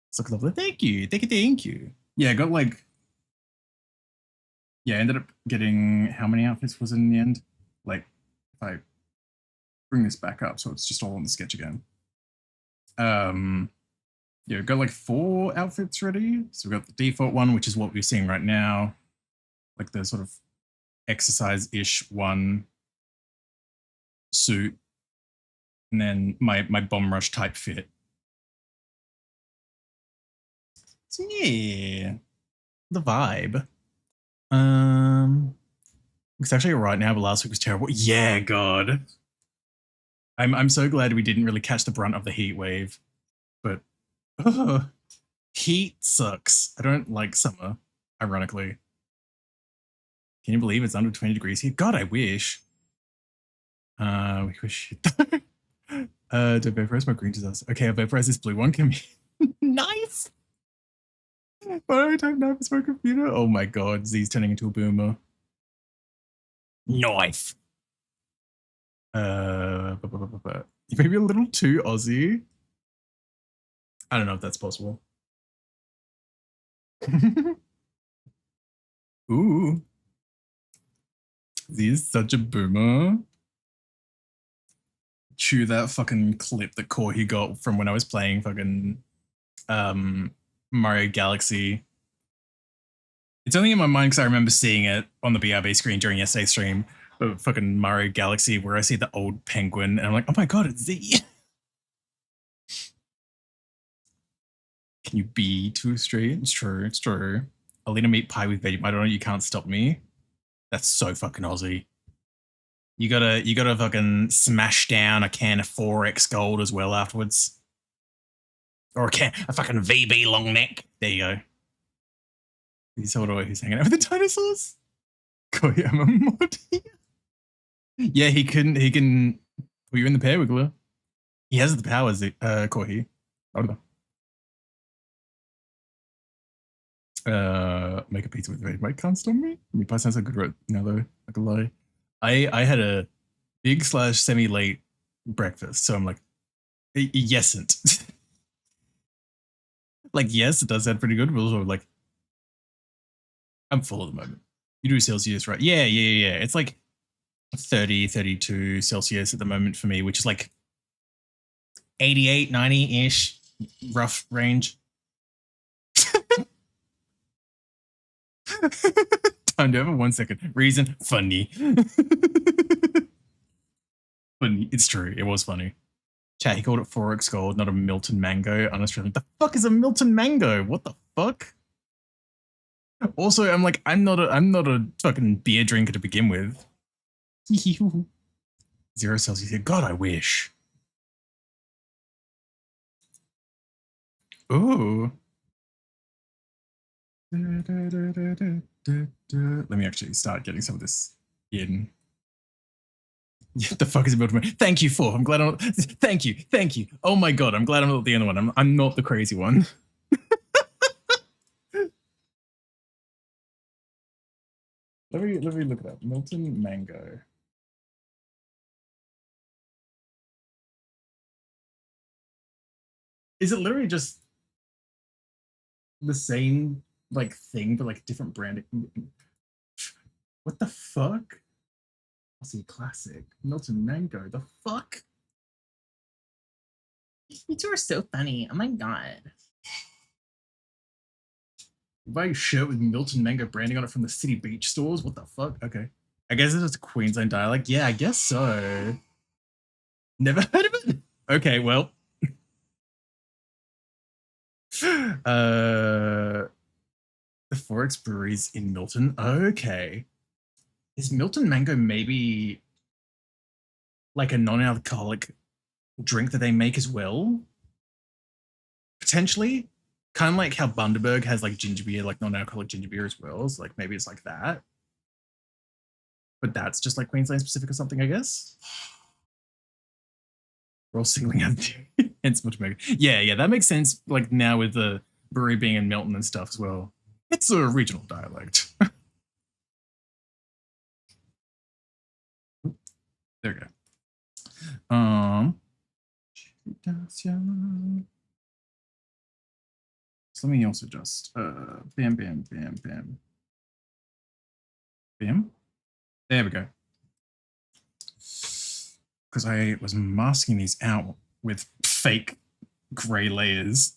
So lovely. Thank you. Thank you. Yeah, I got like, yeah, I ended up getting, how many outfits was it in the end? Like, if I bring this back up, so it's just all on the sketch again. Yeah, we've got like 4 outfits ready. So we've got the default one, which is what we're seeing right now. Like the sort of exercise-ish one suit. And then my bomb rush type fit. So yeah, the vibe. It's actually right now, but last week was terrible. Yeah, God. I'm so glad we didn't really catch the brunt of the heat wave. But heat sucks. I don't like summer, ironically. Can you believe it's under 20 degrees here? God, I wish. We wish it. To vaporize my green disaster. Okay, I'll vaporize this blue one. Can we? Nice. Why do I type knife as my computer? Oh my God, Z's turning into a boomer. Knife. Maybe a little too Aussie. I don't know if that's possible. Ooh. Z is such a boomer. Chew that fucking clip that 𝓱𝓲𝓾𝓻𝓼 got from when I was playing fucking Mario Galaxy. It's only in my mind because I remember seeing it on the BRB screen during yesterday's stream of fucking Mario Galaxy where I see the old penguin and I'm like, oh my God, it's Z. Can you be too straight? It's true, it's true. I'll eat a meat pie with veggie. I don't know, you can't stop me. That's so fucking Aussie. You gotta fucking smash down a can of 4X gold as well afterwards. Or a fucking VB long neck. There you go. He's hanging out with the dinosaurs. Koyama mod. Yeah, he can put you in the pair wiggler. He has the powers, 𝓱𝓲𝓾𝓻𝓼. I don't know. Make a pizza with red. Wait, can't stop me. I mean, pie sounds so good right now though. Not gonna lie. I had a big / semi-late breakfast, so I'm like, yesn't. Like, yes, it does sound pretty good, but also like, I'm full at the moment. You do Celsius, right? Yeah. It's like 30, 32 Celsius at the moment for me, which is like 88, 90-ish rough range. Timed over 1 second. Reason, funny. Funny. It's true. It was funny. Chat, he called it 4X gold, not a Milton mango. Un-Australian. The fuck is a Milton mango? What the fuck? Also, I'm like, I'm not a fucking beer drinker to begin with. 0 Celsius here. God, I wish. Ooh. Let me actually start getting some of this in. What the fuck is about me? Thank you for. I'm glad I'm not. Thank you. Oh my God, I'm glad I'm not the other one. I'm not the crazy one. Let me look it up. Milton mango. Is it literally just the same like thing but like different branding? What the fuck? Aussie classic. Milton mango. The fuck? You two are so funny. Oh my God. Buy a shirt with Milton mango branding on it from the City Beach stores? What the fuck? Okay. I guess it's a Queensland dialect. Yeah, I guess so. Never heard of it? Okay, well. The 4X breweries in Milton. Okay. Is Milton Mango maybe like a non-alcoholic drink that they make as well? Potentially. Kind of like how Bundaberg has like ginger beer, like non-alcoholic ginger beer as well. So like maybe it's like that. But that's just like Queensland specific or something, I guess. We're all singling out hence Milton Mango. Yeah, that makes sense. Like now with the brewery being in Milton and stuff as well. It's a regional dialect. There we go. So let me also just bam. There we go. Because I was masking these out with fake gray layers.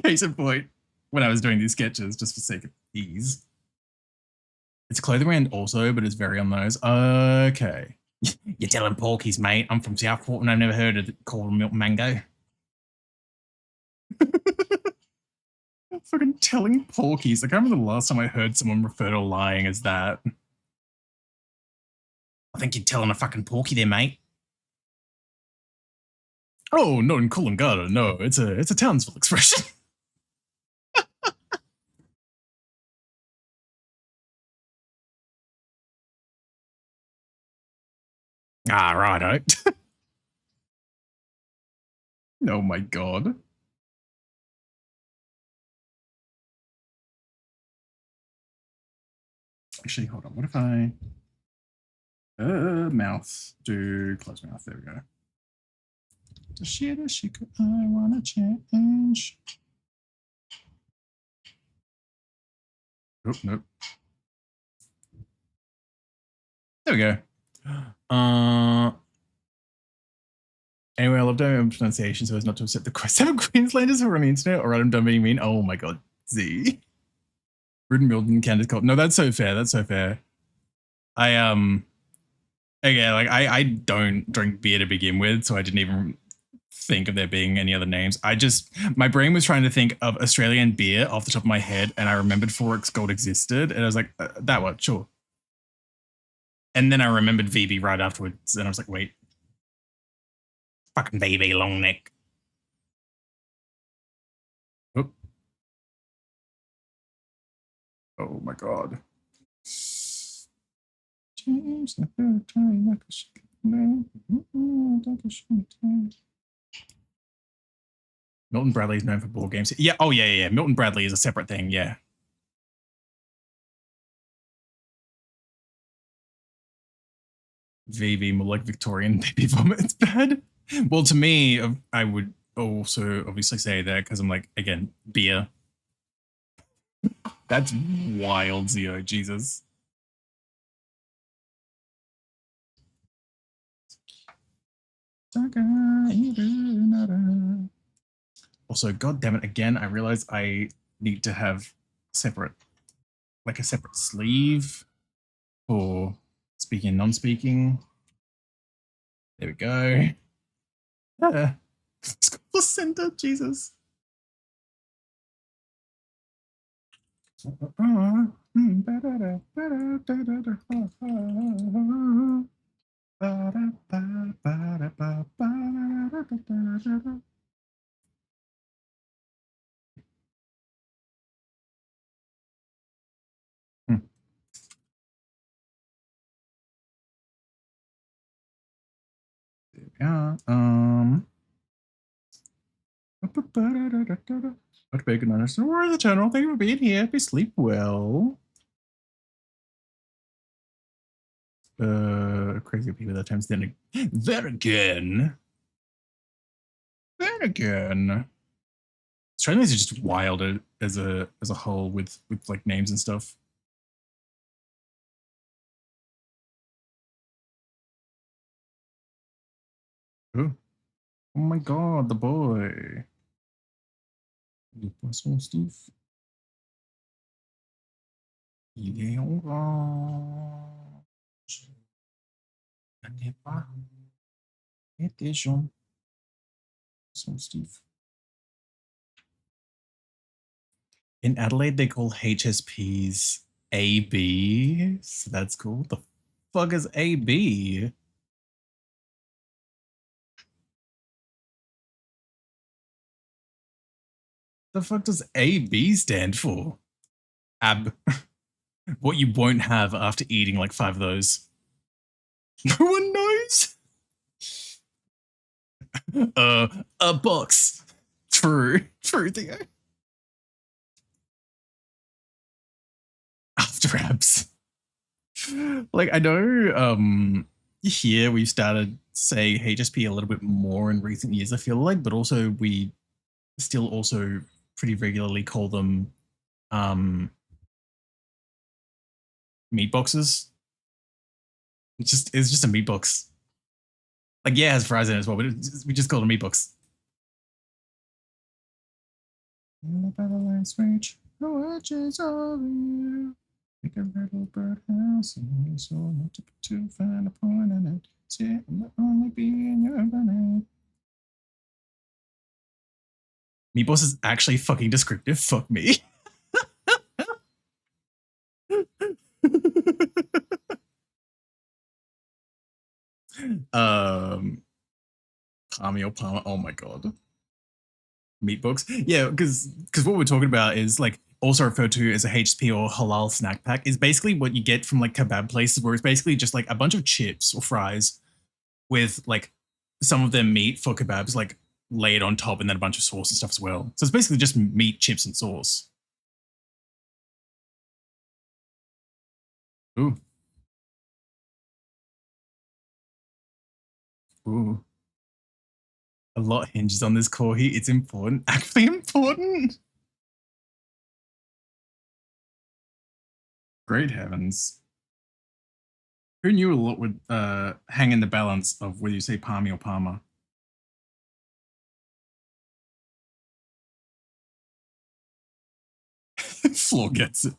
Case in point, when I was doing these sketches, just for sake of ease. It's a clothing brand also, but it's very on those. Okay. You're telling porkies, mate. I'm from Southport and I've never heard of it called Milton Mango. Fucking telling porkies. I can't remember the last time I heard someone refer to lying as that. I think you're telling a fucking porky there, mate. Oh, not in 𝓱𝓸𝓾𝓻𝓼. No, it's a Townsville expression. Ah, righto. Oh my god. Actually, hold on. What if I mouth do close mouth? There we go. I wanna change. Oh, nope. There we go. Anyway, I love doing pronunciation so as not to upset the seven Queenslanders who are on the internet or I'm done being mean. Oh my god, Z. Rude Milton, Candace Cole. No, that's so fair. That's so fair. Again, like I don't drink beer to begin with, so I didn't even think of there being any other names. My brain was trying to think of Australian beer off the top of my head, and I remembered 𝓱𝓸𝓾𝓻𝓼 Gold existed, and I was like, that one, sure. And then I remembered VB right afterwards, and I was like, wait. Fucking VB long neck. Oop. Oh my god. Milton Bradley is known for board games. Yeah, oh yeah. Milton Bradley is a separate thing, yeah. VB, more like Victorian baby vomit. It's bad. Well, to me, I would also obviously say that because I'm like, again, beer. That's wild, Zio, Jesus. Also, god damn it, again, I realize I need to have separate, like a separate sleeve for speaking and non-speaking. There we go. Placenta, Jesus. Yeah. Dr. Bacon understand. Where is the general? Thank you for being here. Please sleep well. Crazy people that times then again. Australians are just wild as a whole with like names and stuff. Oh my god, the boy. Le poisson Steve. Il est orange. Il n'est pas. Et des gens. Poisson Steve. In Adelaide, they call HSPs AB. So that's cool. What the fuck is AB? The fuck does AB stand for? Ab. What you won't have after eating like 5 of those. No one knows. A box. True, Theo. After abs. Like I know here we've started saying HSP a little bit more in recent years, I feel like, but also we still also pretty regularly call them meat boxes. It's just a meat box. Like yeah, it has fries in it as well, but we just call it a meat box. Make a little birdhouse and so not to find a point in it. See it will only be in your bonnet. Meatboss is actually fucking descriptive. Fuck me. Palmy or Palmer. Oh my god. Meatbox. Yeah, because what we're talking about is like also referred to as a HSP or halal snack pack is basically what you get from like kebab places where it's basically just like a bunch of chips or fries with like some of their meat for kebabs like laid on top and then a bunch of sauce and stuff as well. So it's basically just meat, chips, and sauce. Ooh. Ooh. A lot hinges on this core heat. It's important. Actually important. Great heavens. Who knew a lot would hang in the balance of whether you say Palmy or Palmer? Floor gets it.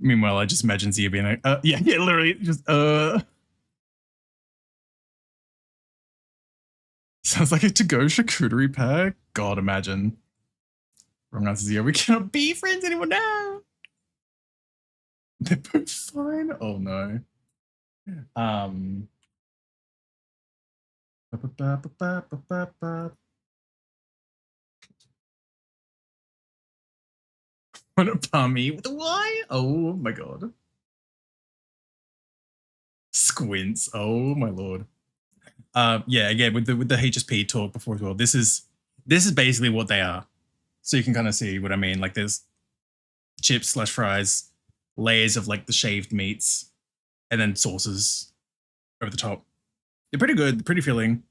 Meanwhile, I just imagine Zia being like, yeah, literally, just, Sounds like a to-go charcuterie pack. God, imagine. Wrong answer, Zia. We cannot be friends anymore now. They're both fine. Oh no. What a Palmy with a Y. Oh my god. Squints. Oh my lord. Yeah, again with the HSP talk before as well. This is basically what they are. So you can kind of see what I mean. Like there's chips / fries, layers of like the shaved meats, and then sauces over the top. They're pretty good, pretty filling.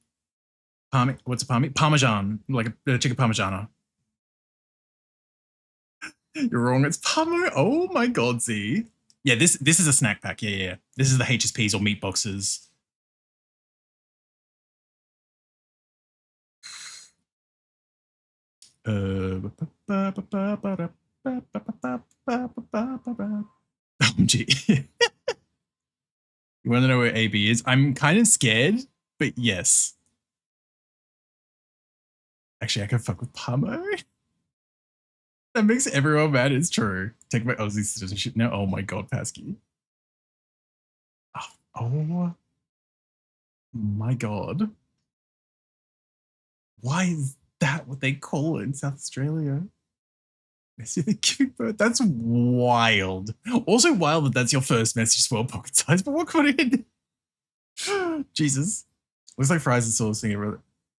Palmy, what's a palmy? Parmesan, like a chicken parmigiana. You're wrong. It's Palmer. Oh my god, Z. Yeah, this is a snack pack. Yeah. This is the HSPs or meat boxes. OMG. You want to know where AB is? I'm kind of scared, but yes. Actually, I can fuck with Palmer. That makes everyone mad. It's true. Take my Aussie citizenship now. Oh my god, Pasky. Oh my god. Why is that what they call it in South Australia? That's wild. Also wild that that's your first message as well, pocket size, but what could it? Jesus. Looks like fries and sauce thing.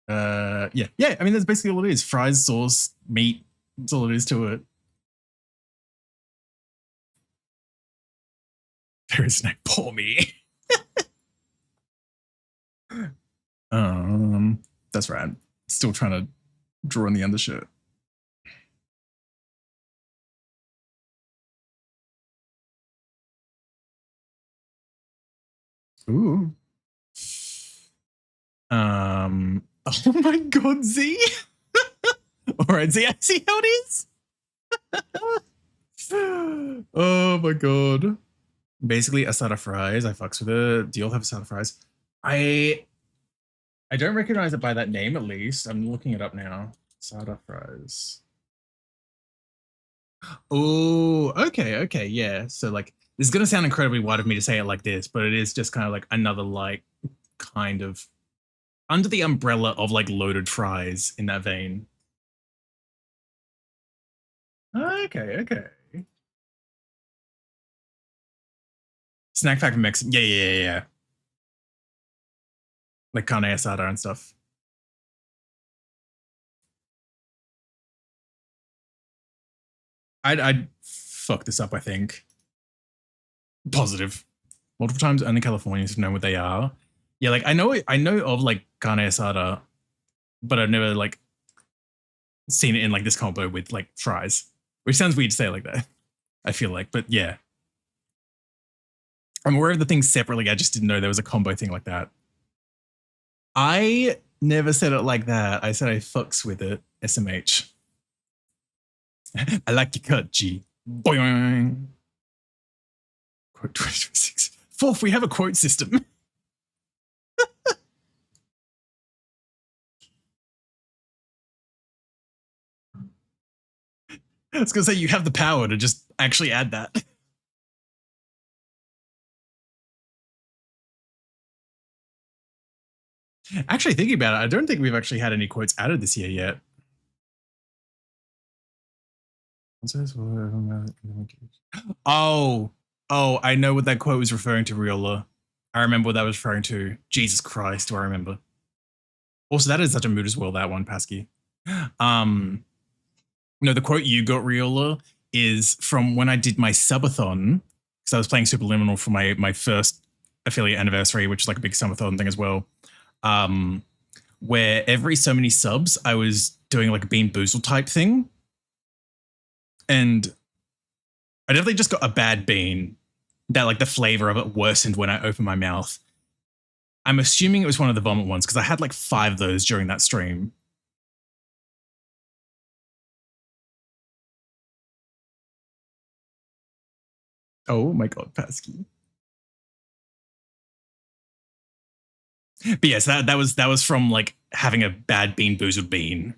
Yeah. I mean, that's basically all it is. Fries, sauce, meat. That's all it is to it. There is no poor me. That's right. Still trying to draw in the undershirt. Ooh. Oh my god, Z. All right, Z, I see how it is. Oh my god. Basically, asada fries. I fucks with it. Do you all have asada fries? I don't recognize it by that name, at least. I'm looking it up now. Asada fries. Oh, okay, yeah. So like, this is gonna sound incredibly wide of me to say it like this, but it is just kind of like another like kind of under the umbrella of like loaded fries in that vein. Okay. Snack pack mix. Yeah. Like carne asada and stuff. I'd fuck this up, I think. Positive. Multiple times only Californians know what they are. Yeah, like I know of like carne asada, but I've never like seen it in like this combo with like fries. Which sounds weird to say like that, I feel like, but yeah. I'm aware of the things separately. I just didn't know there was a combo thing like that. I never said it like that. I said I fucks with it. SMH. I like your cut, G. Boing. Quote 2026. Fourth, we have a quote system. I was going to say, you have the power to just actually add that. Actually, thinking about it, I don't think we've actually had any quotes added this year yet. Oh, I know what that quote was referring to, 𝓬𝓱𝓲𝓵. I remember what that was referring to. Jesus Christ, do I remember. Also, that is such a mood as well, that one, Pasky. No, the quote you got, 𝓬𝓱𝓲, is from when I did my subathon, because I was playing Superliminal for my first affiliate anniversary, which is like a big subathon thing as well. Where every so many subs, I was doing like a Bean Boozled type thing. And I definitely just got a bad bean that like the flavor of it worsened when I opened my mouth. I'm assuming it was one of the vomit ones because I had like 5 of those during that stream. Oh my God, Pasky. But yes, that was from like having a bad Bean Boozled bean.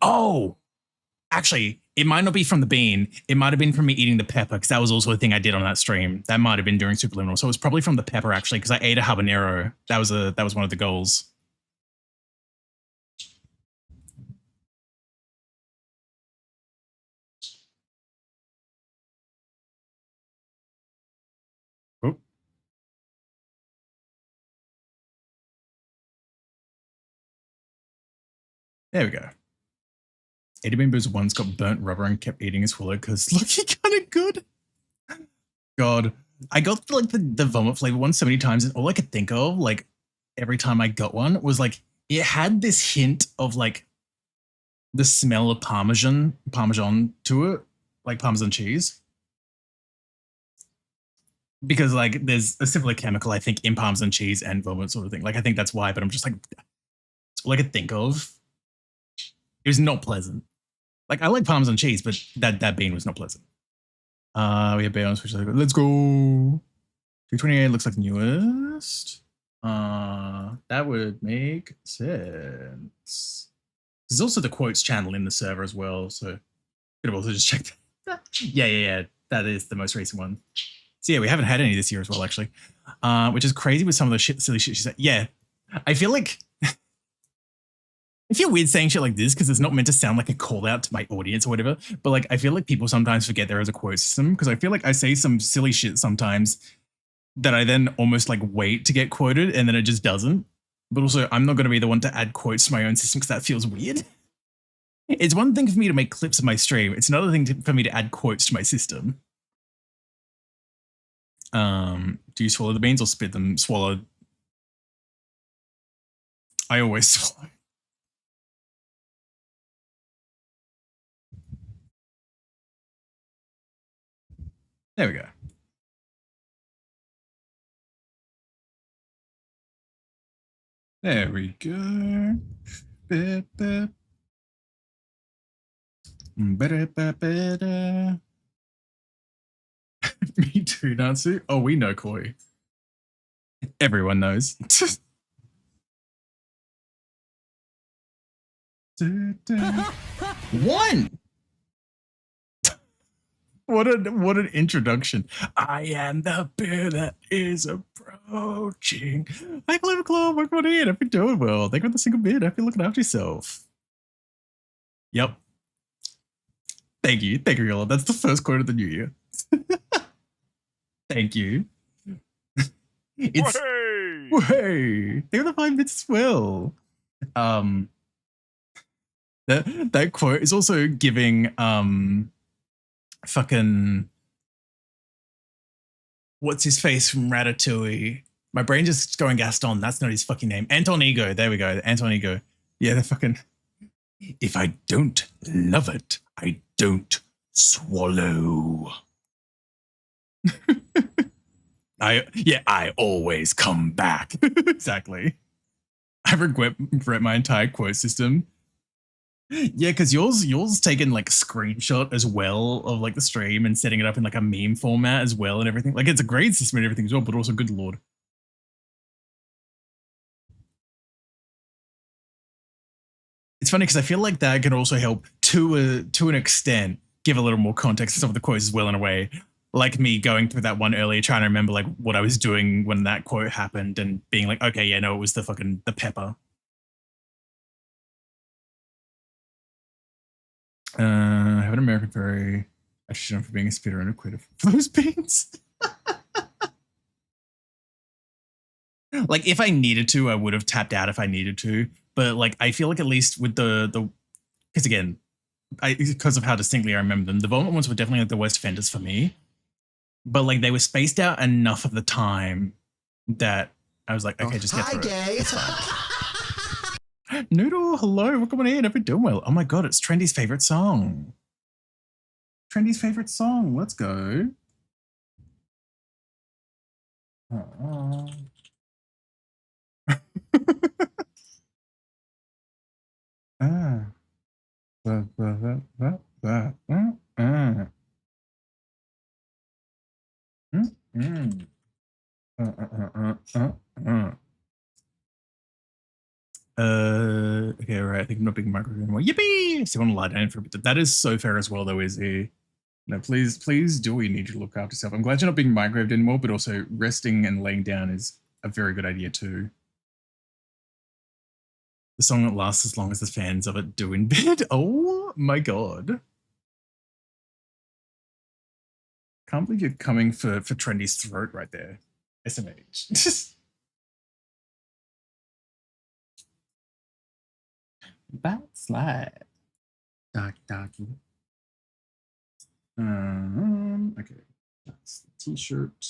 Oh, actually, it might not be from the bean. It might have been from me eating the pepper because that was also a thing I did on that stream. That might have been during Superliminal. So it was probably from the pepper actually because I ate a habanero. That was one of the goals. Oh. There we go. 80 Bean Boozled once got burnt rubber and kept eating his Swallow because looking kind of good. God, I got like the vomit flavor one so many times, and all I could think of, like every time I got one, was like it had this hint of like the smell of parmesan to it, like Parmesan cheese. Because like there's a similar chemical, I think, in Parmesan cheese and vomit sort of thing. Like I think that's why, but I'm just like, that's all I could think of. It was not pleasant. Like I like Parmesan cheese, but that bean was not pleasant. We have Bay on Switch. Let's go. 228 looks like the newest. That would make sense. There's also the quotes channel in the server as well, so could have also just checked that. Yeah. That is the most recent one. So yeah, we haven't had any this year as well, actually. Which is crazy with some of the silly shit she said. Yeah, I feel like I feel weird saying shit like this because it's not meant to sound like a call out to my audience or whatever. But like, I feel like people sometimes forget there is a quote system because I feel like I say some silly shit sometimes that I then almost like wait to get quoted and then it just doesn't. But also, I'm not going to be the one to add quotes to my own system because that feels weird. It's one thing for me to make clips of my stream. It's another thing for me to add quotes to my system. Do you swallow the beans or spit them? Swallow. I always swallow. There we go. There we go. Better. Me too, Natsu. Oh, we know Koi. Everyone knows. One! What an introduction. I am the bear that is approaching. Hi, Clever Claw. Welcome on in. Hope you're doing well. Thank you for the single bid. Hope you're looking after yourself. Yep. Thank you. Thank you, Yola. That's the first quote of the new year. Thank you. It's hey. They were the 5 bits as well. That quote is also giving fucking what's his face from Ratatouille. My brain just going Gaston. That's not his fucking name. Anton Ego. There we go. Anton Ego. Yeah, the fucking. If I don't love it, I don't swallow. I always come back. Exactly. I regret my entire quote system. Yeah, because yours taking like a screenshot as well of like the stream and setting it up in like a meme format as well and everything. Like it's a grade system and everything as well, but also good lord. It's funny because I feel like that can also help to an extent give a little more context to some of the quotes as well in a way. Like me going through that one earlier, trying to remember like what I was doing when that quote happened and being like, okay, yeah, no, it was the pepper. Have an American Fairy. I should know for being a spitter and a quitter for those beans. Like if I needed to, I would have tapped out if I needed to. But like I feel like at least with the because again, because of how distinctly I remember them, the Vomit ones were definitely like the worst offenders for me. But like they were spaced out enough of the time that I was like, okay, just get through it. Noodle, hello, welcome on in. Hope you're doing well. Oh my god, it's Trendy's favorite song. Trendy's favorite song. Let's go. Okay, right. I think I'm not being micro anymore. Yippee! So I want to lie down for a bit. That is so fair as well, though, is he? No, please do what you need to look after yourself. I'm glad you're not being microwaved anymore, but also resting and laying down is a very good idea too. The song that lasts as long as the fans of it do in bed. Oh my god. Can't believe you're coming for Trendy's throat right there. SMH. Backslide. Doggy. Okay. That's the t-shirt.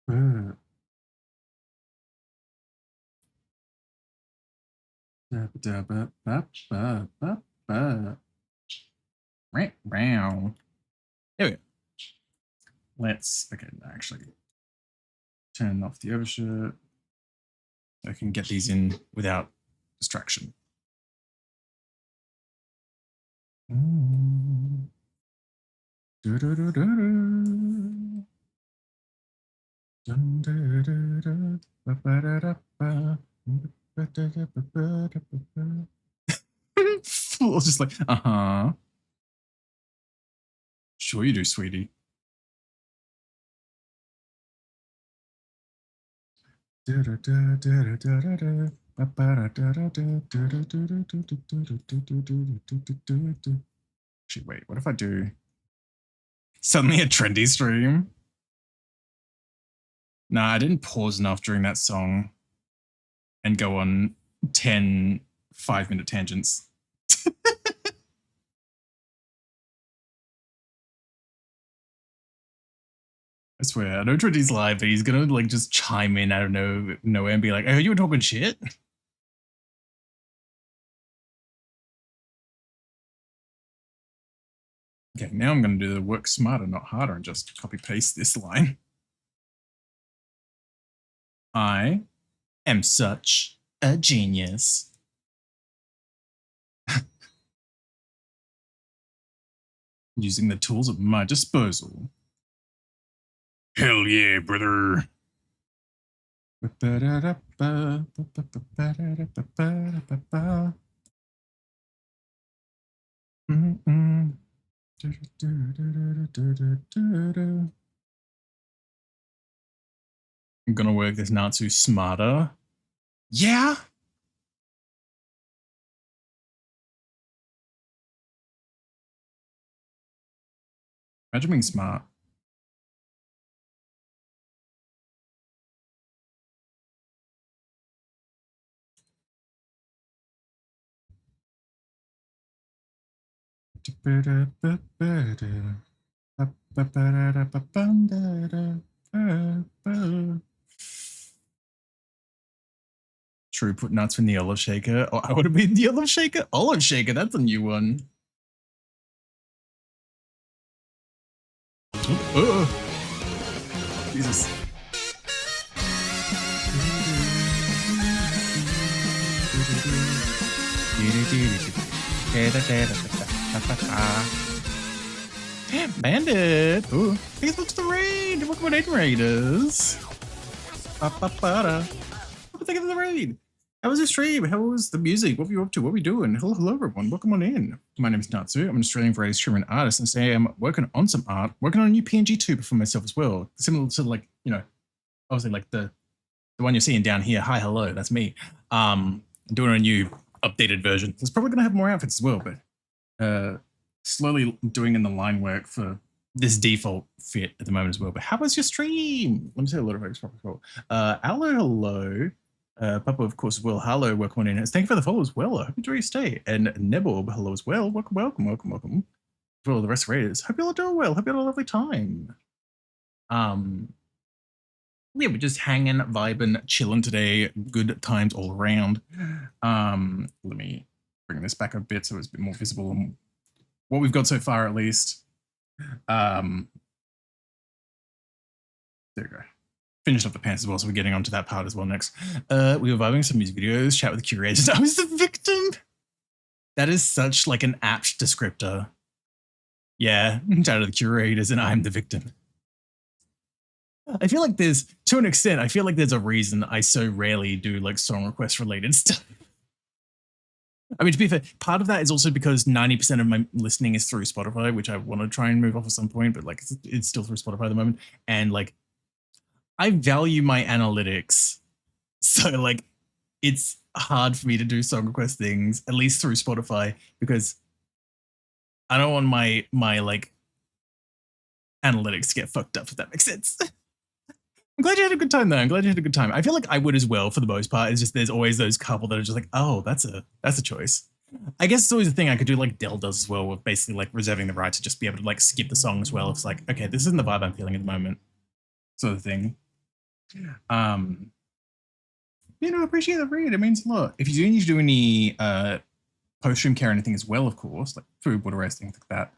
There we go. Let's actually turn off the overshirt. I can get these in without distraction. Fool's just like, Sure you do, sweetie. Actually, wait, what if I do suddenly a Trendy stream? Nah, I didn't pause enough during that song and go on 10 5-minute tangents. I swear, I know Trendy's live, but he's gonna like just chime in out of nowhere and be like, I heard you were talking shit. Okay, now I'm gonna do the work smarter, not harder, and just copy paste this line. I am such a genius. Using the tools at my disposal. Hell yeah, brother. I'm gonna work this Natsu smarter. Yeah. Imagine being smart. True, put nuts from the olive shaker. Oh, I would have been the olive shaker. Olive shaker, that's a new one. Oh, Jesus. Bandit. Ooh. Hey, looks the raid. Welcome on Raiders. Thank you for the raid. How was the stream? How was the music? What were you up to? What were we doing? Hello, everyone. Welcome on in. My name is Natsu. I'm an Australian variety streamer and artist, and today I'm working on some art, working on a new PNGTuber for myself as well. Similar to, like, you know, obviously like the one you're seeing down here. Hi, hello, that's me. Doing a new updated version. It's probably gonna have more outfits as well, but slowly doing in the line work for this default fit at the moment as well. But how was your stream? Let me say a lot of folks probably well. Hello, hello. Papa, of course, as well. Hello, welcome on in. Thank you for the follow as well. I hope you enjoy your stay. And Nebob, hello as well. Welcome. For all the rest of Raiders, hope you all doing well. Hope you had a lovely time. Yeah, we're just hanging, vibing, chilling today. Good times all around. Let me bring this back a bit so it's a bit more visible on what we've got so far, at least. There we go. Finished up the pants as well, so we're getting onto that part as well next. We were vibing some music videos, chat with the curators. I was the victim. That is such like an apt descriptor. Yeah, chat with the curators, and I'm the victim. I feel like there's, to an extent, I feel like there's a reason I so rarely do like song request related stuff. I mean, to be fair, part of that is also because 90% of my listening is through Spotify, which I want to try and move off at some point, but like it's still through Spotify at the moment. And like, I value my analytics. So like, it's hard for me to do song request things, at least through Spotify, because I don't want my like analytics to get fucked up, if that makes sense. I'm glad you had a good time though. I'm glad you had a good time. I feel like I would as well for the most part. It's just there's always those couple that are just like, oh, that's a choice. I guess it's always a thing I could do like Dell does as well, with basically like reserving the right to just be able to like skip the song as well. It's like, okay, this isn't the vibe I'm feeling at the moment, sort of thing. You know, appreciate the read. It means a lot. If you do need to do any post-stream care or anything as well, of course, like food, water, rest, things like that,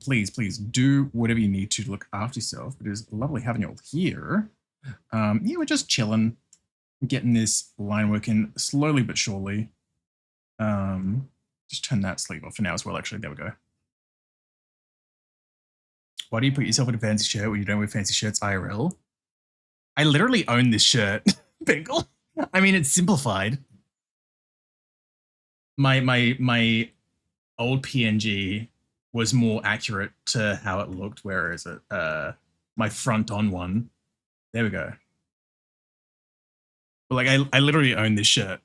please do whatever you need to look after yourself. It is lovely having you all here. Yeah, we're just chilling, getting this line working slowly but surely. Just turn that sleeve off for now as well, actually. There we go. Why do you put yourself in a fancy shirt when you don't wear fancy shirts IRL? I literally own this shirt, Pinkle. I mean, it's simplified. My old PNG was more accurate to how it looked, whereas my front on one, there we go. But like I literally own this shirt.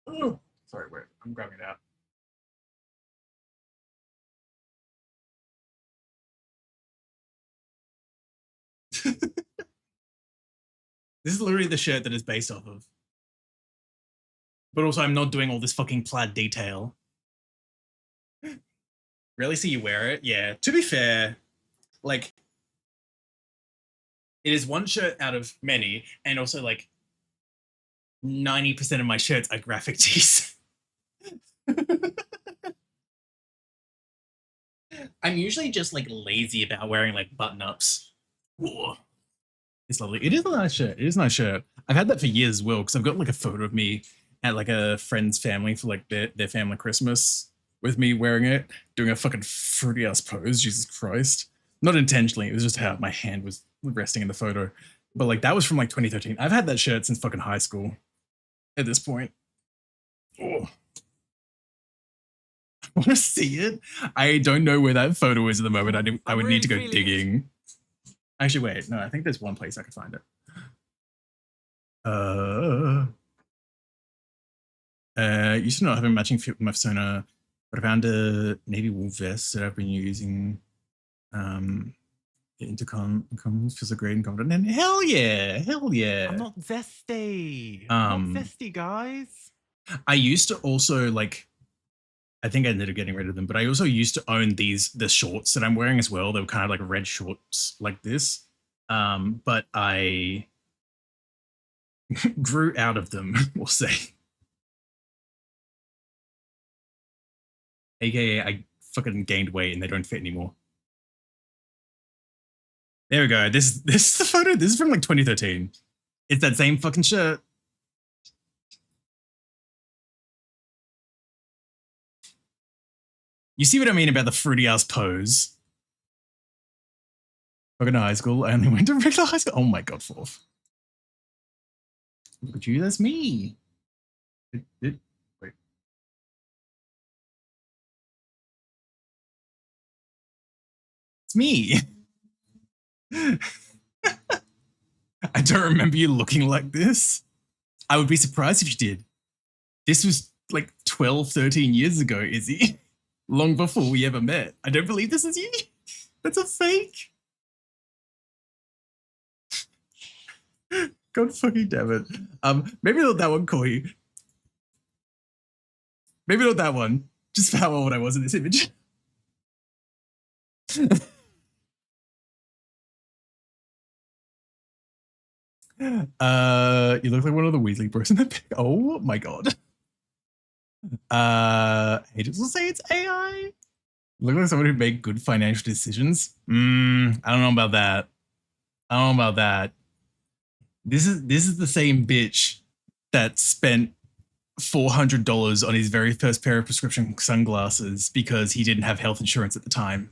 Oh, sorry, wait, I'm grabbing it out. This is literally the shirt that it's based off of. But also, I'm not doing all this fucking plaid detail. Really see you wear it? Yeah. To be fair, like, it is one shirt out of many, and also like 90% of my shirts are graphic tees. I'm usually just like lazy about wearing like button-ups. It's lovely. It is a nice shirt. It is a nice shirt. I've had that for years as well, because I've got like a photo of me at like a friend's family for like their family Christmas with me wearing it, doing a fucking fruity ass pose. Jesus Christ. Not intentionally. It was just how my hand was resting in the photo. But like that was from like 2013. I've had that shirt since fucking high school at this point. Oh. want to see it. I don't know where that photo is at the moment. I would need to go really feeling it. digging. Actually, wait. No, I think there's one place I could find it. Used to not have a matching fit with my persona, but I found a navy wool vest that I've been using. Intercom feels great and confident. And hell yeah, hell yeah. I'm not zesty. I'm not zesty, guys. I used to also like. I think I ended up getting rid of them, but I also used to own the shorts that I'm wearing as well. They were kind of like red shorts like this. But I grew out of them, we'll say. AKA I fucking gained weight and they don't fit anymore. There we go. This is the photo. This is from like 2013. It's that same fucking shirt. You see what I mean about the fruity ass pose? Fucking high school. I only went to regular high school. Oh my god, fourth. Look at you, that's me. Wait. It's me. I don't remember you looking like this. I would be surprised if you did. This was like 12, 13 years ago, Izzy. Long before we ever met. I don't believe this is you. That's a fake. God fucking damn it. Maybe not that one, Corey. Maybe not that one. Just for how old I was in this image. You look like one of the Weasley bros in the pic. Oh my god. Agents will say it's AI. Look like someone who made good financial decisions. I don't know about that. I don't know about that. This is the same bitch that spent $400 on his very first pair of prescription sunglasses because he didn't have health insurance at the time.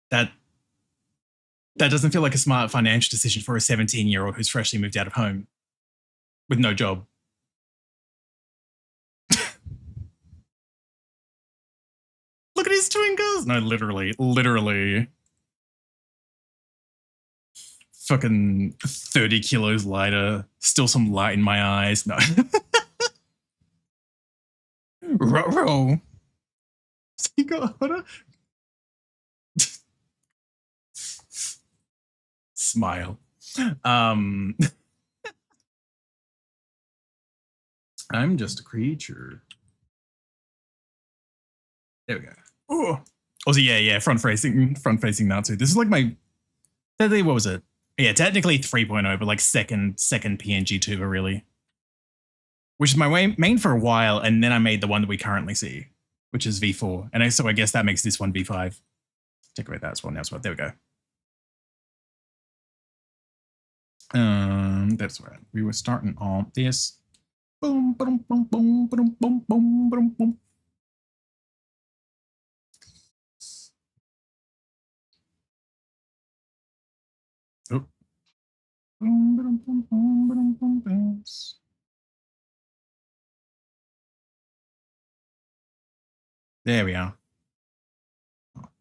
That doesn't feel like a smart financial decision for a 17-year-old who's freshly moved out of home with no job. Look at his twinkles. No, literally. Fucking 30 kilos lighter. Still some light in my eyes. No. Ruh-roh. So you got hotter? Smile. I'm just a creature. There we go. Oh, so yeah, front facing Natsu. This is like my, what was it? Yeah, technically 3.0, but like second PNGTuber really. Which is my main for a while, and then I made the one that we currently see, which is V4. And so I guess that makes this one V5. Take away that as well now as well. There we go. That's right. We were starting on this. Boom, boom, boom, boom, boom, boom, boom, boom, boom. Oh. Boom, boom, boom, boom, boom, boom, boom. There we are.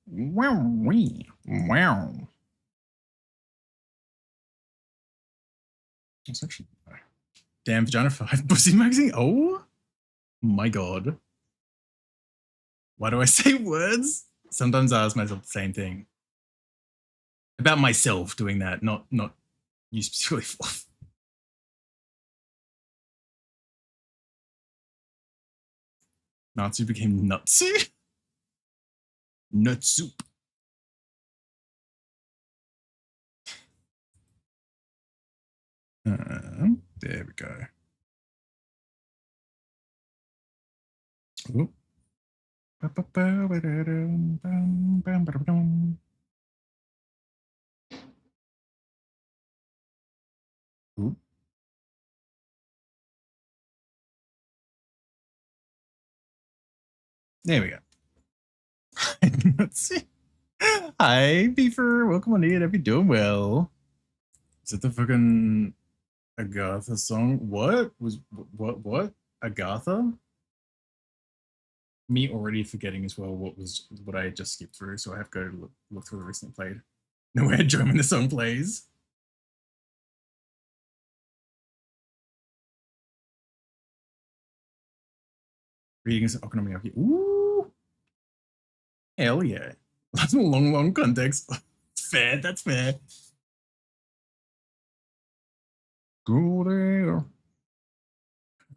Wow. It's actually damn vagina 5 pussy magazine. Oh my god. Why do I say words? Sometimes I ask myself the same thing. About myself doing that, not you specifically for. Natsu became Nutsu? Nut soup. There we go. Ooh. Ooh. There we go. Let's see. Hi, Beaver. Welcome on in. Hope you're doing well. Is it the fucking Agatha song? What? Agatha? Me already forgetting as well what I just skipped through, so I have to go look through the recently played. Nowhere Joe when the song plays. Reading is okonomiyaki. Ooh, hell yeah! That's a long context. Fair, that's fair. Go there.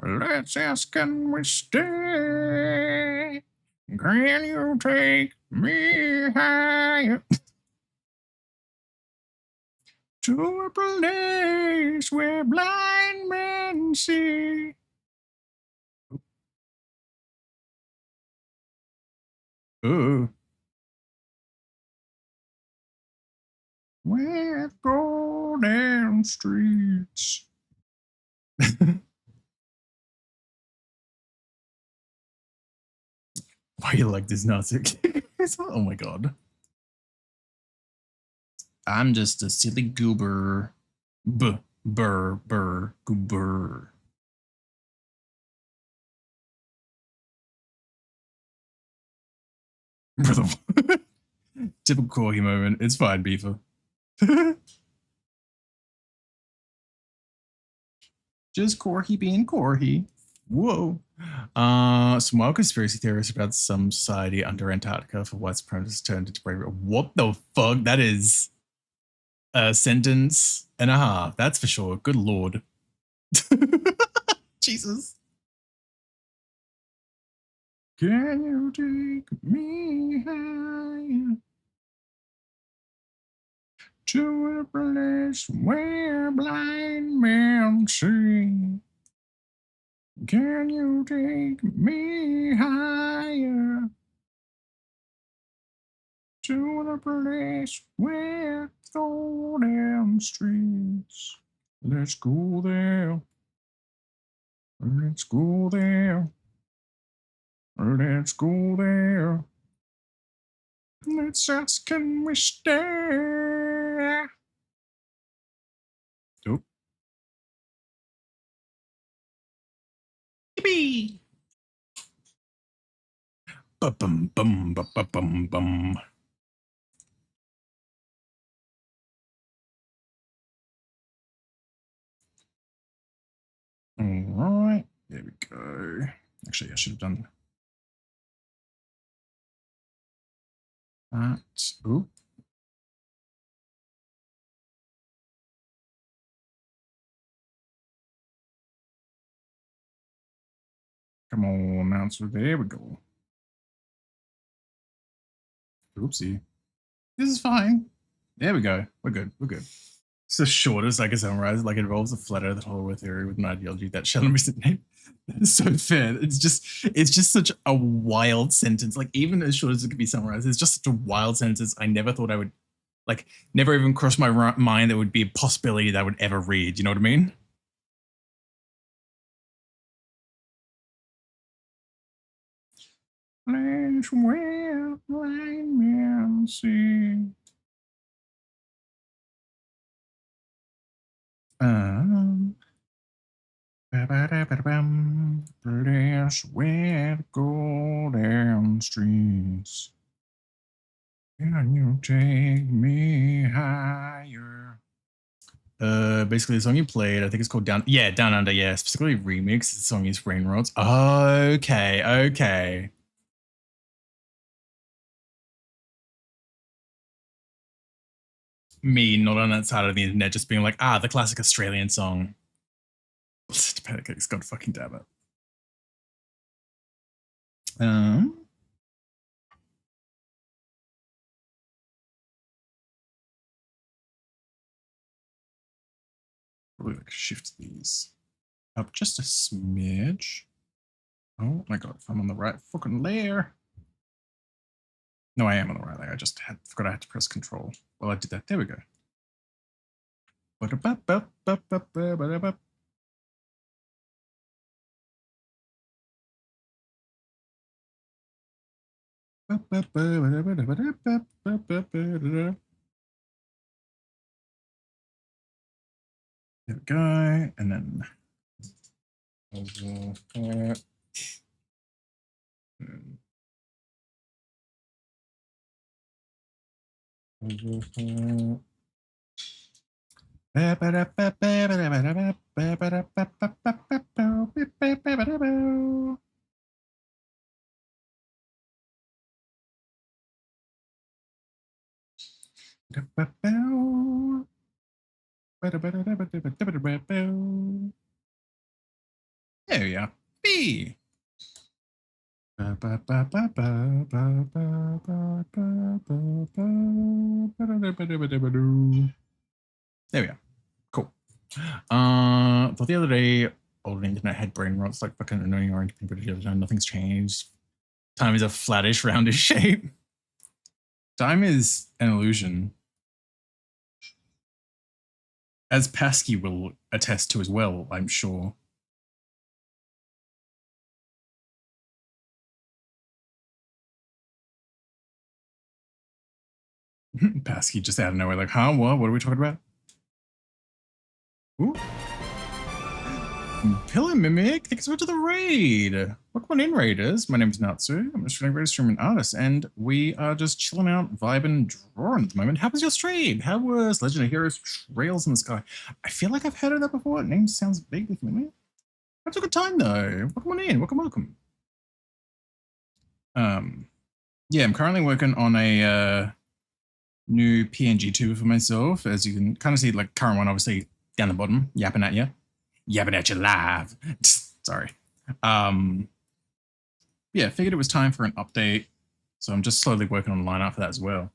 Let's ask, can we stay? Can you take me higher to a place where blind men see? Oh, where golden streets. Why you like this Nazik? Oh my god. I'm just a silly goober. Goober. Brother. Typical Corgi moment. It's fine, Beaver. Just Corgi being Corgi. Whoa. Some wild conspiracy theories about some society under Antarctica for white supremacists turned into bravery. What the fuck? That is a sentence and a half. That's for sure. Good lord. Jesus. Can you take me higher to a place where blind men see? Can you take me higher to the place where golden streets? Let's go there. Let's go there. Let's go there. Let's ask, can we stay? Oh. Yippee! Ba-bum, bum, ba-ba-bum, bum. All right, there we go. Actually, I should have done that. Ooh. Come on, announcer. There we go. Oopsie. This is fine. There we go. We're good. We're good. So short as like a summarize, like it involves a flat earth hollow theory with an ideology that shall be name. That is so fair. It's just such a wild sentence. Like even as short as it could be summarized, it's just such a wild sentence. I never thought I would, like, never even crossed my mind that would be a possibility that I would ever read. You know what I mean? Place where blind men see. Place where golden streets. Can you take me higher? Basically the song you played, I think it's called Down Under, yeah, specifically remix. The song is Rain Roads. Okay, okay. Me not on that side of the internet just being like, the classic Australian song. Pancakes, god fucking damn it. Probably like shift these up just a smidge. Oh my god, if I'm on the right fucking layer. No, I am on the right layer. I just forgot I had to press control. Well, I did that. There we go. There we go, and then There we are. B. There we are. Cool. Thought the other day, old internet had brain rots like fucking annoying orange people, but the other time nothing's changed. Time is a flattish, roundish shape. Time is an illusion. As Pasky will attest to as well, I'm sure. Pasky just out of nowhere, like, huh? What are we talking about? Ooh. Pillar Mimic, thanks so much to the raid. Welcome on in, raiders. My name is Natsu. I'm a streaming raid streaming artist, and we are just chilling out, vibing, drawing at the moment. How was your stream? How was Legend of Heroes Trails in the Sky? I feel like I've heard of that before. Name sounds vaguely familiar. That's a good time though. Welcome on in. Welcome. Yeah, I'm currently working on a new PNGTuber for myself. As you can kind of see, like current one, obviously down the bottom, yapping at you live. Sorry. Yeah, figured it was time for an update, so I'm just slowly working on the lineup for that as well.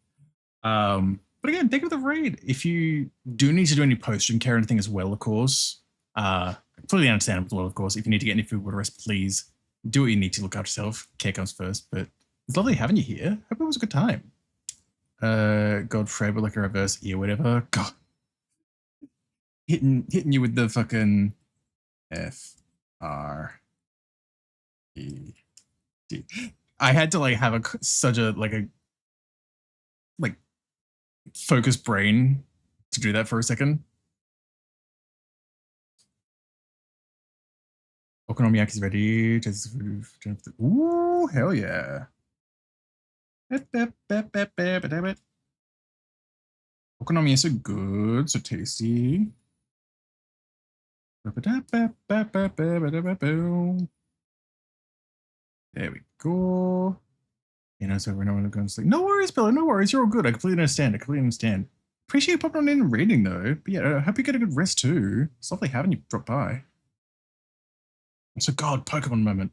But again, thank you for the raid. If you do need to do any post-stream care or anything as well, of course, completely understandable, of course. If you need to get any food, water, rest, please do what you need to look after yourself. Care comes first, but it's lovely having you here. Hope it was a good time. God, Fred with like a reverse E or whatever. God, hitting you with the fucking FRED. I had to like have such a focused brain to do that for a second. Okonomiyaki's ready. Ooh, hell yeah. Okonomi is so good, so tasty. There we go. You know, so we're not going to sleep. No worries, Bella. No worries. You're all good. I completely understand. Appreciate you popping on in and reading, though. But yeah, I hope you get a good rest, too. It's lovely having you drop by. So, God, Pokemon moment.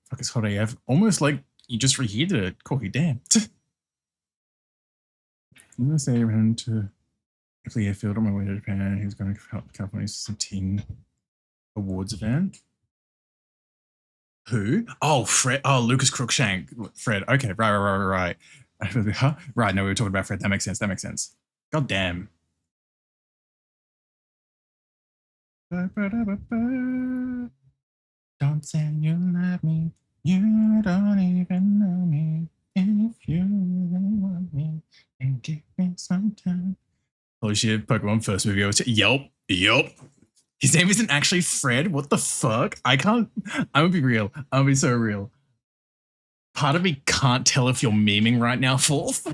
Fuck, it's hot AF. Almost like you just reheated it. Corky, damn. I'm going to say around to Italy Airfield on my way to Japan. He's going to help California some teen awards event. Who? Oh, Fred. Oh, 𝓬𝓱𝓲𝓵𝓵. Fred. Okay, right. Huh? Right, no, we were talking about Fred. That makes sense. God damn. Don't say you love me. You don't even know me. If you really want me, and give me some time. Holy shit, Pokemon first movie. Yup. His name isn't actually Fred. What the fuck? I'm gonna be real. I'm gonna be so real. Part of me can't tell if you're memeing right now, Fourth.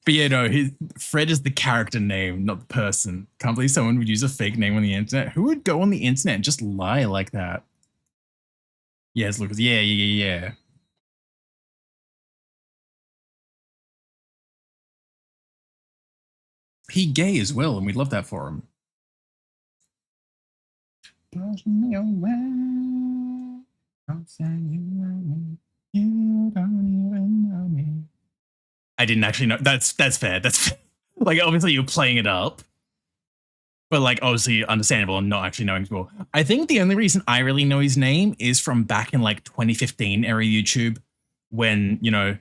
But yeah, no, Fred is the character name, not the person. Can't believe someone would use a fake name on the internet. Who would go on the internet and just lie like that? Yes, Lucas. Yeah. He gay as well, and we'd love that for him. Push me away. Don't say you love me. You don't even know me. I didn't actually know. That's fair. That's fair. Like, obviously you're playing it up, but like obviously understandable and not actually knowing people. I think the only reason I really know his name is from back in like 2015 era YouTube, when, you know,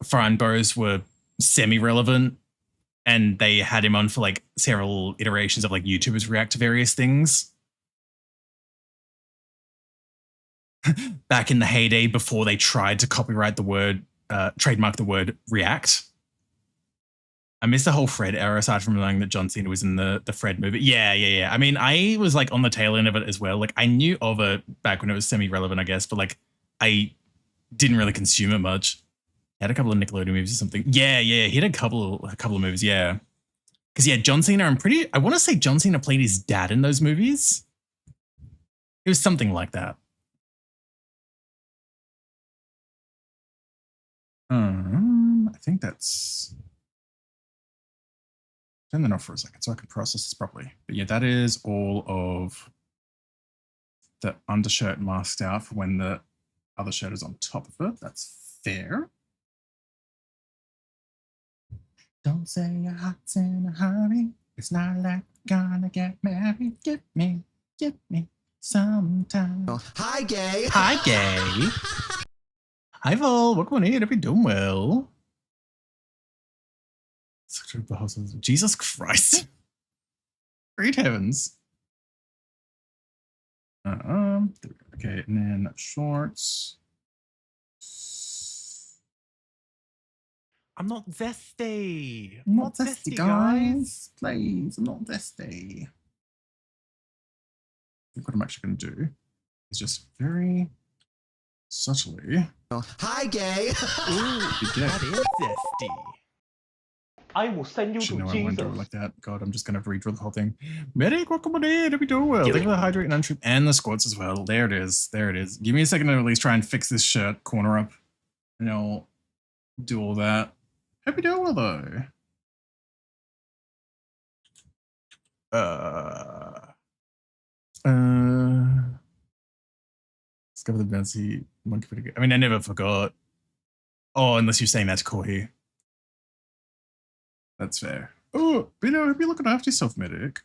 foreign bros were semi-relevant and they had him on for like several iterations of like YouTubers react to various things. Back in the heyday before they tried to copyright the word, trademark the word react. I missed the whole Fred era aside from knowing that John Cena was in the Fred movie. Yeah. I mean, I was like on the tail end of it as well. Like I knew of it back when it was semi-relevant, I guess, but like I didn't really consume it much. He had a couple of Nickelodeon movies or something. Yeah. He had a couple of movies, yeah. Because yeah, John Cena, I want to say John Cena played his dad in those movies. It was something like that. I think that's... Turn that off for a second so I can process this properly. But yeah, that is all of the undershirt masked out for when the other shirt is on top of it. That's fair. Don't say your heart's in a hurry. It's not like you're gonna get married. Get me sometime. Hi, gay. Hi, gay. Hi, Vol. Welcome in. Hope you're doing well. Jesus Christ. Great heavens. Okay, and then shorts. I'm not zesty. I'm not zesty, guys. Please, I'm not zesty. I think what I'm actually going to do is just very subtly. Hi, gay. That is zesty. I will send you Actually, to no, I Jesus. won't do it like that. God, I'm just going to redraw the whole thing. Medic, welcome on in. Hope you doing well. Thank you for the hydrate and untrip and the squats as well. There it is. There it is. Give me a second to at least try and fix this shirt corner up. And I'll do all that. Hope you doing well, though. Discover the bouncy monkey. I mean, I never forgot. Oh, unless you're saying that's Corey. That's fair. Oh, but hope you're looking after yourself, medic.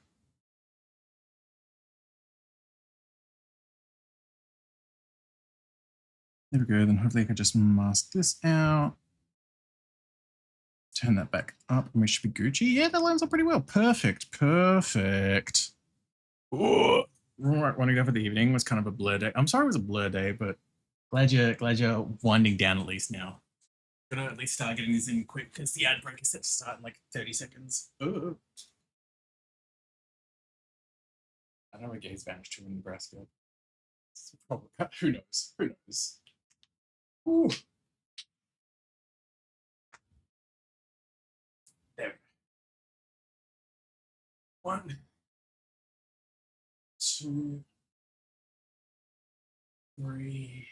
There we go. Then hopefully I can just mask this out. Turn that back up and we should be Gucci. Yeah, that lines up pretty well. Perfect. Perfect. Oh, right, wanting to go for the evening was kind of a blur day. I'm sorry it was a blur day, but glad you're winding down at least now. Gonna at least start getting this in quick because the ad break is set to start in like 30 seconds. Oh. I know where gays vanished to in Nebraska. Probably, who knows? Who knows? Ooh. There we go. 1, 2, 3,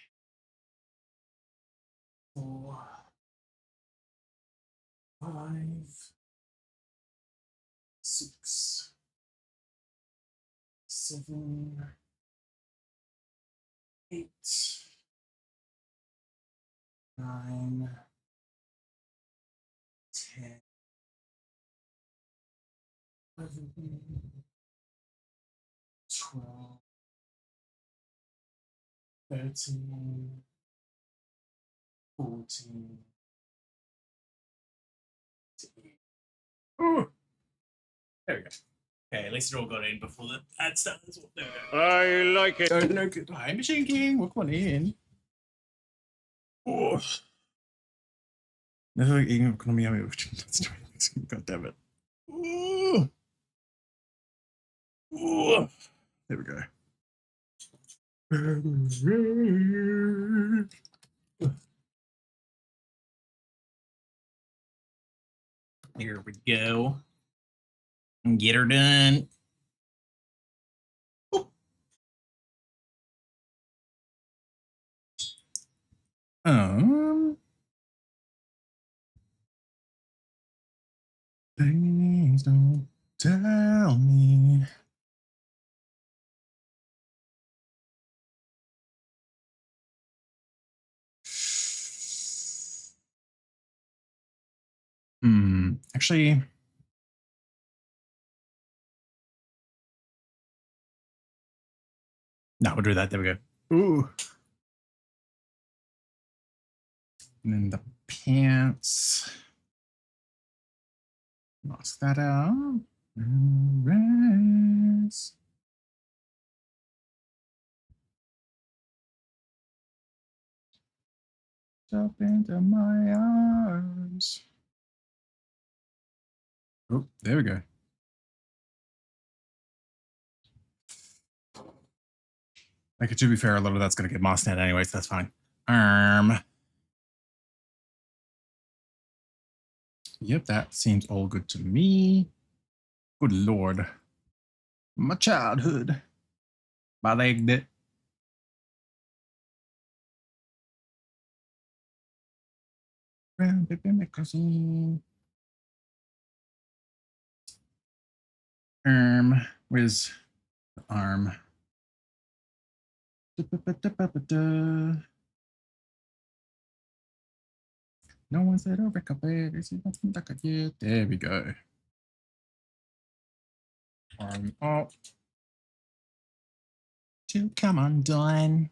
4, 5, 6, 7, 8, 9, 10, 11, 12, 13, 14. Ooh. There we go. Okay, at least it all got in before the ad starts. There we go. I like it. Oh, no good. Hi, Machine King. Welcome on in. Oh. No, eating economy. God damn it. Ooh. Ooh. There we go. Here we go. Get her done. Please don't tell me. Actually, no, we'll do that. There we go. Ooh. And then the pants. Mask that out. And rest. Jump into my arms. Oh, there we go. Like, to be fair, a lot of that's going to get masked out anyway, so that's fine. Yep, that seems all good to me. Good lord. My childhood. My leg bit. Where's the arm? No one said, oh, there we go. Arm up. Come on, Dawn.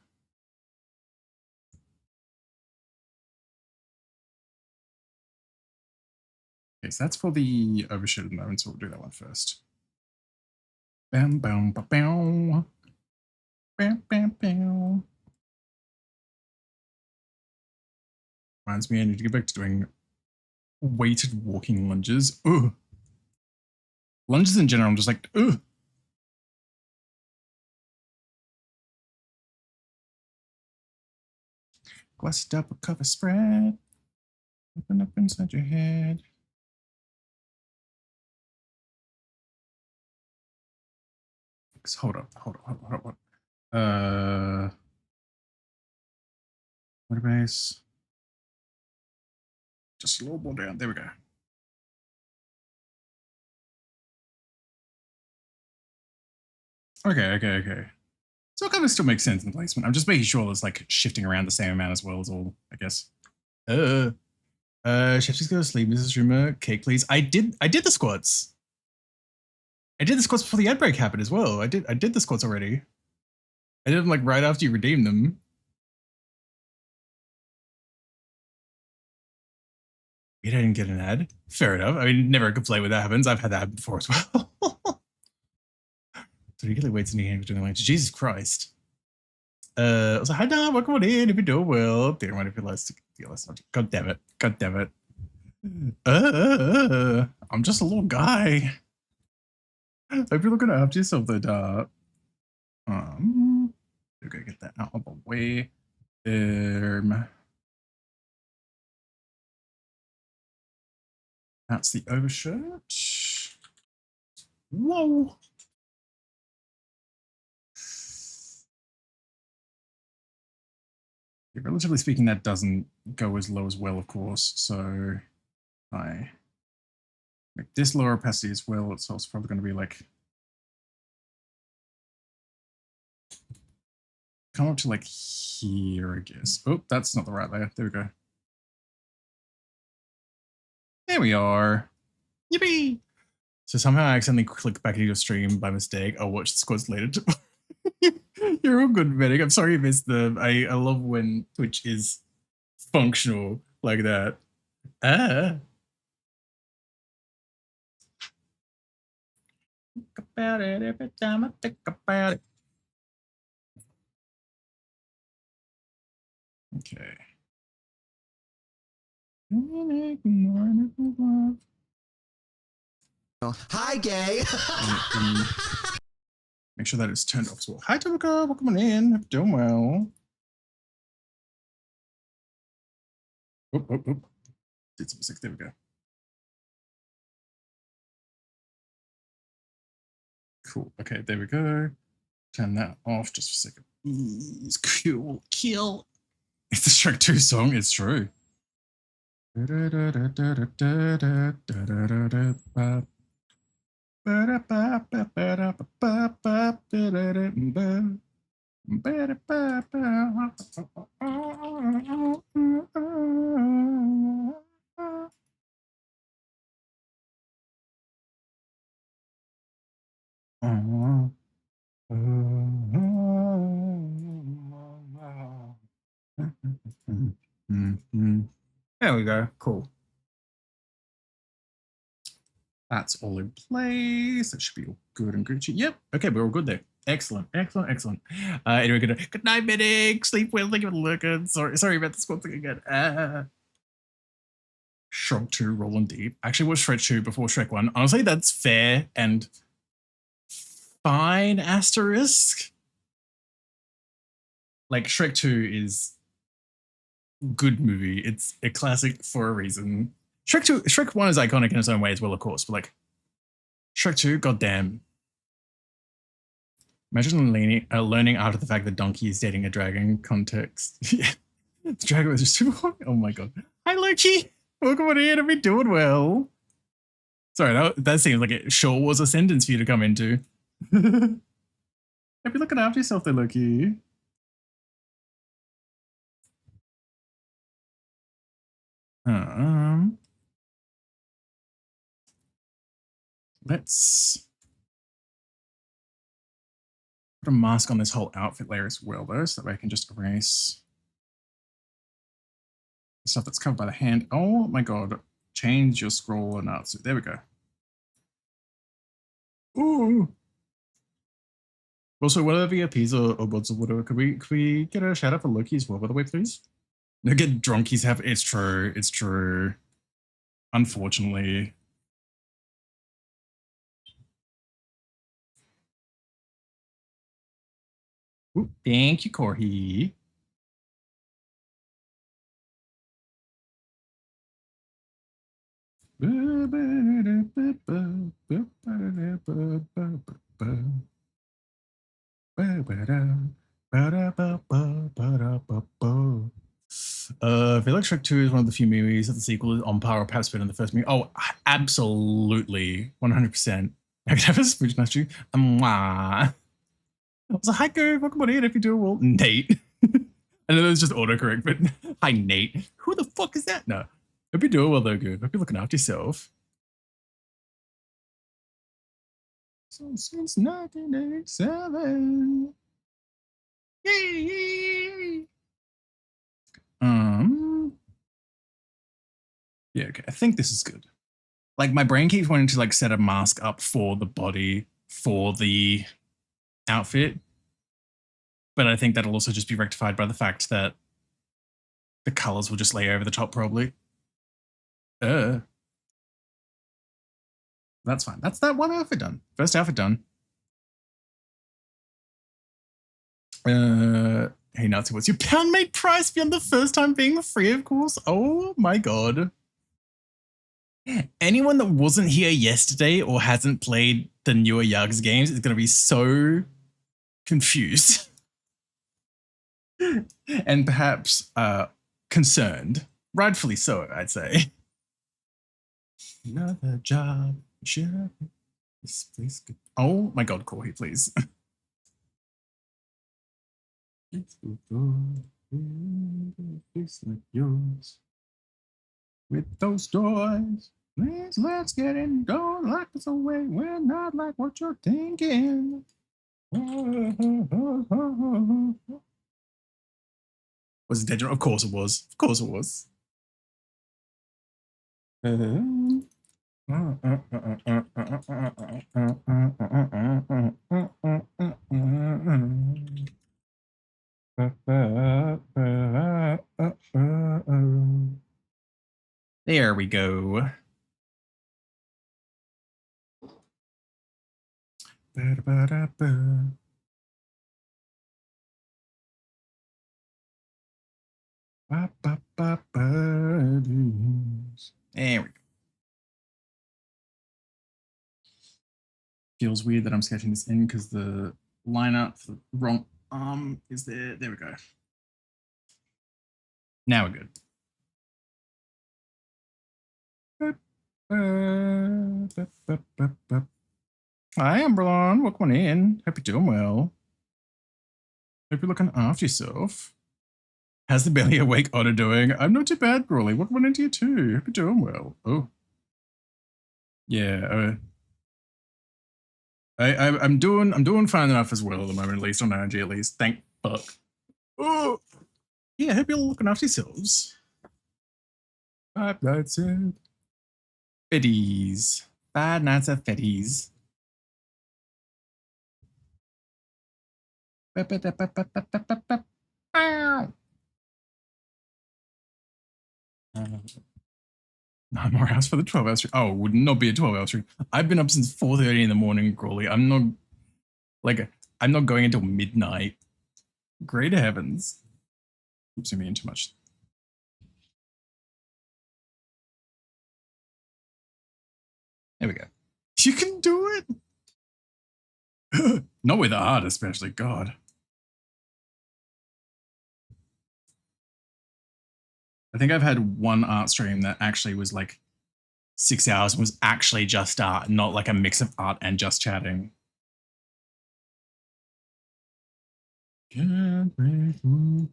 Okay, so that's for the overshoot at the moment, so we'll do that one first. Bam, bam, ba, bam. Bam, bam, bam. Reminds me, I need to get back to doing weighted walking lunges. Ugh. Lunges in general, I'm just like, ugh. Glass double cover spread. Open up inside your head. Hold up. What base? Just a little more down. There we go. Okay. So it kind of still makes sense in placement. I'm just making sure it's like shifting around the same amount as well as all, I guess. Chef, just go to sleep, Mrs. Rumor. Cake, please. I did the squats. I did the squats before the ad break happened as well. I did the squats already. I did them like right after you redeemed them. I didn't get an ad. Fair enough. I mean, never complain when that happens. I've had that happen before as well. So ridiculous waits in the game doing like Jesus Christ. I was like, hi Dom, welcome on in if you're doing well. They don't want to feel less. God damn it. I'm just a little guy. Hope you're looking after yourself though, Dart. We're gonna get that out of the way. That's the overshirt. Whoa. Yeah, relatively speaking, that doesn't go as low as well, of course. So I make this lower opacity as well. It's also probably going to be like come up to like here, I guess. Oh, that's not the right layer. There we go. There we are. Yippee! So somehow I accidentally clicked back into your stream by mistake. I'll watch the squads later. You're all good, Medic. I'm sorry you missed them. I love when Twitch is functional like that. Think about it every time I think about it. Okay. Hi, gay. Make sure that it's turned off as well. Hi, 𝓬𝓱𝓲𝓵. Welcome on in. Hope you're doing well. Oop. Did some sick. There we go. Cool. Okay, there we go. Turn that off just for a second. It's cool. Kill. It's the Shrek 2 song. It's true. There we go. Cool. That's all in place. That should be all good and Gucci. Yep. Okay, we're all good there. Excellent. Anyway, good night, Medic. Sleep well. Thank you for looking. Sorry about the squad thing again. Shrek 2 Rolling Deep. I actually watched Shrek 2 before Shrek 1. Honestly, that's fair and fine asterisk. Like, Shrek 2 is good movie. It's a classic for a reason. Shrek 1 is iconic in its own way as well, of course, but like Shrek 2, goddamn. Imagine learning after the fact that Donkey is dating a dragon context. Yeah. The dragon was just super. Oh my god. Hi Loki! Welcome on in, I've been doing well. Sorry, that seems like it sure was a sentence for you to come into. Hope you're looking after yourself there, Loki. Let's put a mask on this whole outfit layer as well, though, so that way I can just erase the stuff that's covered by the hand. Oh my god. Change your scroll and out. So there we go. Ooh. Also, whatever VIPs or bots or whatever, could we get a shout out for Loki as well, by the way, please? No, get drunkies have. It's true. It's true. Unfortunately. Ooh, thank you, Corey. I feel like Shrek 2 is one of the few movies that the sequel is on par or perhaps better than the first movie. Oh, absolutely. 100%. I could have a smooch next to you. Mwah. I was like, hi, girl. Welcome on in if you do well. Nate. I know that was just autocorrect, but hi, Nate. Who the fuck is that? No. Hope you're doing well, though, good. Hope you're looking after yourself. So since 1987. Yay! Yeah, okay. I think this is good. Like, my brain keeps wanting to like set a mask up for the body for the outfit, but I think that'll also just be rectified by the fact that the colors will just lay over the top, probably. That's fine. That's that one outfit done. First outfit done. Hey Nazi, what's your pound made price beyond the first time being free, of course? Oh my god. Anyone that wasn't here yesterday or hasn't played the newer Yugs games is going to be so confused. And perhaps concerned. Rightfully so, I'd say. Another job. Sure. This place could... Oh my god, Corey, please. Face like yours. With those doors, please let's get in. Don't lock us away. We're not like what you're thinking. Was it dangerous? Of course it was. Of course it was. There we go. There we go. Feels weird that I'm sketching this in because the lineup for the wrong arm is there. There we go. Now we're good. Hi, Amberlon. Welcome on in. Hope you're doing well. Hope you're looking after yourself. How's the belly awake Otter doing? I'm not too bad, Brawley. Welcome on into you too. Hope you're doing well. Oh. Yeah. I'm doing fine enough as well at the moment, at least on energy, at least. Thank fuck. Oh. Yeah, hope you're looking after yourselves. Five nights at Fetties. 5 nights at Fetties. No more hours for the 12-hour stream. Oh, it would not be a 12-hour stream. I've been up since 4:30 in the morning, Crawley. I'm not going until midnight. Great heavens. I'm zooming in too much. There we go. You can do it. Not with art, especially. God. I think I've had one art stream that actually was like 6 hours and was actually just art, not like a mix of art and just chatting. Can't break through.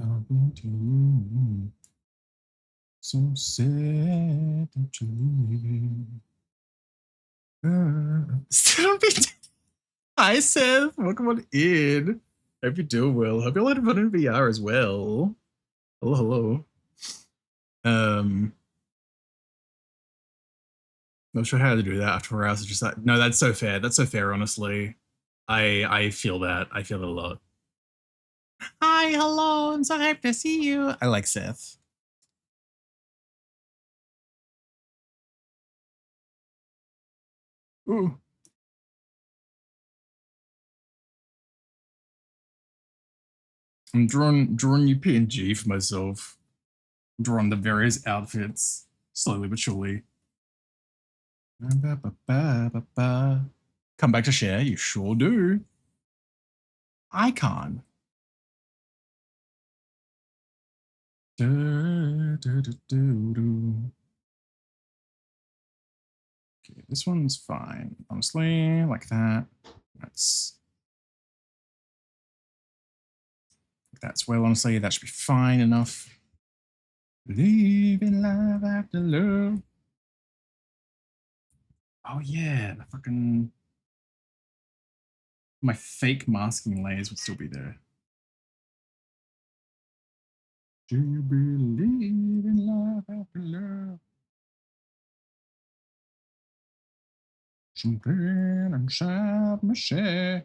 Talking to you. So sad that you're leaving. Still be. Hi, Seth. Welcome on in. Hope you're doing well. Hope you're had fun in VR as well. Hello, hello. Not sure how to do that after 4 hours. Just like, no, that's so fair. That's so fair, honestly. I feel that. I feel it a lot. Hi, hello. I'm so happy to see you. I like Seth. Ooh. I'm drawing new PNG for myself. I'm drawing the various outfits slowly but surely. Come back to share. You sure do. Icon. Okay, this one's fine. Honestly, like that. That's well, honestly, that should be fine enough. Living life after love. Oh yeah, the fucking my fake masking layers would still be there. Do you believe in life after love? Something inside me say.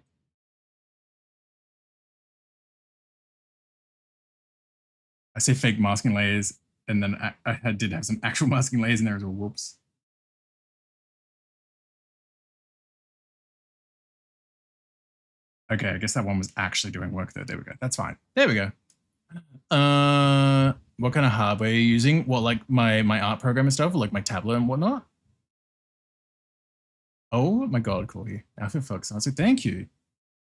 I say fake masking layers, and then I did have some actual masking layers in there as well. Whoops. Okay, I guess that one was actually doing work though. There we go. That's fine. There we go. What kind of hardware are you using? What, like my art program and stuff, or like my tablet and whatnot? Oh my god, Corey. Outfit folks. I was like, thank you.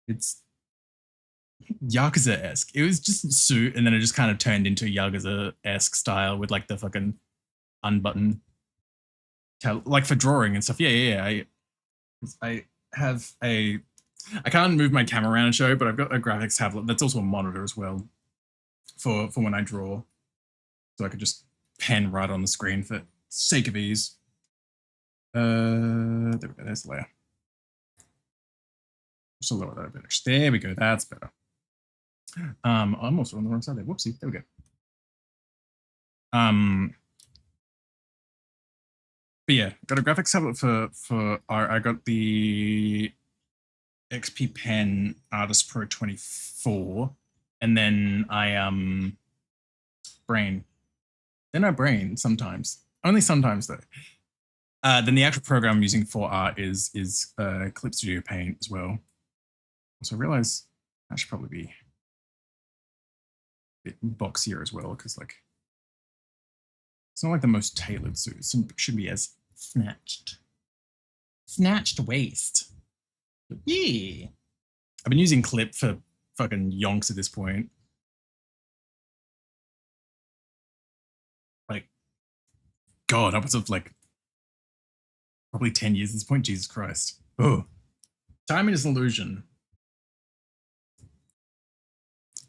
It's Yakuza-esque. It was just a suit, and then it just kind of turned into Yakuza-esque style with like the fucking unbuttoned, like for drawing and stuff. Yeah. I have a. I can't move my camera around and show, but I've got a graphics tablet that's also a monitor as well for when I draw, so I could just pen right on the screen for sake of ease. There we go. There's the layer. Just lower that a bit. There we go. That's better. I'm also on the wrong side there. Whoopsie. There we go. But yeah, got a graphics tablet for art. I got the XP Pen Artist Pro 24, and then I Brain. Then I Brain sometimes. Only sometimes though. Then the actual program I'm using for art is Clip Studio Paint as well. So I realize that should probably be a bit boxier as well, because like it's not like the most tailored suit. It shouldn't be as snatched waist. But yeah, I've been using Clip for fucking yonks at this point. Like, God, upwards of like probably 10 years at this point. Jesus Christ. Oh, timing is an illusion.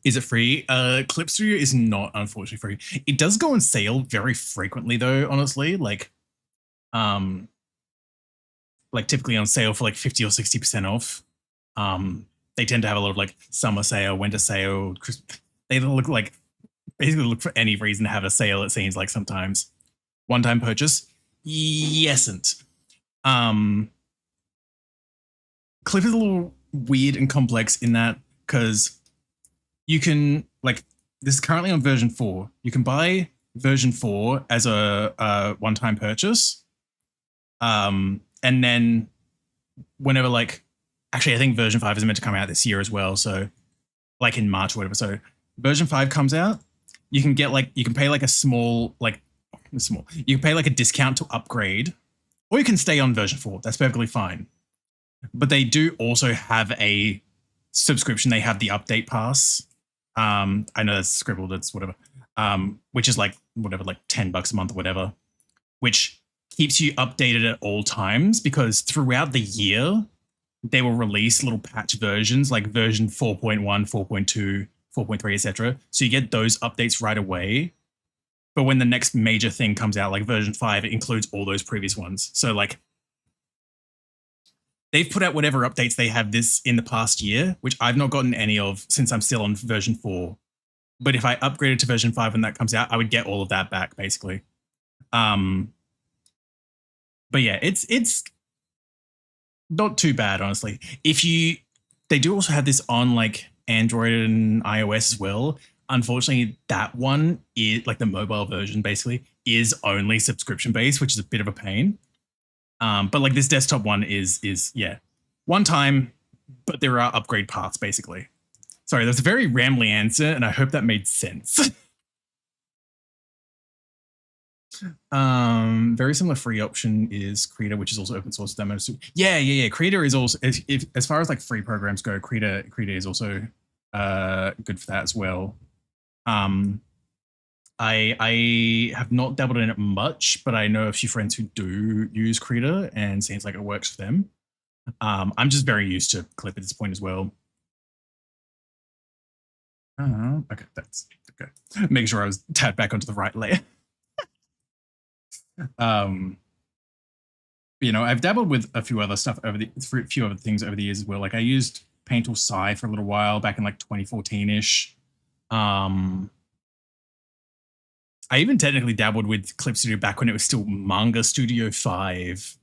Is it free? Clip Studio is not, unfortunately, free. It does go on sale very frequently, though, honestly. Like typically on sale for like 50 or 60% off. They tend to have a lot of like summer sale, winter sale. They look like basically look for any reason to have a sale, it seems like sometimes. One-time purchase? Yesn't. Clip is a little weird and complex in that because you can, like, this is currently on version 4. You can buy version 4 as a one-time purchase. And then whenever like, actually, I think version 5 is meant to come out this year as well. So like in March or whatever. So version 5 comes out, you can get like, you can pay like a small, you can pay like a discount to upgrade, or you can stay on version 4. That's perfectly fine. But they do also have a subscription. They have the update pass. I know that's scribbled, it's whatever. Which is like whatever, like $10 a month or whatever, which keeps you updated at all times, because throughout the year they will release little patch versions like version 4.1, 4.2, 4.3, etc. So you get those updates right away. But when the next major thing comes out, like version 5, it includes all those previous ones. So like they've put out whatever updates they have this in the past year, which I've not gotten any of since I'm still on version 4. But if I upgraded to version 5 when that comes out, I would get all of that back, basically. But yeah, it's not too bad, honestly. They do also have this on like Android and iOS as well. Unfortunately, that one is like the mobile version basically is only subscription based, which is a bit of a pain. But like this desktop one is yeah, one time, but there are upgrade paths basically. Sorry, that's a very rambly answer, and I hope that made sense. Very similar free option is 𝓱𝓸𝓾𝓻𝓼, which is also open source. Yeah. 𝓱𝓸𝓾𝓻𝓼 is also, as far as like free programs go, 𝓱𝓸𝓾𝓻𝓼 is also good for that as well. I have not dabbled in it much, but I know a few friends who do use 𝓱𝓸𝓾𝓻, and seems like it works for them. I'm just very used to Clip at this point as well. Okay, that's okay. Making sure I was tabbed back onto the right layer. You know, I've dabbled with a few other stuff a few other things over the years as well. Like I used Paint or Sci for a little while back in like 2014-ish. I even technically dabbled with Clip Studio back when it was still Manga Studio 5,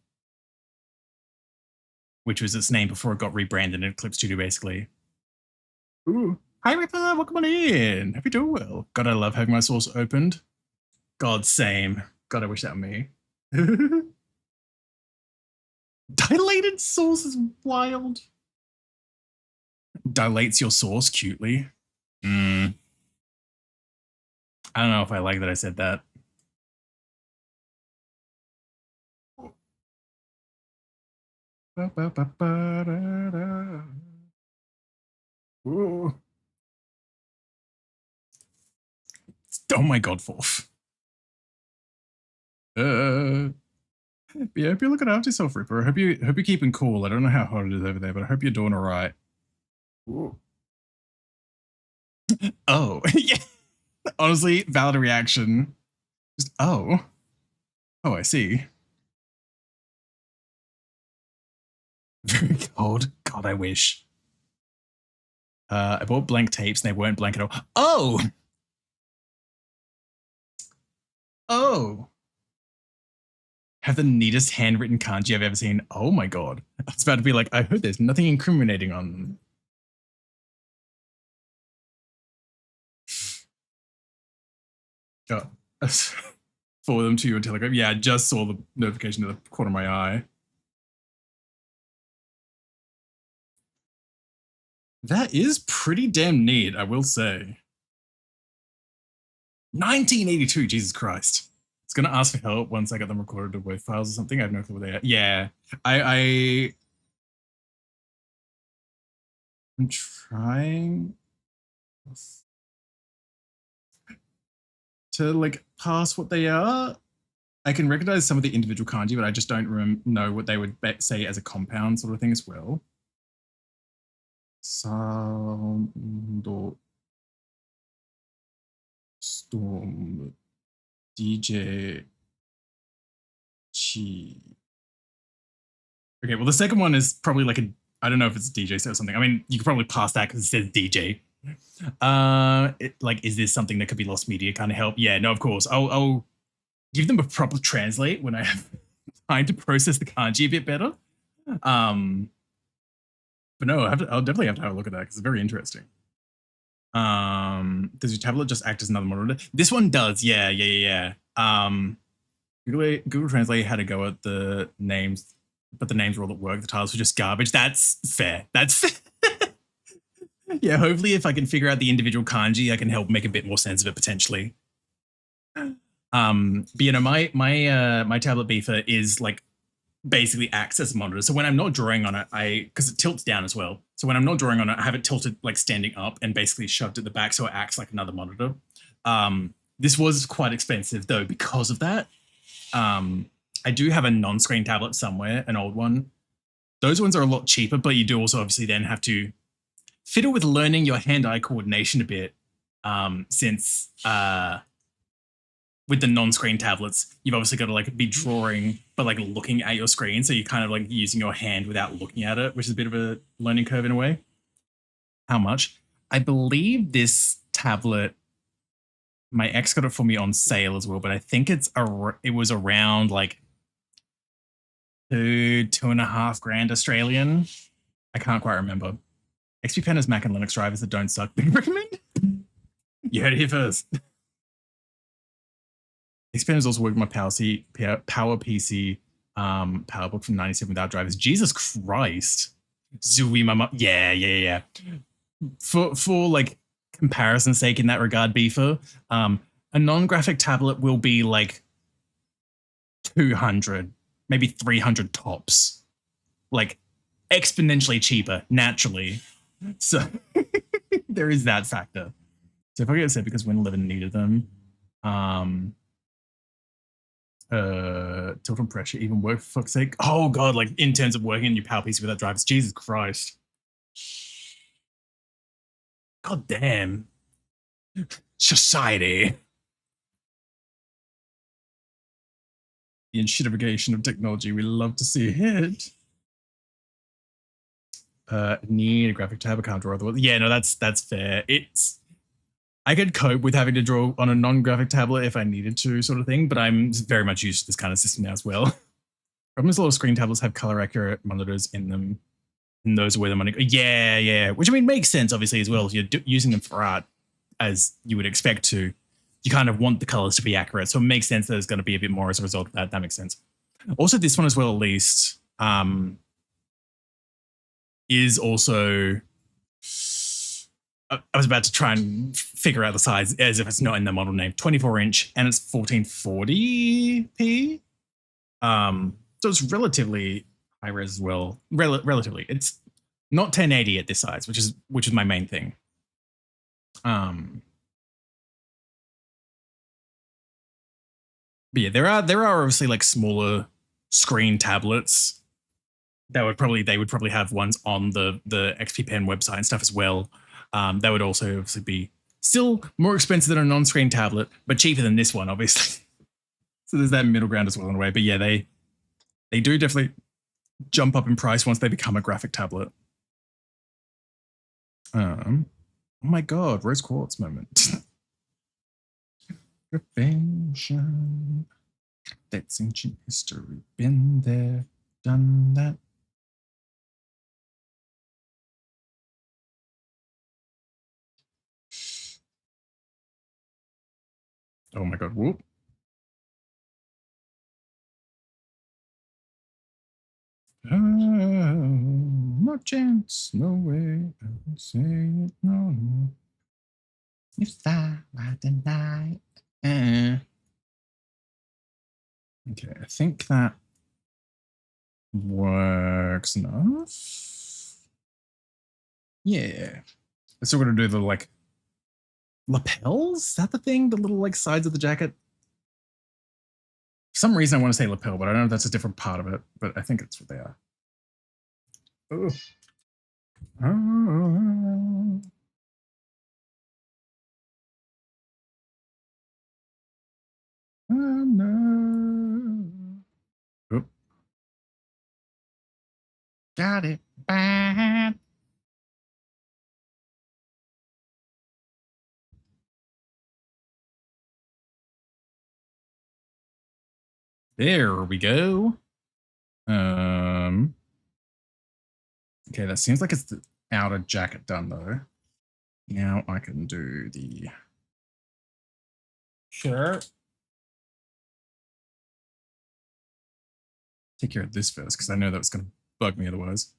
which was its name before it got rebranded into Clip Studio, basically. Ooh. Hi, Ripper. Welcome on in. Hope you're doing well. God, I love having my source opened. God, same. God, I wish that were me. Dilated source is wild. Dilates your source cutely. I don't know if I like that I said that. Ooh. Oh my god, Forth. Yeah, I hope you're looking after yourself, Ripper. I hope you're keeping cool. I don't know how hot it is over there, but I hope you're doing all right. Ooh. Oh, yeah. Honestly, valid reaction. Just, oh. Oh, I see. Very cold. God, I wish. I bought blank tapes and they weren't blank at all. Oh! Oh! Have the neatest handwritten kanji I've ever seen. Oh my god. I was about to be like, I heard there's nothing incriminating on them. Oh, forward them to you on Telegram. Yeah, I just saw the notification in the corner of my eye. That is pretty damn neat, I will say. 1982, Jesus Christ. It's gonna ask for help once I get them recorded to WAV files or something. I have no clue where they are. Yeah, I'm trying to like pass what they are. I can recognize some of the individual kanji, but I just don't know what they would say as a compound sort of thing as well. Sound Storm DJ Chi. Okay, well the second one is probably like I don't know if it's a DJ set or something. I mean, you could probably pass that because it says DJ. Like, is this something that could be lost media kind of help? Yeah, no, of course. I'll give them a proper translate when I have time to process the kanji a bit better. But no, I'll definitely have to have a look at that because it's very interesting. Does your tablet just act as another monitor? This one does. Yeah. Google Translate had to go at the names, but the names were all that work. The titles were just garbage. That's fair. That's fair. Yeah, hopefully if I can figure out the individual kanji, I can help make a bit more sense of it potentially. But you know, my tablet 𝓵𝓵 is like basically acts as a monitor. So when I'm not drawing on it, because it tilts down as well. So when I'm not drawing on it, I have it tilted like standing up and basically shoved at the back, so it acts like another monitor. This was quite expensive though because of that. I do have a non-screen tablet somewhere, an old one. Those ones are a lot cheaper, but you do also obviously then have to fiddle with learning your hand-eye coordination a bit, since with the non-screen tablets, you've obviously got to like be drawing, but like looking at your screen. So you're kind of like using your hand without looking at it, which is a bit of a learning curve in a way. How much? I believe this tablet, my ex got it for me on sale as well, but I think it was around like $2.5 grand Australian. I can't quite remember. XP Pen has Mac and Linux drivers that don't suck. Big recommend. You heard it here first. XP Pen has also worked with my PowerPC PowerBook from 97 without drivers. Jesus Christ. Zooey mama. Yeah. For like comparison's sake in that regard, 𝓵𝓵, a non-graphic tablet will be like 200, maybe 300 tops. Like exponentially cheaper, naturally. So there is that factor. So if I get said because Win11 needed them, tilt and pressure even work for fuck's sake. Oh god, like in terms of working in your PowerPC without drivers, Jesus Christ. God damn. Society. The enshittification of technology we love to see hit. Need a graphic tab, I can't draw otherwise. Yeah, no, that's fair. I could cope with having to draw on a non-graphic tablet if I needed to, sort of thing, but I'm very much used to this kind of system now as well. Problem is a lot of screen tablets have color accurate monitors in them, and those are where the money. Yeah, which I mean makes sense obviously as well. If you're using them for art, as you would expect to, you kind of want the colors to be accurate, so it makes sense that there's going to be a bit more as a result of that. That makes sense. Also, this one as well, at least, is also. I was about to try and figure out the size as if it's not in the model name. 24-inch, and it's 1440p. So it's relatively high res as well. Relatively, it's not 1080 at this size, which is my main thing. But yeah, there are obviously like smaller screen tablets that they would probably have ones on the XP Pen website and stuff as well. That would also obviously be still more expensive than a non-screen tablet, but cheaper than this one, obviously. So there's that middle ground as well in a way. But yeah, they do definitely jump up in price once they become a graphic tablet. Oh my god, rose quartz moment. That's ancient history. Been there, done that. Oh my god, whoop. No chance, no way, I will say it, no. If I deny. Okay, I think that works enough. Yeah. So we're gonna do the like lapels? Is that the thing? The little like sides of the jacket? For some reason I want to say lapel, but I don't know if that's a different part of it, but I think it's what they are. Oh. Oh no. Oh. Got it bad. There we go. Okay, that seems like it's the outer jacket done though. Now I can do the Sure. take care of this first because I know that was going to bug me otherwise.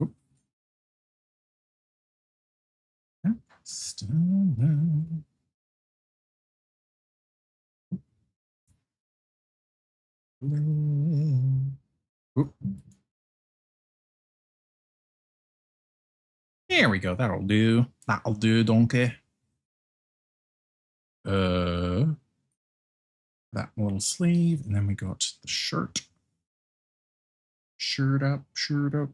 Oop. Oop. There we go. That'll do. That'll do, donkey. That little sleeve, and then we got the shirt. Shirt up, shirt up.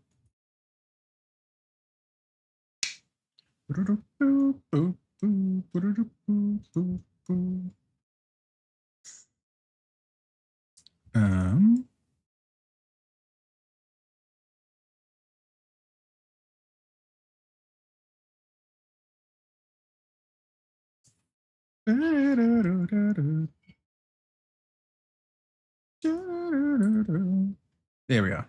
Um. There we go.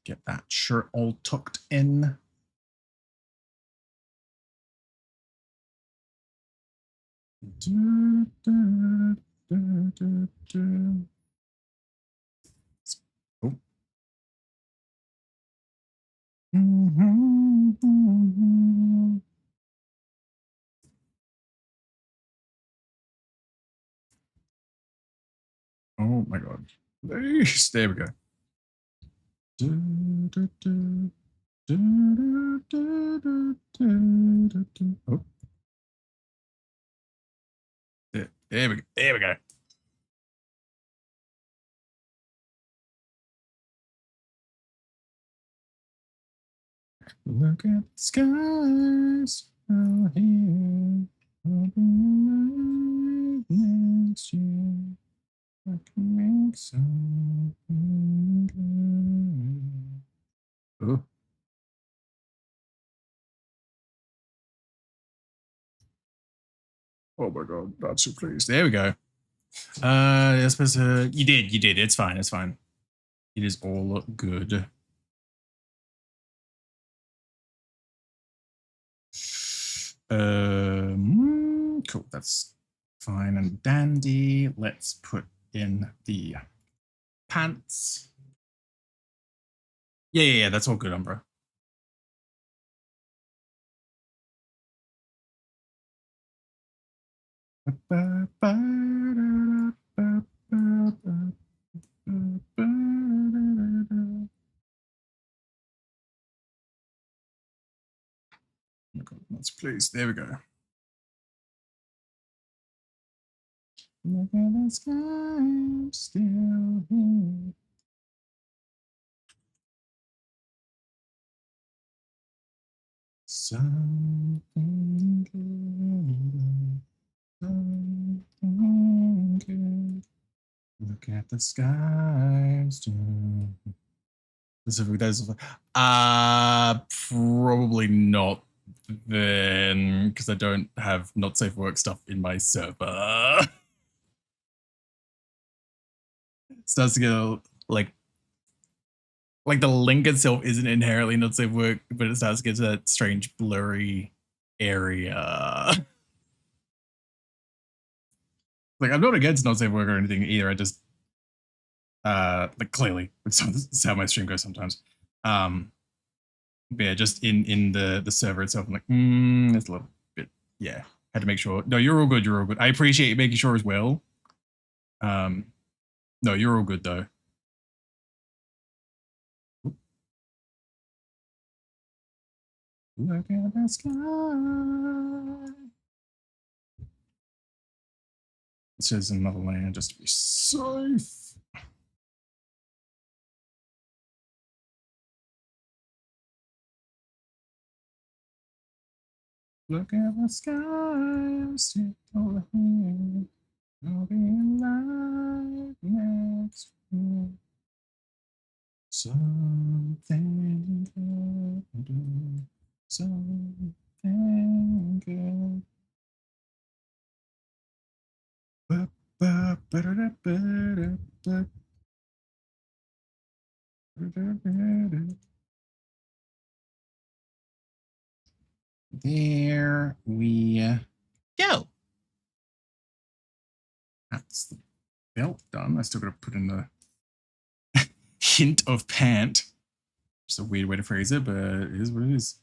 Get that shirt all tucked in. Oh. Oh my god. Please. There we go. Oh. There we go. There we go. Look at the skies out here. I'll be alive next year. I can make something good. Oh. Oh my god, not so pleased. There we go. You're supposed to. You did. It's fine. It's fine. It is all good. Cool. That's fine and dandy. Let's put in the pants. Yeah. That's all good, Umbra. Let's please. There we go. Look at the sky, I'm still here. Something good. Something good. Look at the sky, I'm still. Specific days. Probably not then, because I don't have not safe work stuff in my server. Starts to get like the link itself isn't inherently not safe work, but it starts to get to that strange blurry area. Like I'm not against not safe work or anything either. I just like clearly it's how my stream goes sometimes. But yeah, just in the server itself, I'm like, it's a little bit, yeah. Had to make sure. No, you're all good. You're all good. I appreciate you making sure as well. No, you're all good though. Look at the sky. It says another land just to be safe. Look at the sky, I'm still here. I'll be alive next year. Something good, something good. There we go. That's the belt done. I still got to put in the hint of pant. Just a weird way to phrase it, but it is what it is.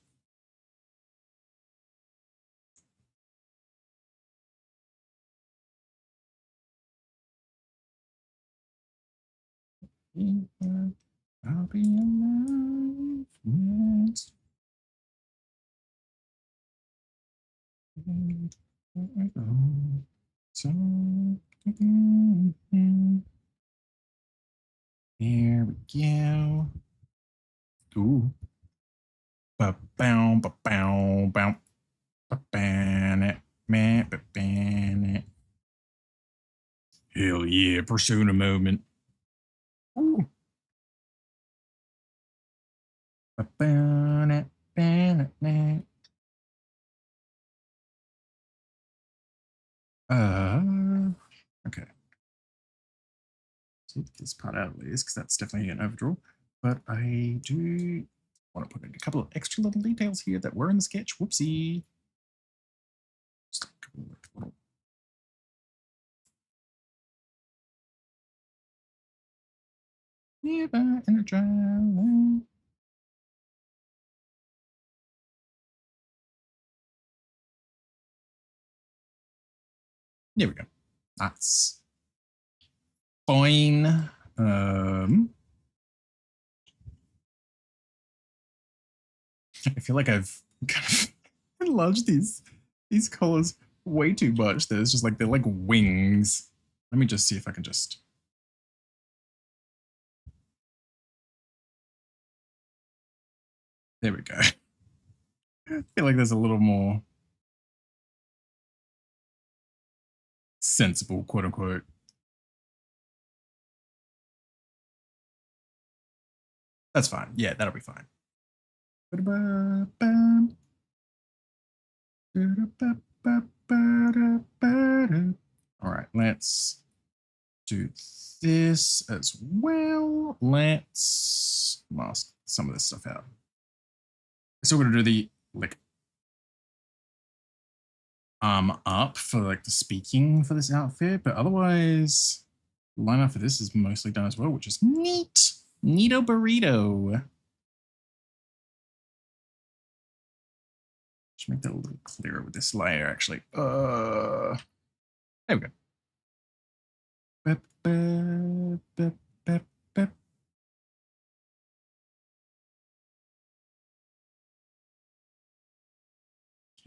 I'll be alive next. Here we go. Ooh. Ba-bow, ba-bow, bow. Ba-ban-it, man, ba-ban-it. Hell yeah, Persona moment. Ooh. Ba-ban-it, ban-it. Okay. Take this part out of this because that's definitely an overdraw. But I do want to put in a couple of extra little details here that were in the sketch. Whoopsie. Just a couple of little. Nearby in the dry land. There we go. That's fine. I feel like I've kind of enlarged these colors way too much. There's just like they're like wings. Let me just see if I can just. There we go. I feel like there's a little more sensible, quote unquote. That's fine. Yeah, that'll be fine. All right, let's do this as well. Let's mask some of this stuff out. I'm still going to do the like arm up for like the speaking for this outfit, but otherwise the lineup for this is mostly done as well, which is neat. Neato burrito. Just make that a little clearer with this layer, actually. There we go.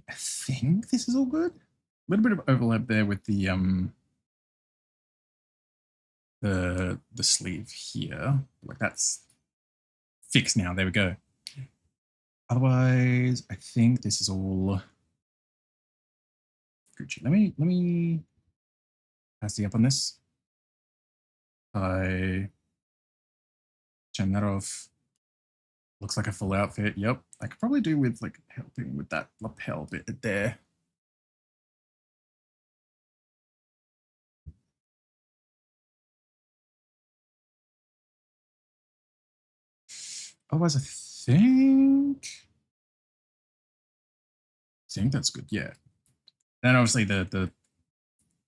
I think this is all good. A little bit of overlap there with the sleeve here. Like that's fixed now. There we go. Otherwise, I think this is all Gucci. Let me pass the up on this. I turn that off. Looks like a full outfit. Yep. I could probably do with like helping with that lapel bit there. Otherwise, I think that's good. Yeah. Then obviously the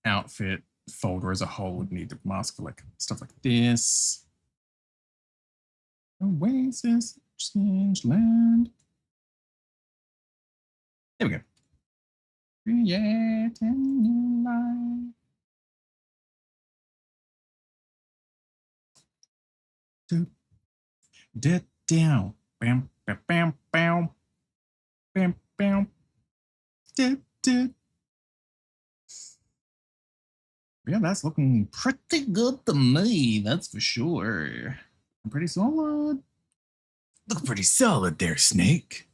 outfit folder as a whole would need to mask for like stuff like this. Oasis, change land. There we go. Create a new life. Dead down. Bam, bam, bam, bam. Bam, bam. Dead. Yeah, that's looking pretty good to me, that's for sure. I'm pretty solid. Look pretty solid there, Snake.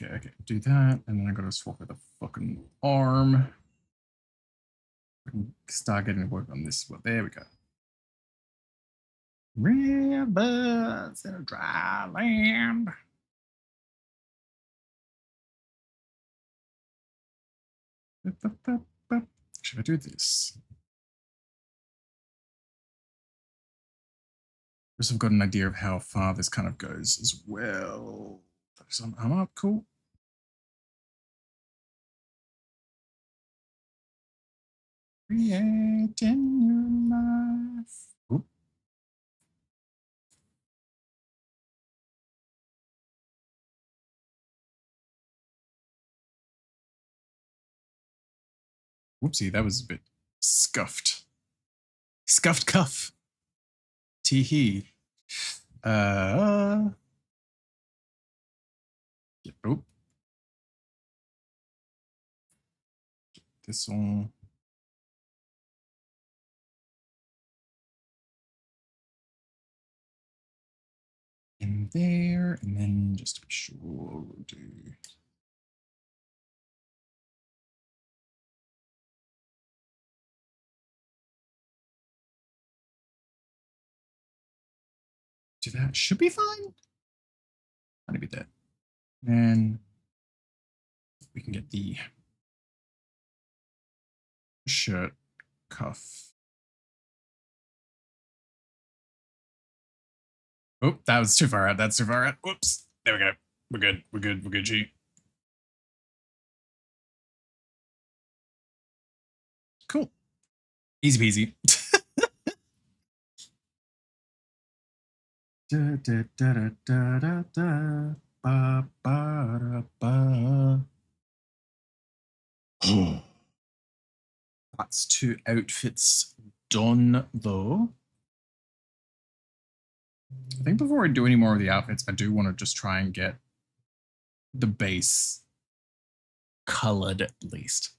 Okay, do that, and then I gotta swap with the fucking arm. We can start getting to work on this. Well, there we go. Rivers in a dry land. Should I do this? Just I've got an idea of how far this kind of goes as well. Some arm up, cool. Creating your life. Oop. Whoopsie, that was a bit scuffed. Scuffed cuff. Tee hee. Oh. This one. In there, and then just to be sure we'll do. Do that should be fine. Might be that. And we can get the shirt cuff. Oh, that was too far out. That's too far out. Whoops. There we go. We're good. We're good. We're good, G. Cool. Easy peasy. Da, da, da, da, da, da, ba, ba, da, ba. That's 2 outfits done, though. I think before I do any more of the outfits, I do want to just try and get the base colored at least.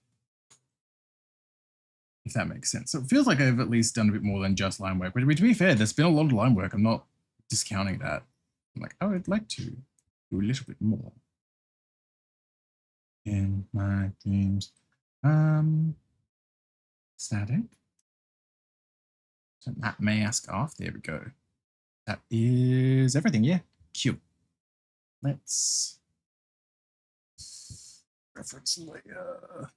If that makes sense. So it feels like I've at least done a bit more than just line work. But to be fair, there's been a lot of line work. I'm not discounting that. I'm like, oh, I'd like to do a little bit more. In my dreams. Static. Turn that mask off. There we go. That is everything. Yeah. Cute. Let's reference layer.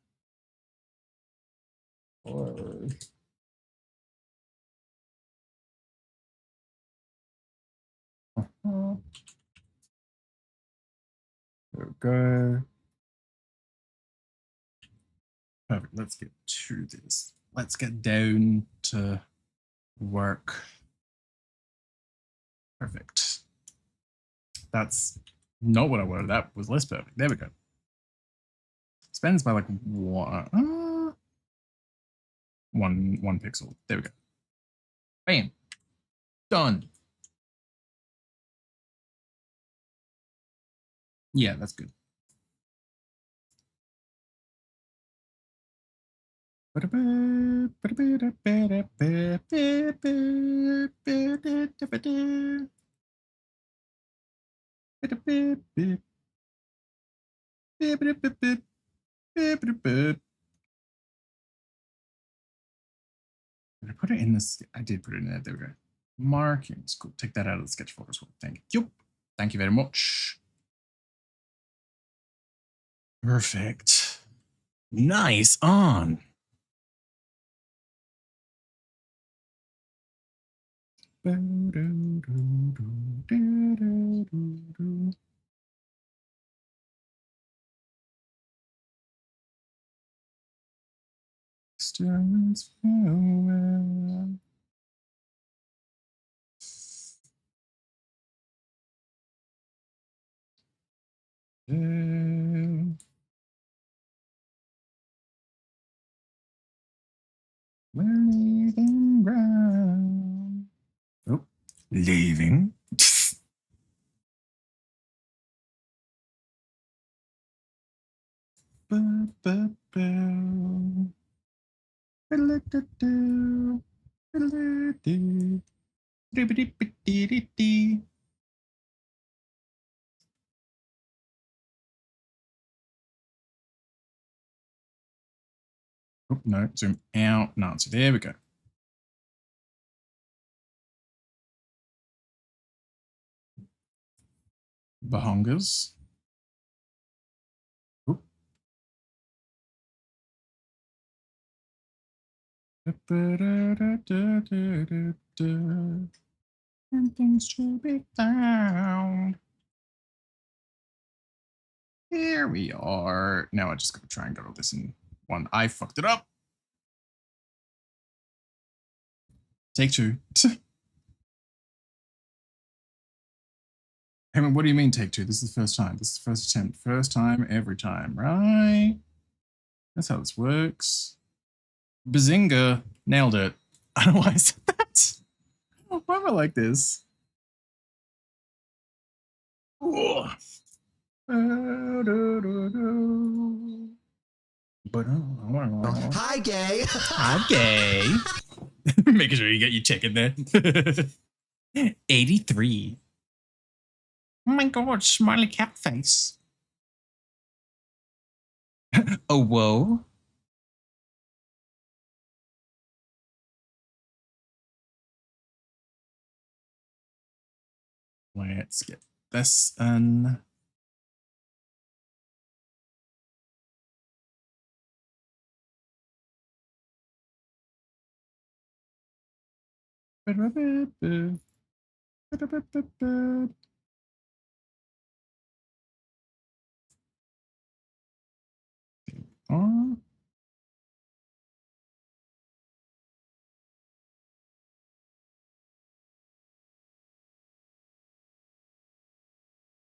Or there we go. Perfect. Let's get to this. Let's get down to work. Perfect. That's not what I wanted. That was less perfect. There we go. Spends by like one pixel. There we go. Bam. Done. Yeah, that's good. Did I put it in this? I did put it in there. There we go. Markings. Cool. Take that out of the sketch folder as well. Thank you. Thank you very much. Perfect. Nice on. Distance farewell. We're leaving ground. Oh, leaving. Oh, no, zoom out. No, so there we go. Bahongas. Oop. And things to be found. Here we are. Now I just gotta try and get all this in one. I fucked it up. Take two. Hey man, what do you mean take two? This is the first time. This is the first attempt. First time, every time, right? That's how this works. Bazinga. Nailed it. I don't know why I said that. Why am I like this? Ugh. Hi, gay. I'm gay. Making sure you get your check in there. 83. Oh my god, smiley cat face. Oh, whoa. Let's get this in.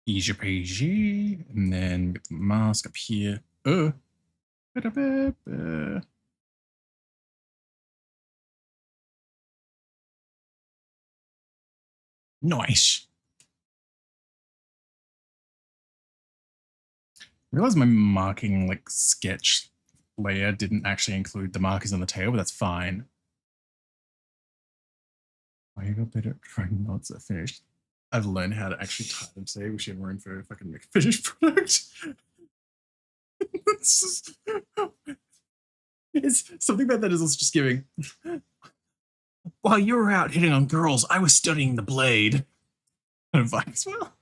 Easy peasy. And then get the mask up here. Nice. I realized my marking like sketch layer didn't actually include the markers on the tail, but that's fine. I got better at trying knots are finished. I've learned how to actually tie them. Say, we should have room for a fucking finished product. It's something about that is also just giving. While you were out hitting on girls, I was studying the blade. Kind of vibe as well.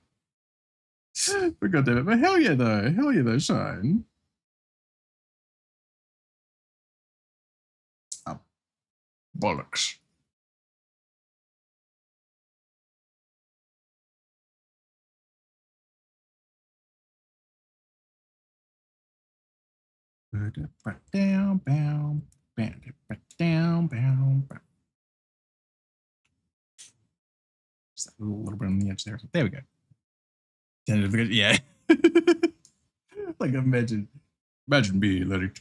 But goddamn it, but hell yeah though, Shine. Oh, bollocks. Down, bow, down, bow. Just a little bit on the edge there. There we go. Yeah. Like imagine me letting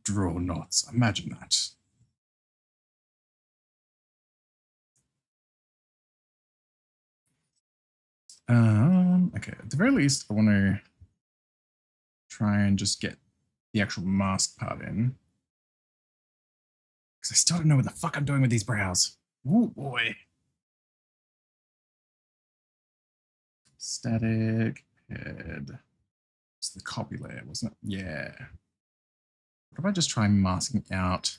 draw knots. Imagine that. Okay, at the very least, I want to try and just get the actual mask part in. Because I still don't know what the fuck I'm doing with these brows. Oh boy. Static head. It's the copy layer, wasn't it? Yeah. What if I just try masking out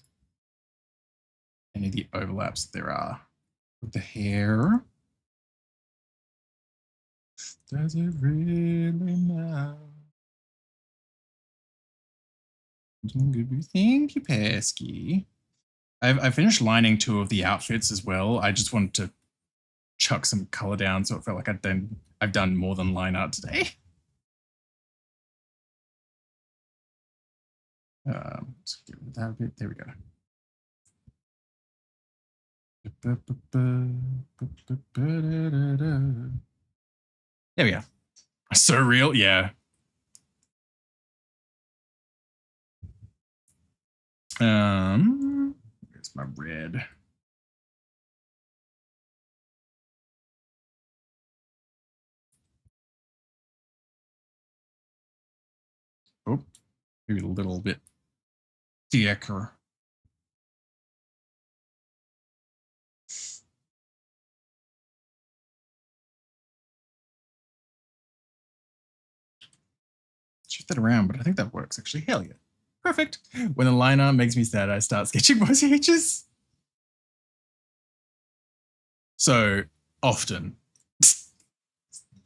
any of the overlaps that there are with the hair? Does it really matter? Thank you, Pesky. I finished lining 2 of the outfits as well. I just wanted to chuck some color down so it felt like I've done more than line art today. Let's get rid of that a bit. There we go. There we go. So real, yeah. Where's my red? Oh, maybe a little bit thicker. Shift that around, but I think that works actually. Hell yeah. Perfect. When the liner makes me sad, I start sketching my CHs. So often.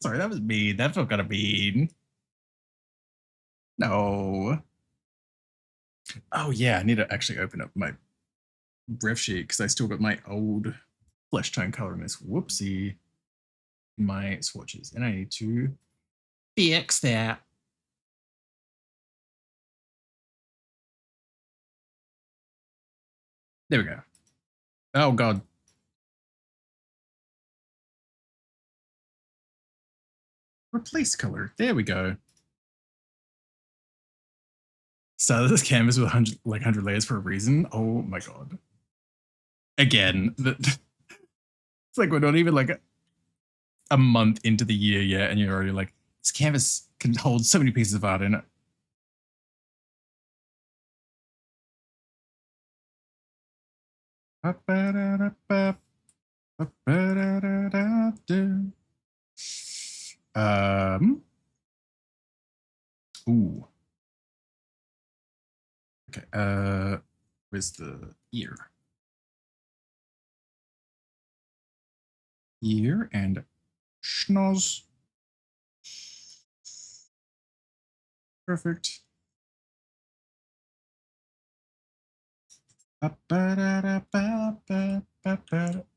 Sorry, that was mean. That felt kind of mean. No. Oh yeah, I need to actually open up my ref sheet because I still got my old flesh tone color in this. Whoopsie. My swatches, and I need to fix that. There we go. Oh god. Replace color. There we go. Started this canvas with 100 layers for a reason. Oh my god. Again, it's like we're not even like a month into the year yet, and you're already like, this canvas can hold so many pieces of art in it. Ooh. Okay, where's the ear? Ear and schnoz. Perfect.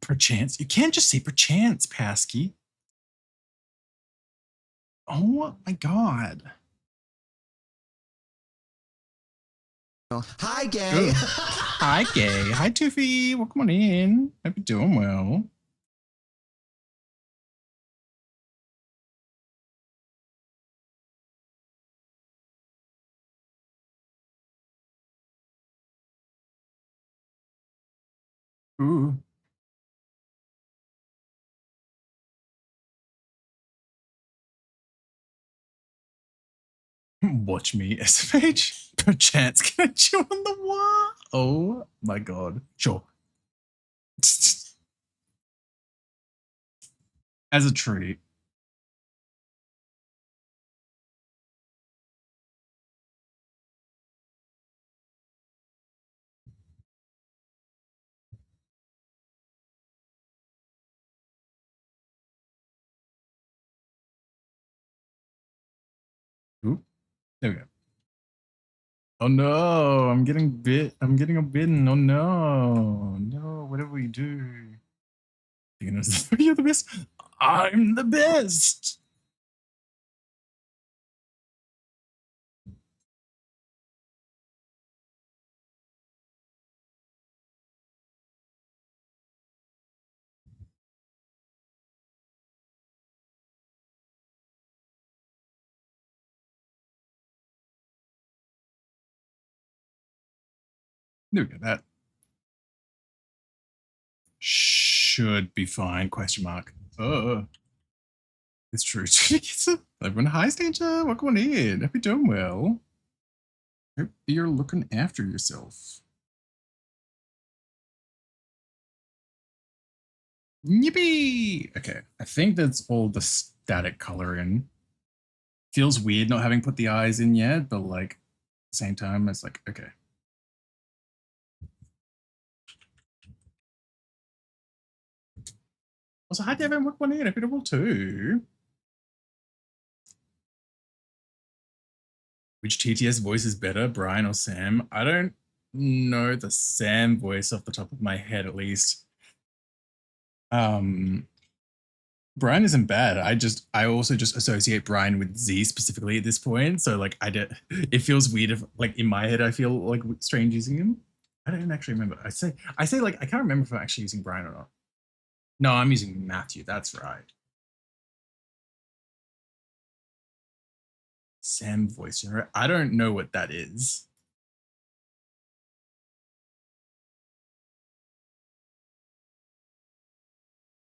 Perchance. You can't just say perchance, Pasky. Oh my god. Hi, gay. Hi, gay. Hi, Toofy. Welcome on in. Hope you're doing well. Ooh. Watch me, SMH. Perchance can I chew on the wall? Oh my god. Sure. As a treat. Ooh. There we go. Oh no, I'm getting bit. I'm getting a bitten. Oh no. No, what do we do? You're the best. I'm the best. There we go. That should be fine. Question mark. It's true. Everyone, hi, Stanger. Welcome on in. Hope you're doing well. Hope you're looking after yourself. Yippee! Okay, I think that's all the static color in. Feels weird not having put the eyes in yet, but like at the same time, it's like, okay. Also, hi, Devin. Welcome on in. Hope you're doing well too. Which TTS voice is better, Brian or Sam? I don't know the Sam voice off the top of my head, at least. Brian isn't bad. I also just associate Brian with Z specifically at this point. So like it feels weird if like in my head I feel like strange using him. I don't actually remember. I say like I can't remember if I'm actually using Brian or not. No, I'm using Matthew. That's right. Sam voice generator. I don't know what that is.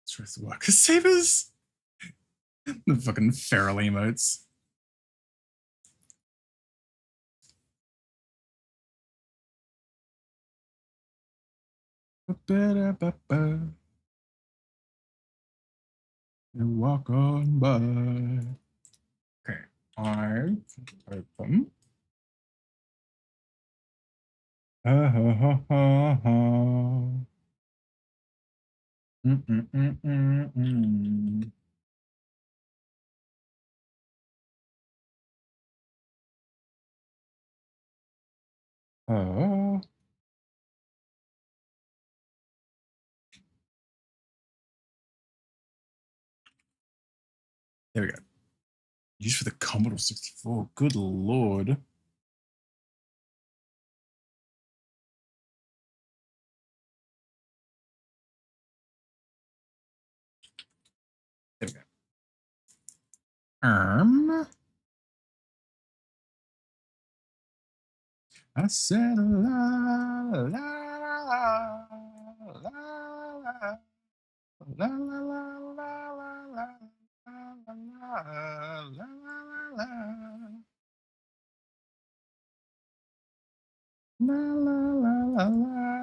Stress worker savers. The fucking feral emotes. You walk on by. Okay, I open. Ha ha ha ha ha. Oh. There we go. Used for the Commodore 64. Good lord. There we go. I said la la la la la la la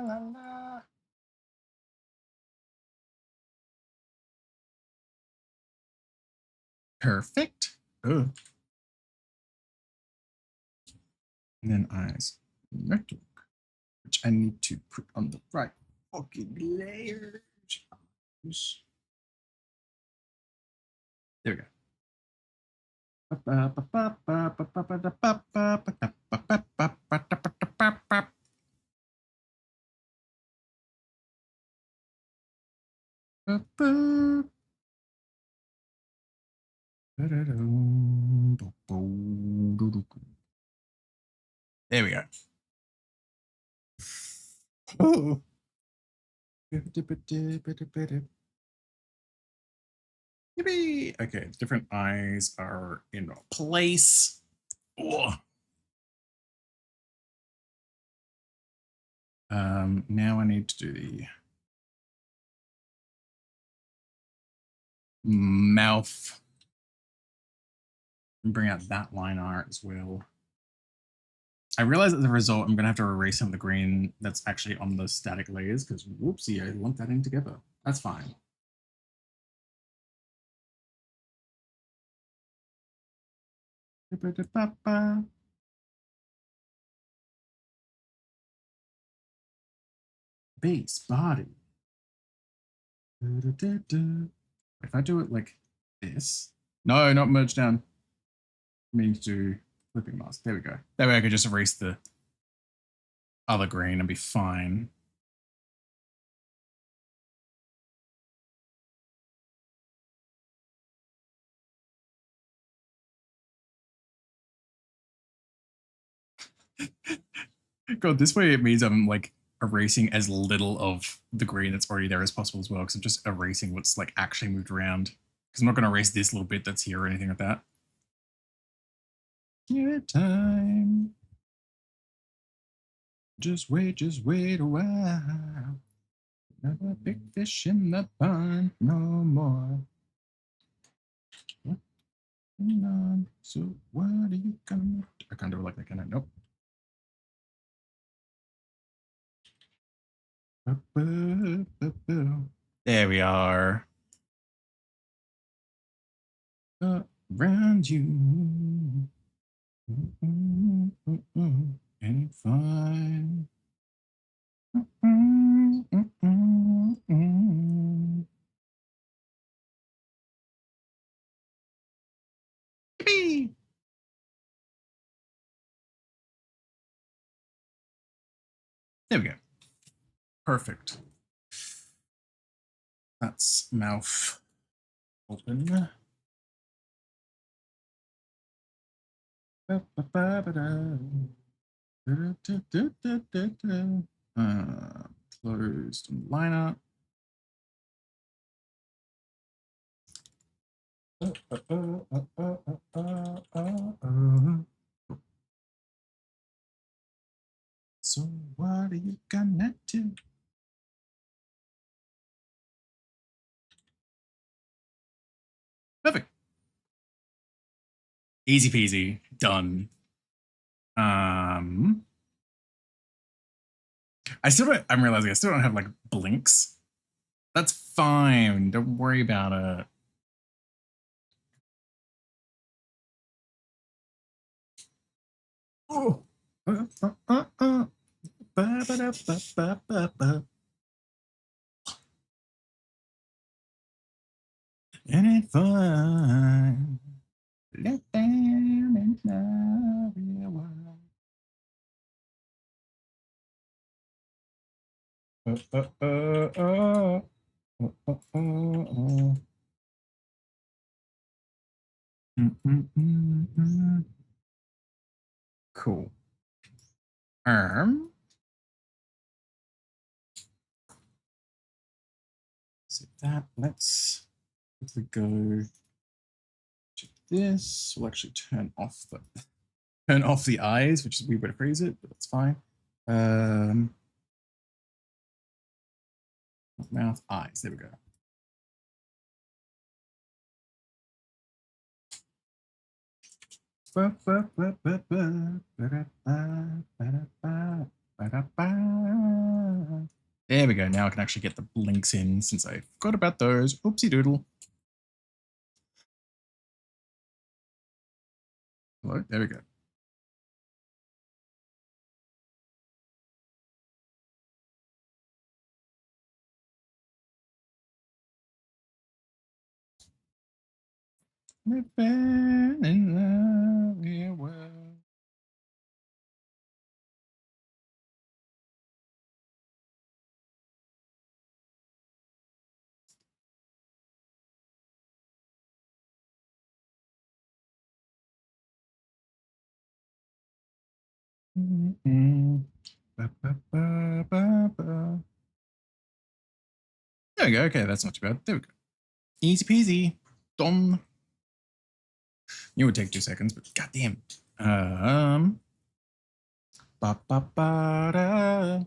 la la. Perfect. Oh. And then eyes. Network, which I need to put on the right fucking layers. There we go. There we go. Oh. Yippee! Okay, different eyes are in place. Oh. Now I need to do the mouth and bring out that line art as well. I realize as a result, I'm going to have to erase some of the green that's actually on the static layers because whoopsie, I lumped that in together. That's fine. Base, body. If I do it like this, no, not merge down. I mean to do flipping mask. There we go. That way I could just erase the other green and be fine. God, this way it means I'm like erasing as little of the green that's already there as possible as well, because I'm just erasing what's like actually moved around. Because I'm not going to erase this little bit that's here or anything like that. Give it time. Just wait a while. Another big fish in the pond, no more. What? So what are you gonna do? I can't do it like that, can I? Nope. There we are. Around you. Ain't fine. Yippee! There we go. Perfect. That's mouth open. Closed lineup. So what are you gonna do? Perfect. Easy peasy. Done. I'm realizing I still don't have like blinks. That's fine. Don't worry about it. Oh. And it's fine. Let down and love you. Cool. So that, let's quickly go to this. We'll actually turn off the eyes, which is a weird way to phrase it, but that's fine. Mouth, eyes. There we go. There we go. Now I can actually get the blinks in since I forgot about those. Oopsie doodle. Hello? There we go. We've been in love here, well. There we go. Okay, that's not too bad. There we go. Easy peasy. Done. It would take 2 seconds, but goddamn. Ba ba ba da.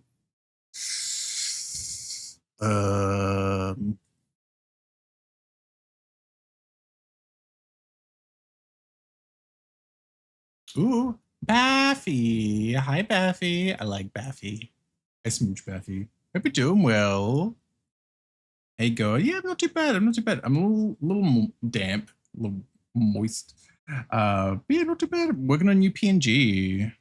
Ooh, Baffy. Hi, Baffy. I like Baffy. I smooch Baffy. Hope you're doing well. Hey, girl. Yeah, I'm not too bad. I'm not too bad. I'm a little damp, a little moist. But yeah, not too bad. I'm working on new PNG.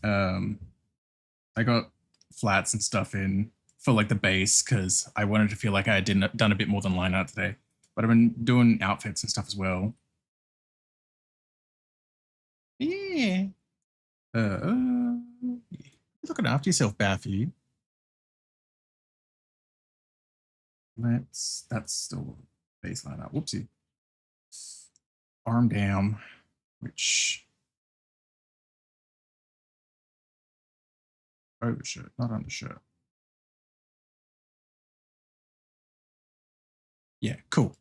I got flats and stuff in for like the base because I wanted to feel like I had done a bit more than line art today. But I've been doing outfits and stuff as well. Yeah. You're looking after yourself, Baffy. That's still baseline up. Whoopsie. Arm down, which overshirt, not undershirt. Yeah, cool.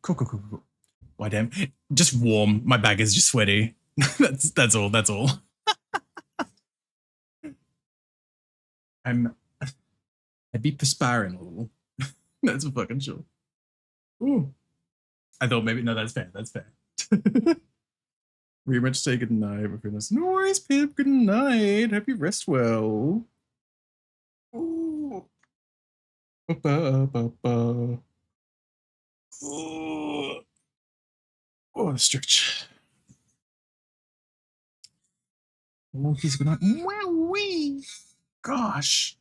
Why damn? Just warm. My bag is just sweaty. that's all. That's all. I'd be perspiring a little. That's for fucking sure. Ooh. I thought maybe no, that's fair. That's fair. Very much say good night, my goodness. No worries, Pip. Good night. Hope you rest well. Ooh. Ba-ba-ba-ba. Oh, stretch. Long piece of good night. Wowee. Gosh.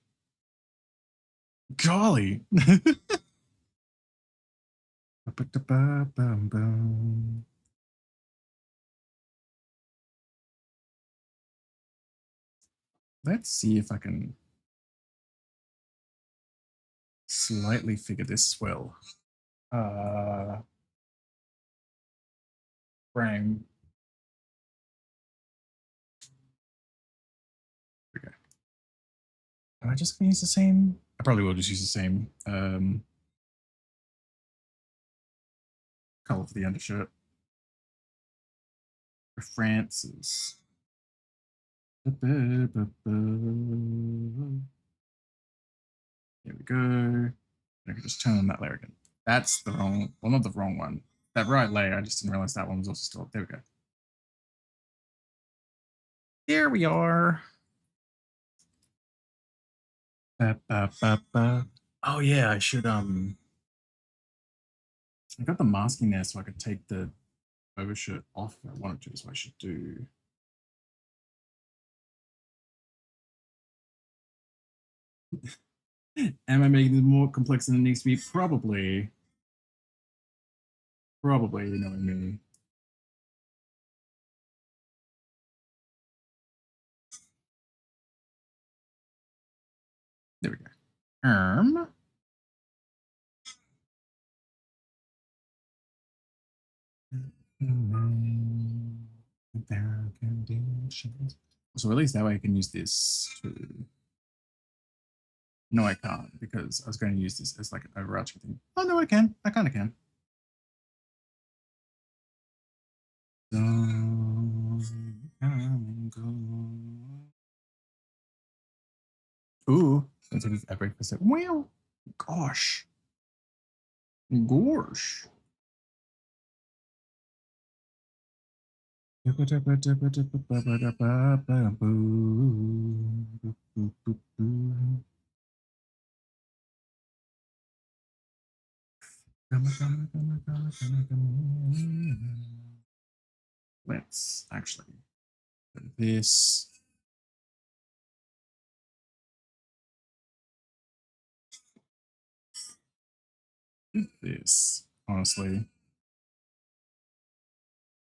Golly. Let's see if I can slightly figure this as well. Frame. Okay. Am I just gonna use the same? I probably will just use the same color for the undershirt. For France's. Here we go. I can just turn on that layer again. That's the wrong, well, not the wrong one. That right layer, I just didn't realize that one was also still up. There we go. There we are. Oh yeah, I should I got the masking there so I could take the overshirt off if I wanted to, so I should do. Am I making it more complex than it needs to be? Probably. Probably, knowing me. There we go. So at least that way I can use this to... No, I can't, because I was going to use this as like an overarching thing. Oh, no, I can. I kind of can. Ooh, let's take a break for a second. Well, gosh. Gosh. Let's actually do this. This, honestly.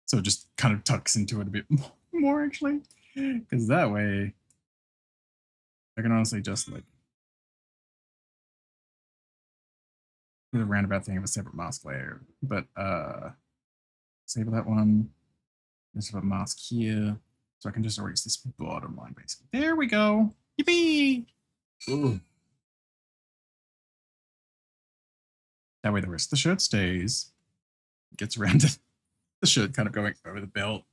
So it just kind of tucks into it a bit more actually. Because that way I can honestly just like do the roundabout thing of a separate mask layer. But disable that one. Let's have a mask here. So I can just erase this bottom line basically. There we go. Yippee! Ooh. That way the rest of the shirt stays. Gets around to the shirt kind of going over the belt.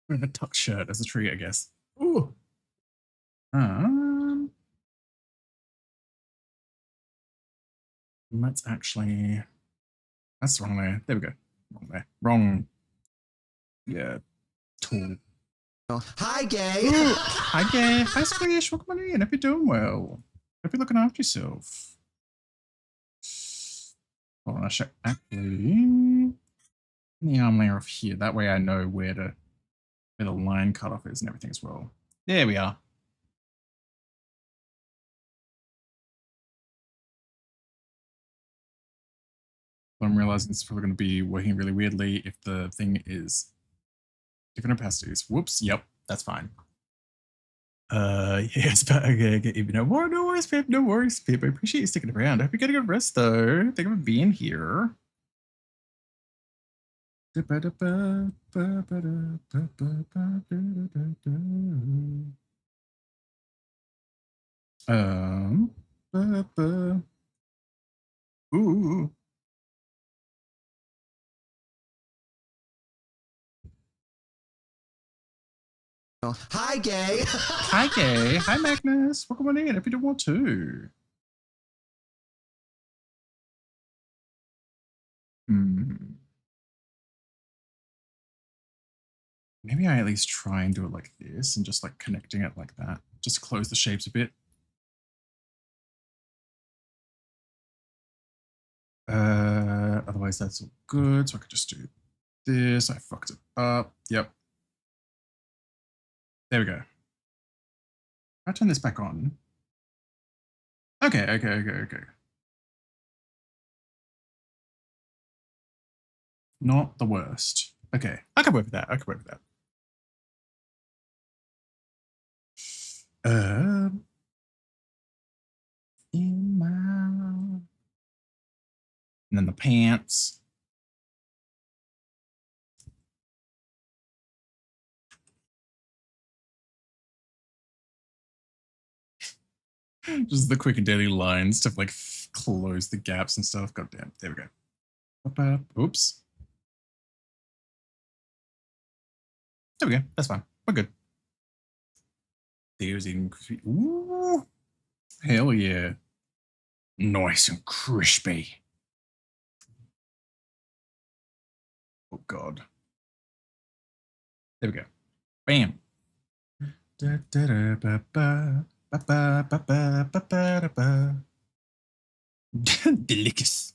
Bit of a tuck shirt as a tree, I guess. Ooh. Let's actually... That's the wrong layer. There we go. Wrong layer. Wrong. Yeah. Tool. Hi, gay. Ooh. Hi, gay. Hi, Squish. Welcome on in. Hope you're doing well. Hope you're looking after yourself. Hold on, I should actually... the arm layer off here. That way I know where the line cutoff is and everything as well. There we are. But I'm realizing it's probably going to be working really weirdly if the thing is different opacities. Whoops. Yep, that's fine. Yes, but okay, even no more. No worries, Pip. No worries, Pip. I appreciate you sticking around. I hope you get a good rest, though. Thank you for being here. Ooh. Hi, gay. Hi, gay. Hi, Magnus. Welcome on in. If you don't want to. Maybe I at least try and do it like this and just like connecting it like that. Just close the shapes a bit. Otherwise that's all good. So I could just do this. I fucked it up. Yep. There we go. I'll turn this back on. Okay. Not the worst. Okay. I can work with that. In my... And then the pants. Just the quick and dirty lines to like close the gaps and stuff. God damn. There we go. Oops. There we go. That's fine. We're good. There's even crispy. Ooh. Hell yeah. Nice and crispy. Oh God. There we go. Bam. Delicious.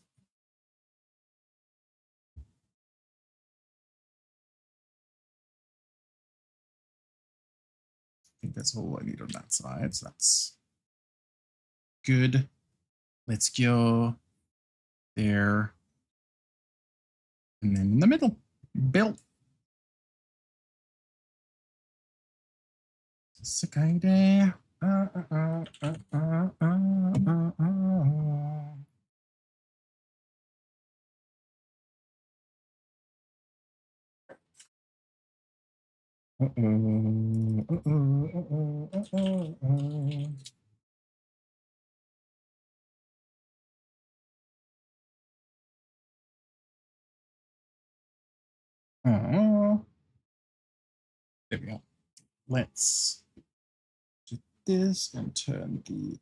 I think that's all I need on that side. So that's good. Let's go there. And then in the middle, belt. Sick idea. There we go. Let's do this and turn the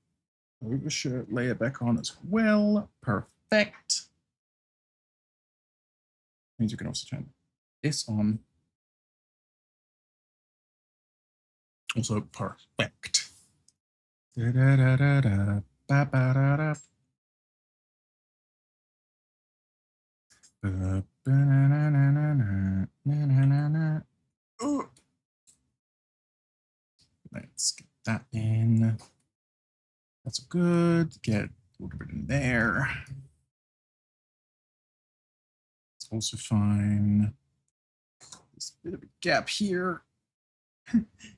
overshirt layer back on as well. Perfect. Means we can also turn this on. Also perfect. Da, da, da, da, da, ba, ba, da, da. Ba, ba, na, na, na, na, na, na, na, na. Ooh. Let's get that in. That's good. Get a little bit in there. It's also fine. There's a bit of a gap here.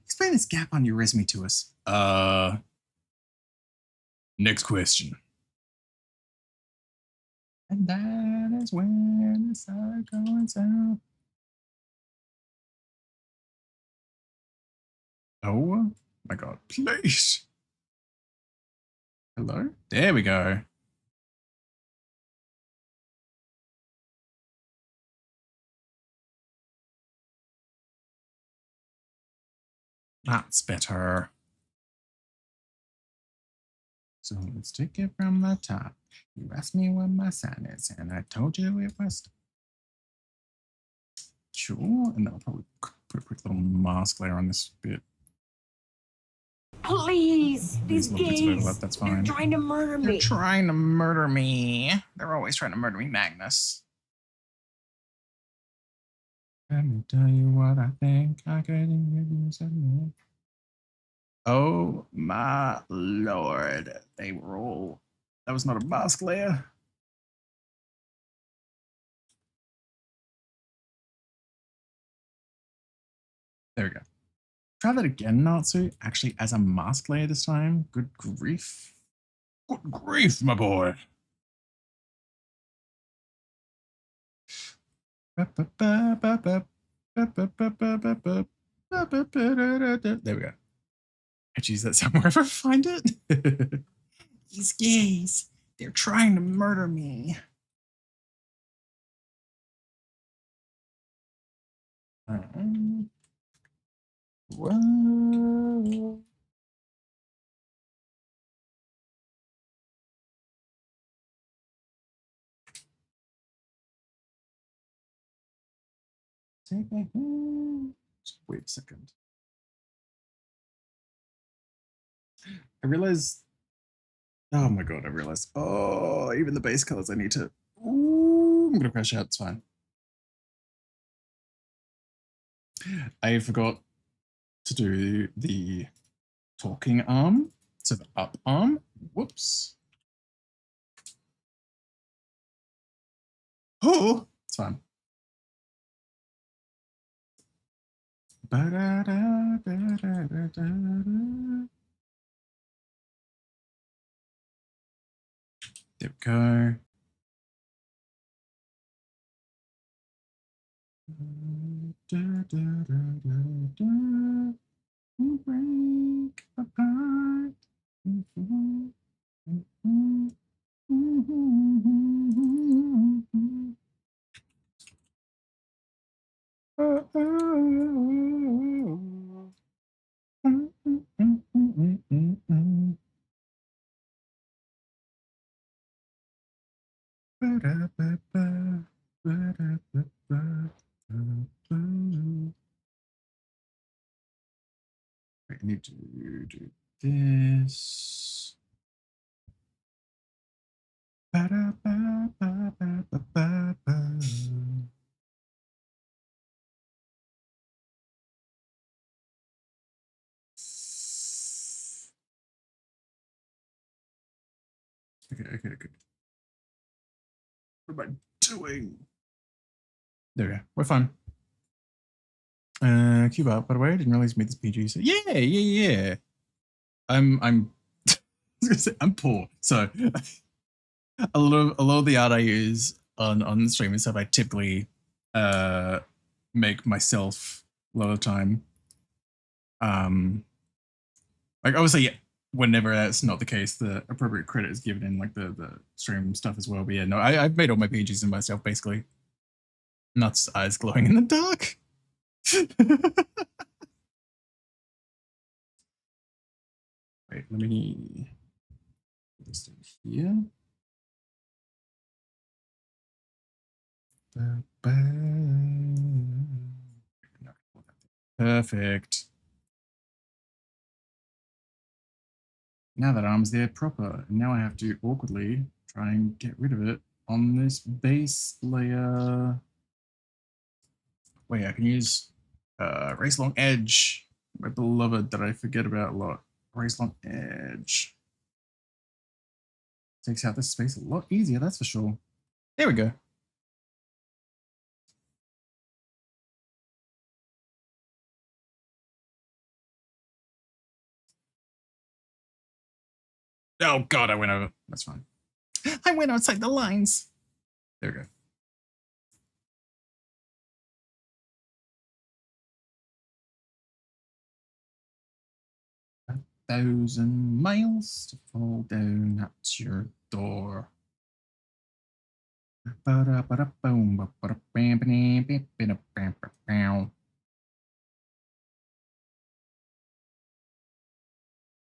Explain this gap on your resume to us. Next question. And that is when the sun goes out. Oh my God, please. Hello? There we go. That's better. So let's take it from the top. You asked me what my sign is, and I told you it was sure. And then I'll probably put a quick little mask layer on this bit. Please, these Little bits of gays, overlap, that's they're fine. trying to murder me. They're trying to murder me. They're always trying to murder me, Magnus. Let me tell you what I think. I couldn't hear you say me. Oh my Lord. They were all. That was not a mask layer. There we go. Try that again, Natsu. Actually, as a mask layer this time. Good grief. Good grief, my boy. There we go. I choose that somewhere if I find it. These gays, they're trying to murder me. Whoa. Take me home. Just wait a second. I realized. Oh my God, I realized. Oh, even the base colors I need to. Ooh, I'm gonna crash out. It's fine. I forgot to do the talking arm. So the up arm. Whoops. Oh, it's fine. There we go. Break apart. I need to do this. Okay. What am I doing? There we go. We're fine. Cuba, by the way, I didn't realize you made this PG. So yeah. I'm I was gonna say, I'm poor, so a lot of the art I use on the stream and stuff, I typically make myself a lot of the time. Like obviously, yeah, whenever that's not the case, the appropriate credit is given in like the stream stuff as well. But yeah, no, I've made all my PNGs in myself basically. Nuts eyes glowing in the dark. Wait, let me put this in here. Perfect. Now that arm's there proper, and now I have to awkwardly try and get rid of it on this base layer. Wait, I can use Race Long Edge, my beloved that I forget about a lot. Race Long Edge. Takes out this space a lot easier, that's for sure. There we go. Oh God, I went over. That's fine. I went outside the lines. There we go. 1,000 miles to fall down at your door.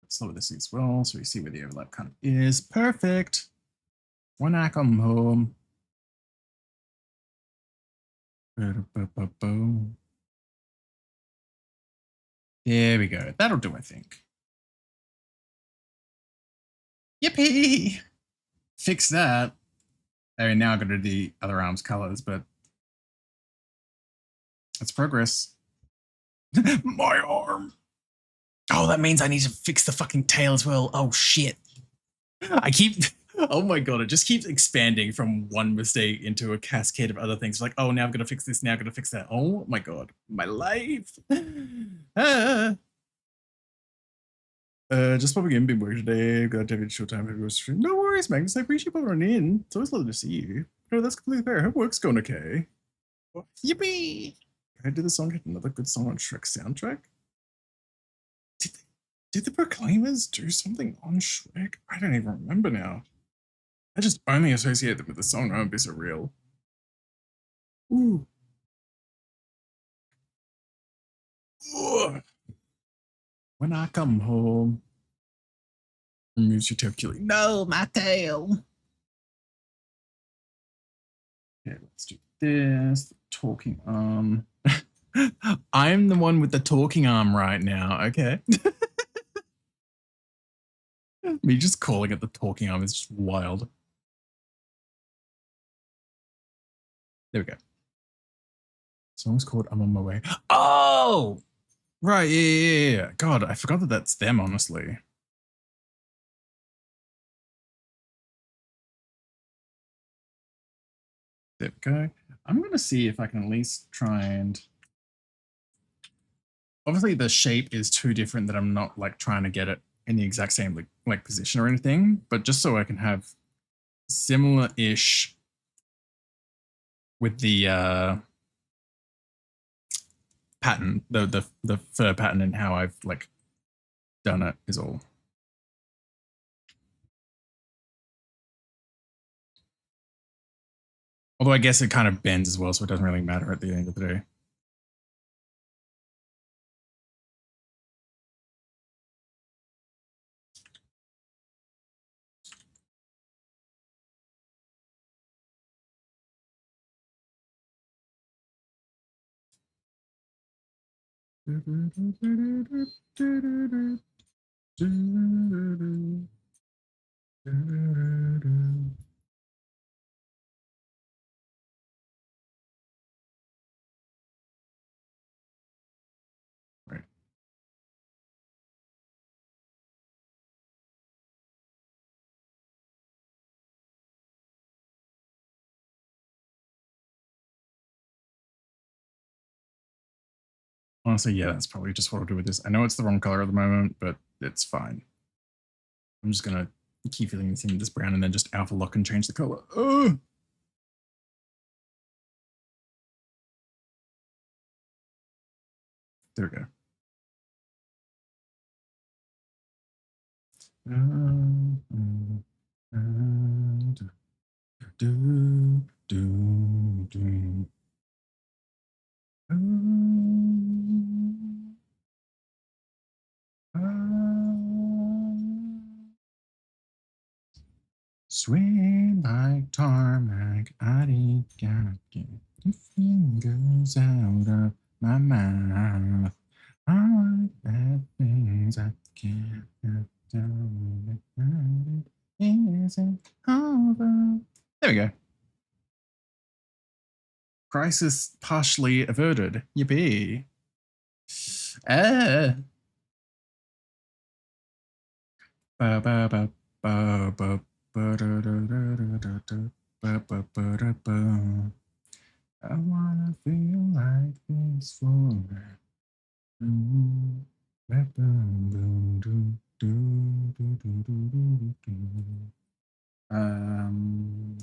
Slow this as well, so we see where the overlap kind of is. Perfect. When I come home. There we go. That'll do, I think. Yippee! Fix that. I mean, now I've got to do the other arm's colors, but that's progress. My arm. Oh, that means I need to fix the fucking tail as well. Oh, shit. I keep... Oh my God, it just keeps expanding from one mistake into a cascade of other things. Like, oh, now I've got to fix this, now I've got to fix that. Oh my God, my life. Just popping in, been working today. Glad to have a short time for your stream. No worries, Magnus. I appreciate you popping in. It's always lovely to see you. No, that's completely fair. I hope work's going okay. Yippee! Can I do the song? Hit another good song on Shrek soundtrack? Did the Proclaimers do something on Shrek? I don't even remember now. I just only associate them with the song. Don't be so real. Ooh. Ugh. When I come home, remove your tail killing. No, my tail. Okay, let's do this. The talking arm. I'm the one with the talking arm right now. Okay. Me just calling it the talking arm is just wild. There we go. Song's called I'm on My Way. Oh! Right, yeah. God, I forgot that that's them, honestly. There we go. I'm going to see if I can at least try and... Obviously, the shape is too different that I'm not like trying to get it in the exact same like position or anything, but just so I can have similar-ish with the pattern, the fur pattern and how I've like done it is all. Although I guess it kind of bends as well, so it doesn't really matter at the end of the day. Right. Honestly, yeah, that's probably just what I'll do with this. I know it's the wrong color at the moment, but it's fine. I'm just gonna keep filling this in with this brown and then just alpha lock and change the color. Oh! There we go. Swing like tarmac, I gotta get your fingers out of my mouth. I like bad things I can't have done. It isn't over. There we go. Crisis partially averted. Yippee. Ah. Ba ba ba ba ba ba da da da da da da ba ba ba da ba. I wanna feel like this forever.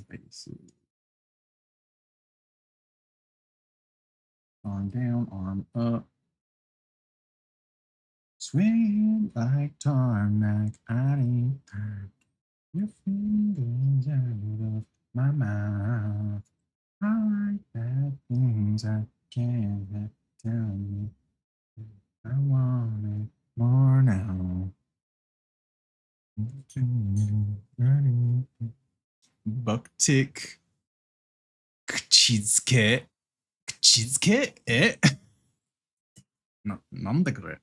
Basic. Arm down, arm up. Swing like tarmac, I need your fingers out of my mouth. I like bad things I can't have. Tell me I want it more now. Bucktick. Cheesecake. Cheesecake? Eh? なんでこれ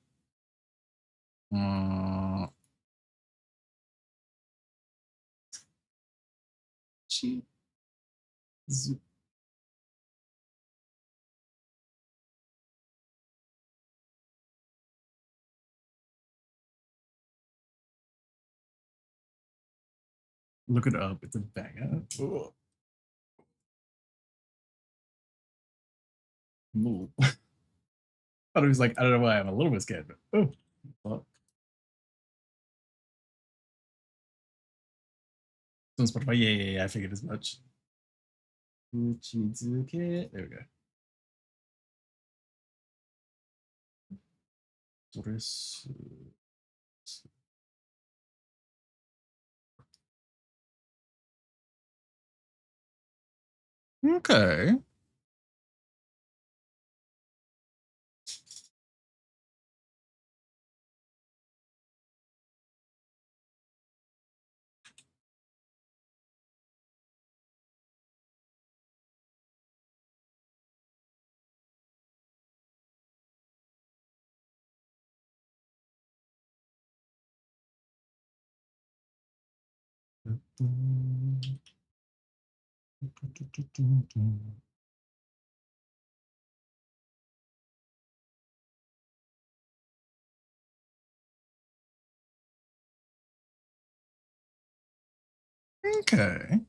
チーズ Look it up. It's a banger. Oh. I was like, I don't know why I'm a little bit scared, but oh, fuck. It's on Spotify. Yeah, I figured as much. There we go. Okay. Okay.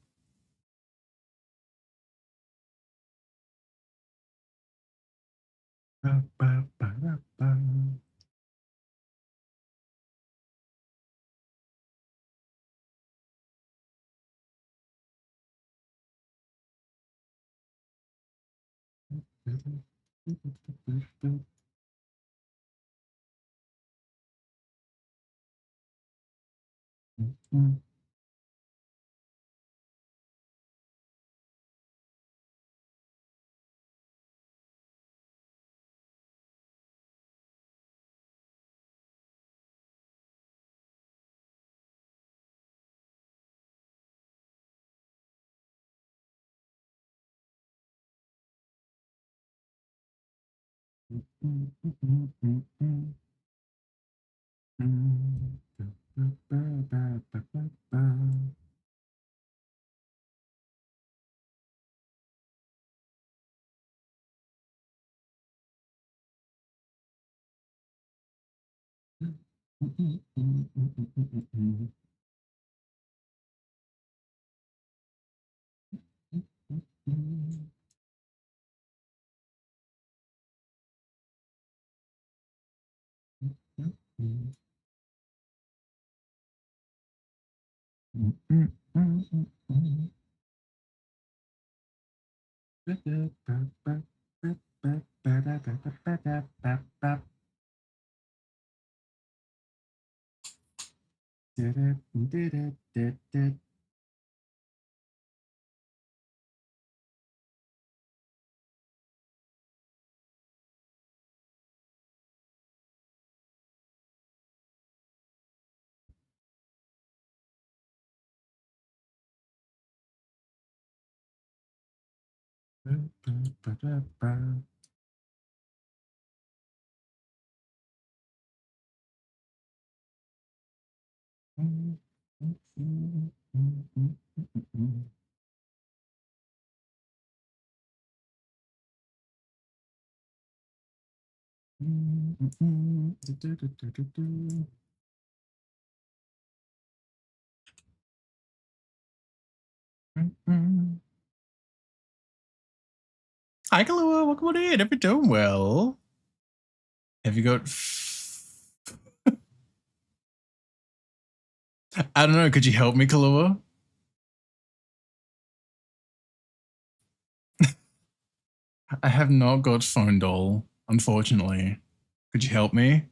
Hi, Kalua. Welcome on in. Hope you're doing well. Have you got... I don't know. Could you help me, Kalua? I have not got phone doll, unfortunately. Could you help me?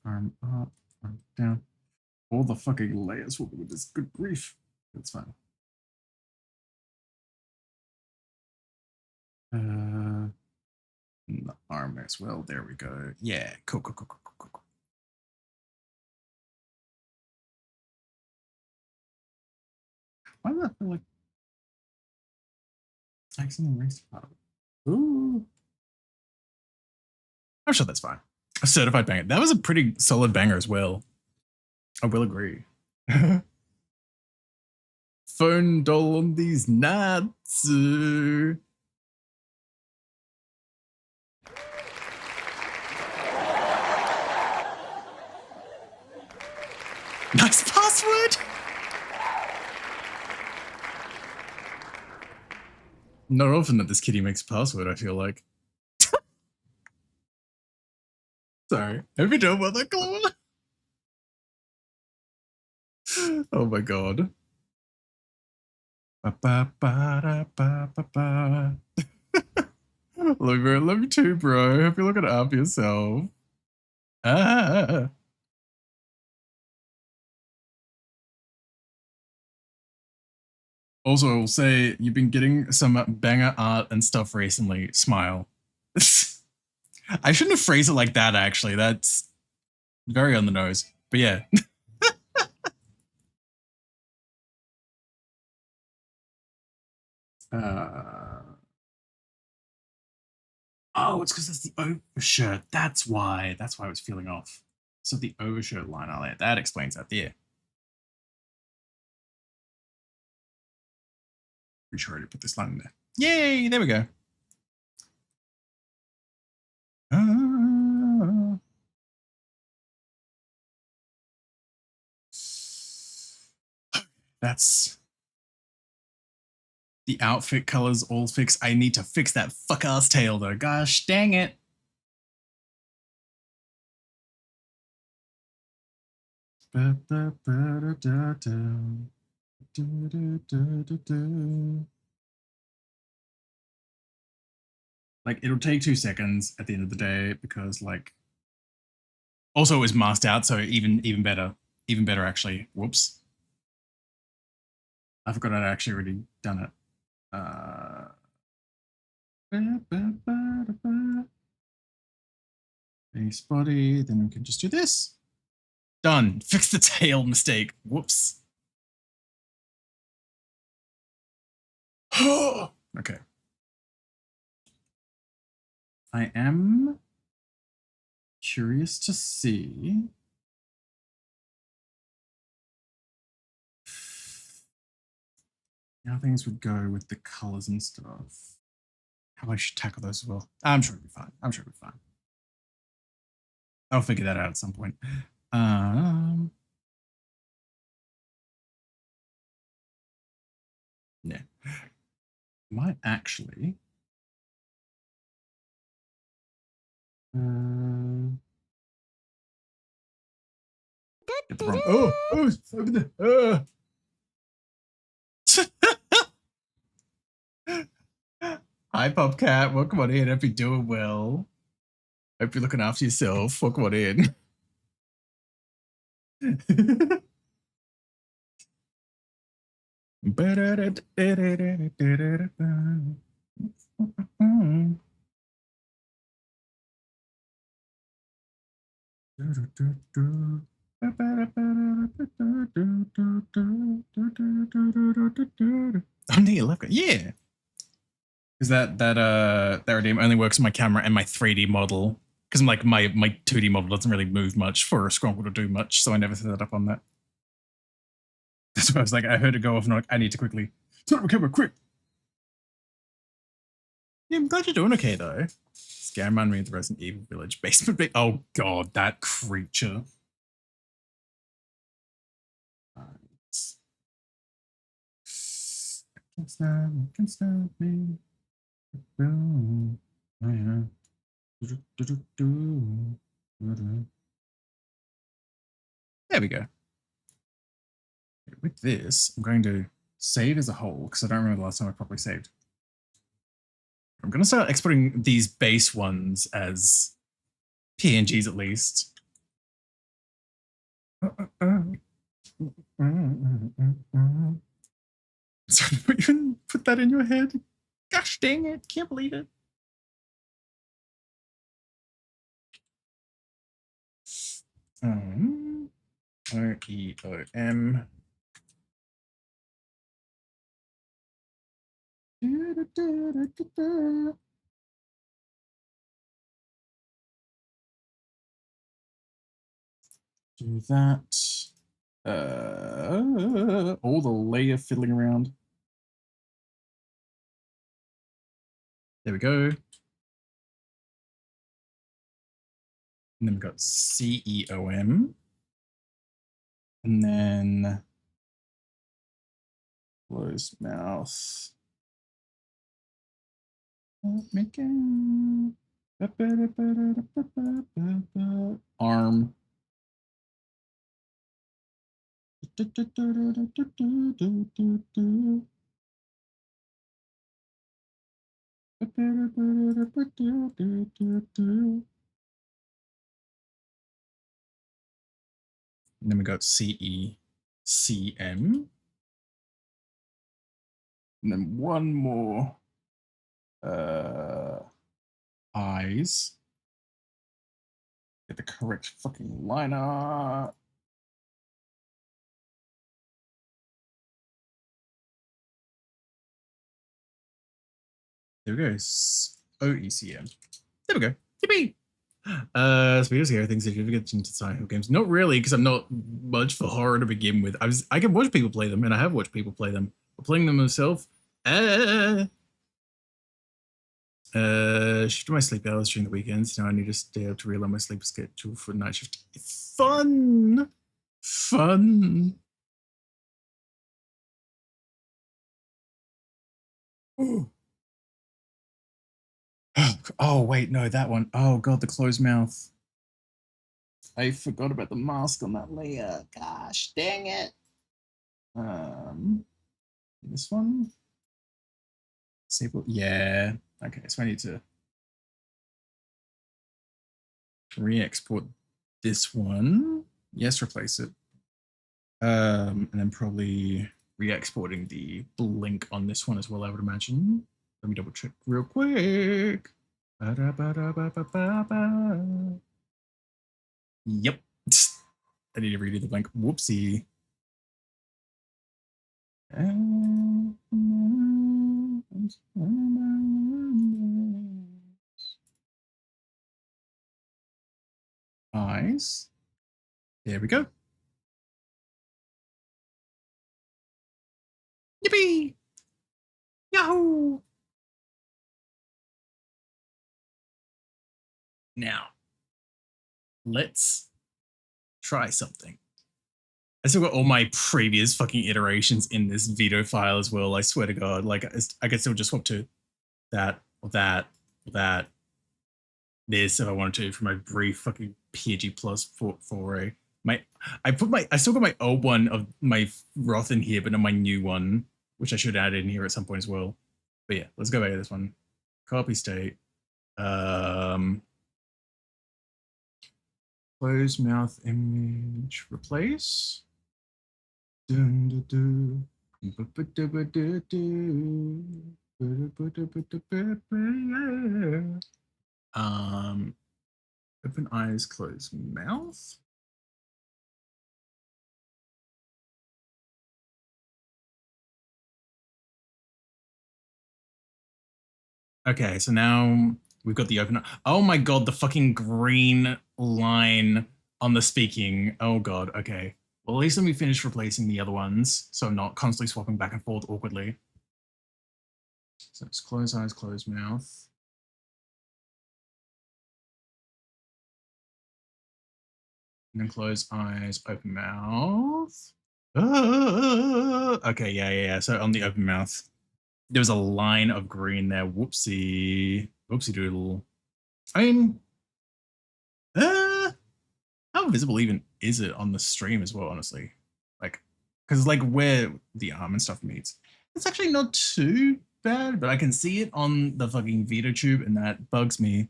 Arm up, arm down. All the fucking layers will be with this. Good grief. That's fine. The arm as well. There we go. Yeah, cool. Why does that feel like I accidentally erased part of it? Ooh. I'm sure that's fine. A certified banger. That was a pretty solid banger as well. I will agree. Phone doll on these nuts. Nice password. Not often that this kitty makes a password, I feel like. Sorry. Have you done well, that Claw? Oh my god. Love you too, bro. Hope you're looking after yourself. Ah. Also, I will say you've been getting some banger art and stuff recently. Smile. I shouldn't have phrased it like that, actually. That's very on the nose. But yeah. Oh, it's because it's the overshirt. That's why. That's why I was feeling off. So the overshirt line on it. That explains that there. Pretty sure I already put this line in there. Yay! There we go. That's the outfit colors all fixed. I need to fix that fuck ass tail though. Gosh dang it. Like, it'll take 2 seconds at the end of the day because, like, also it was masked out, so even better. Even better, actually. Whoops. I forgot I'd actually already done it. Base body, then we can just do this. Done. Fix the tail mistake. Whoops. Okay. I am curious to see how things would go with the colors and stuff. How I should tackle those as well. I'm sure it'll be fine. I'm sure it'll be fine. I'll figure that out at some point. Might actually. Get the wrong. Oh, open the. Hi, Popcat. Welcome on in. Hope you're doing well. Hope you're looking after yourself. Welcome on in. I'm the 11. Yeah. Is that redeem only works on my camera and my 3D model? Because I'm like my 2D model doesn't really move much for a scroll to do much, so I never set it up on that. That's why I was like, I heard it go off and I'm like, I need to quickly turn my camera quick. Yeah, I'm glad you're doing okay though. This game reminded me of the Resident Evil Village basement. Oh god, that creature. Can't stop me. There we go. With this, I'm going to save as a whole because I don't remember the last time I properly saved. I'm going to start exporting these base ones as PNGs at least. Sorry, you even put that in your head? Gosh dang it, can't believe it. REOM. Do that. All the layer fiddling around. There we go. And then we've got CEOM. And then close mouth. Making arm. And then we got CECM. And then one more eyes. Get the correct fucking lineup. There we go. OECM. There we go. Yippee! So we just hear things if you ever get into silent hill games. Not really, because I'm not much for horror to begin with. I can watch people play them, and I have watched people play them. But playing them myself, shift my sleep hours during the weekends. Now I need to stay up to realign my sleep schedule for night shift. Fun! Fun! Ooh. Oh, wait, no, that one. Oh, God, the closed mouth. I forgot about the mask on that layer. Gosh, dang it. This one? Disable, yeah. Okay, so I need to re-export this one. Yes, replace it. And then probably re-exporting the blink on this one as well, I would imagine. Let me double check real quick. Yep. I need to redo the blink. Whoopsie. Eyes. There we go. Yippee! Yahoo! Now, let's try something. I still got all my previous fucking iterations in this veto file as well. I swear to God, like I could still just swap to that or that or that. This if I wanted to for my brief fucking PNG plus foray. I still got my old one of my Roth in here, but not my new one, which I should add in here at some point as well. But yeah, let's go back to this one. Copy state. Close mouth image replace. Dun, dun, dun. Open eyes, close mouth. Okay, so now we've got the open. Oh my God, the fucking green line on the speaking. Oh God, okay. Well, at least let me finish replacing the other ones, so I'm not constantly swapping back and forth awkwardly. So it's close eyes, close mouth. And then close eyes, open mouth. Okay, yeah. So on the open mouth, there was a line of green there. Whoopsie doodle. I mean, how visible even is it on the stream as well, honestly? Like, because like where the arm and stuff meets, it's actually not too bad, but I can see it on the fucking VideoTube and that bugs me.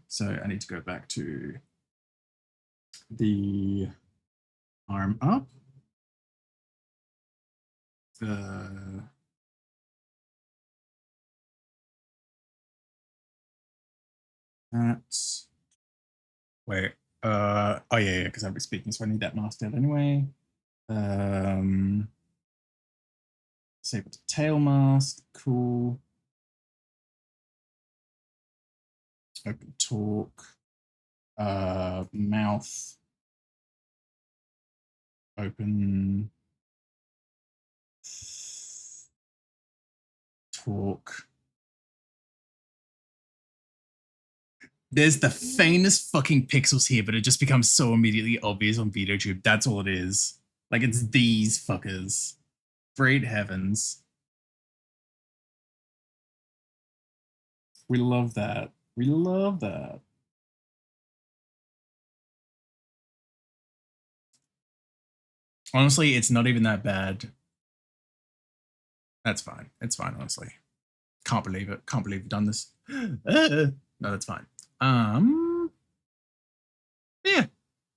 So I need to go back to the arm up. That's wait. Oh yeah, because I'll be speaking, so I need that masked out anyway. Disable the tail mask. Cool. Open talk. Mouth. Open. Talk. There's the faintest fucking pixels here, but it just becomes so immediately obvious on VideoTube. That's all it is. Like, it's these fuckers. Great heavens. We love that. We love that. Honestly, it's not even that bad. That's fine. It's fine, honestly. Can't believe it. Can't believe we've done this. No, that's fine. Yeah,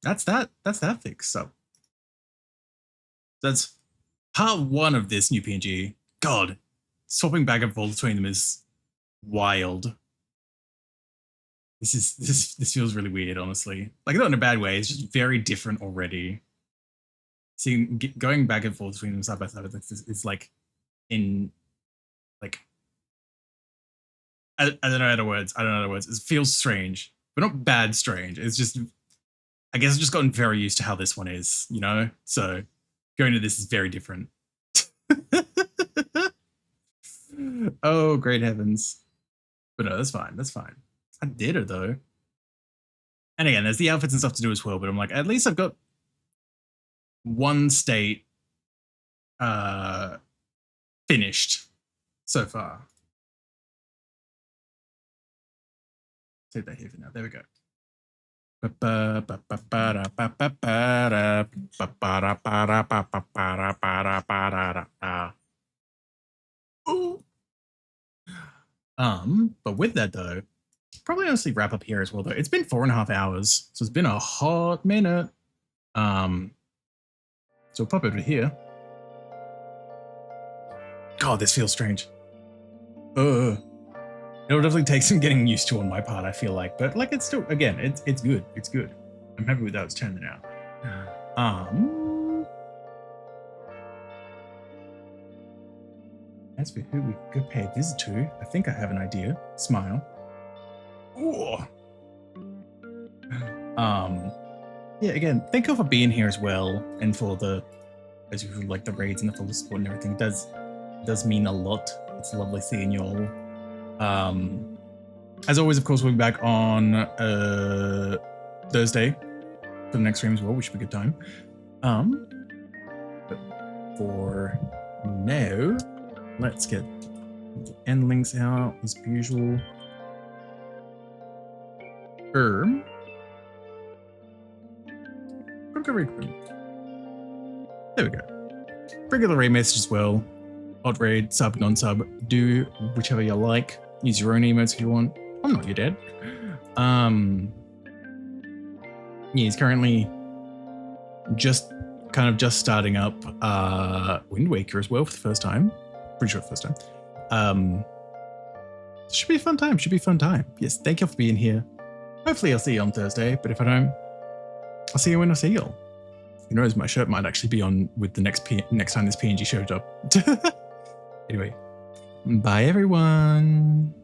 that's that fix. So that's part one of this new PNG. God, swapping back and forth between them is wild. This feels really weird, honestly. Like, not in a bad way. It's just very different already. Seeing going back and forth between them side by side is like in like. I don't know other words. It feels strange, but not bad strange. It's just, I guess I've just gotten very used to how this one is, you know? So going to this is very different. Oh, great heavens. But no, that's fine. That's fine. I did it though. And again, there's the outfits and stuff to do as well, but I'm like, at least I've got one state finished so far. Save that here for now. There we go. But with that though, probably honestly wrap up here as well though. It's been 4.5 hours, so it's been a hot minute. So we'll pop over here. God, this feels strange. It'll definitely take some getting used to on my part, I feel like, but like it's still, again, it's good. It's good. I'm happy with how it's turning out. As for who we could pay a visit to, I think I have an idea. Smile. Ooh. Yeah, again, thank you for being here as well, and for the, as usual, like the raids and the full support and everything. It does mean a lot. It's lovely seeing you all. As always, of course, we'll be back on Thursday for the next stream as well, which should be a good time. for now, let's get the end links out as usual. There we go. Regular raid message as well. Odd raid, sub, non-sub. Do whichever you like. Use your own emotes if you want. I'm not your dad. Yeah, he's currently just starting up Wind Waker as well for the first time. Pretty sure for the first time. Should be a fun time. Should be a fun time. Yes, thank you for being here. Hopefully I'll see you on Thursday, but if I don't, I'll see you when I see you. Who knows, my shirt might actually be on with the next time this PNG shows up. Anyway, bye everyone.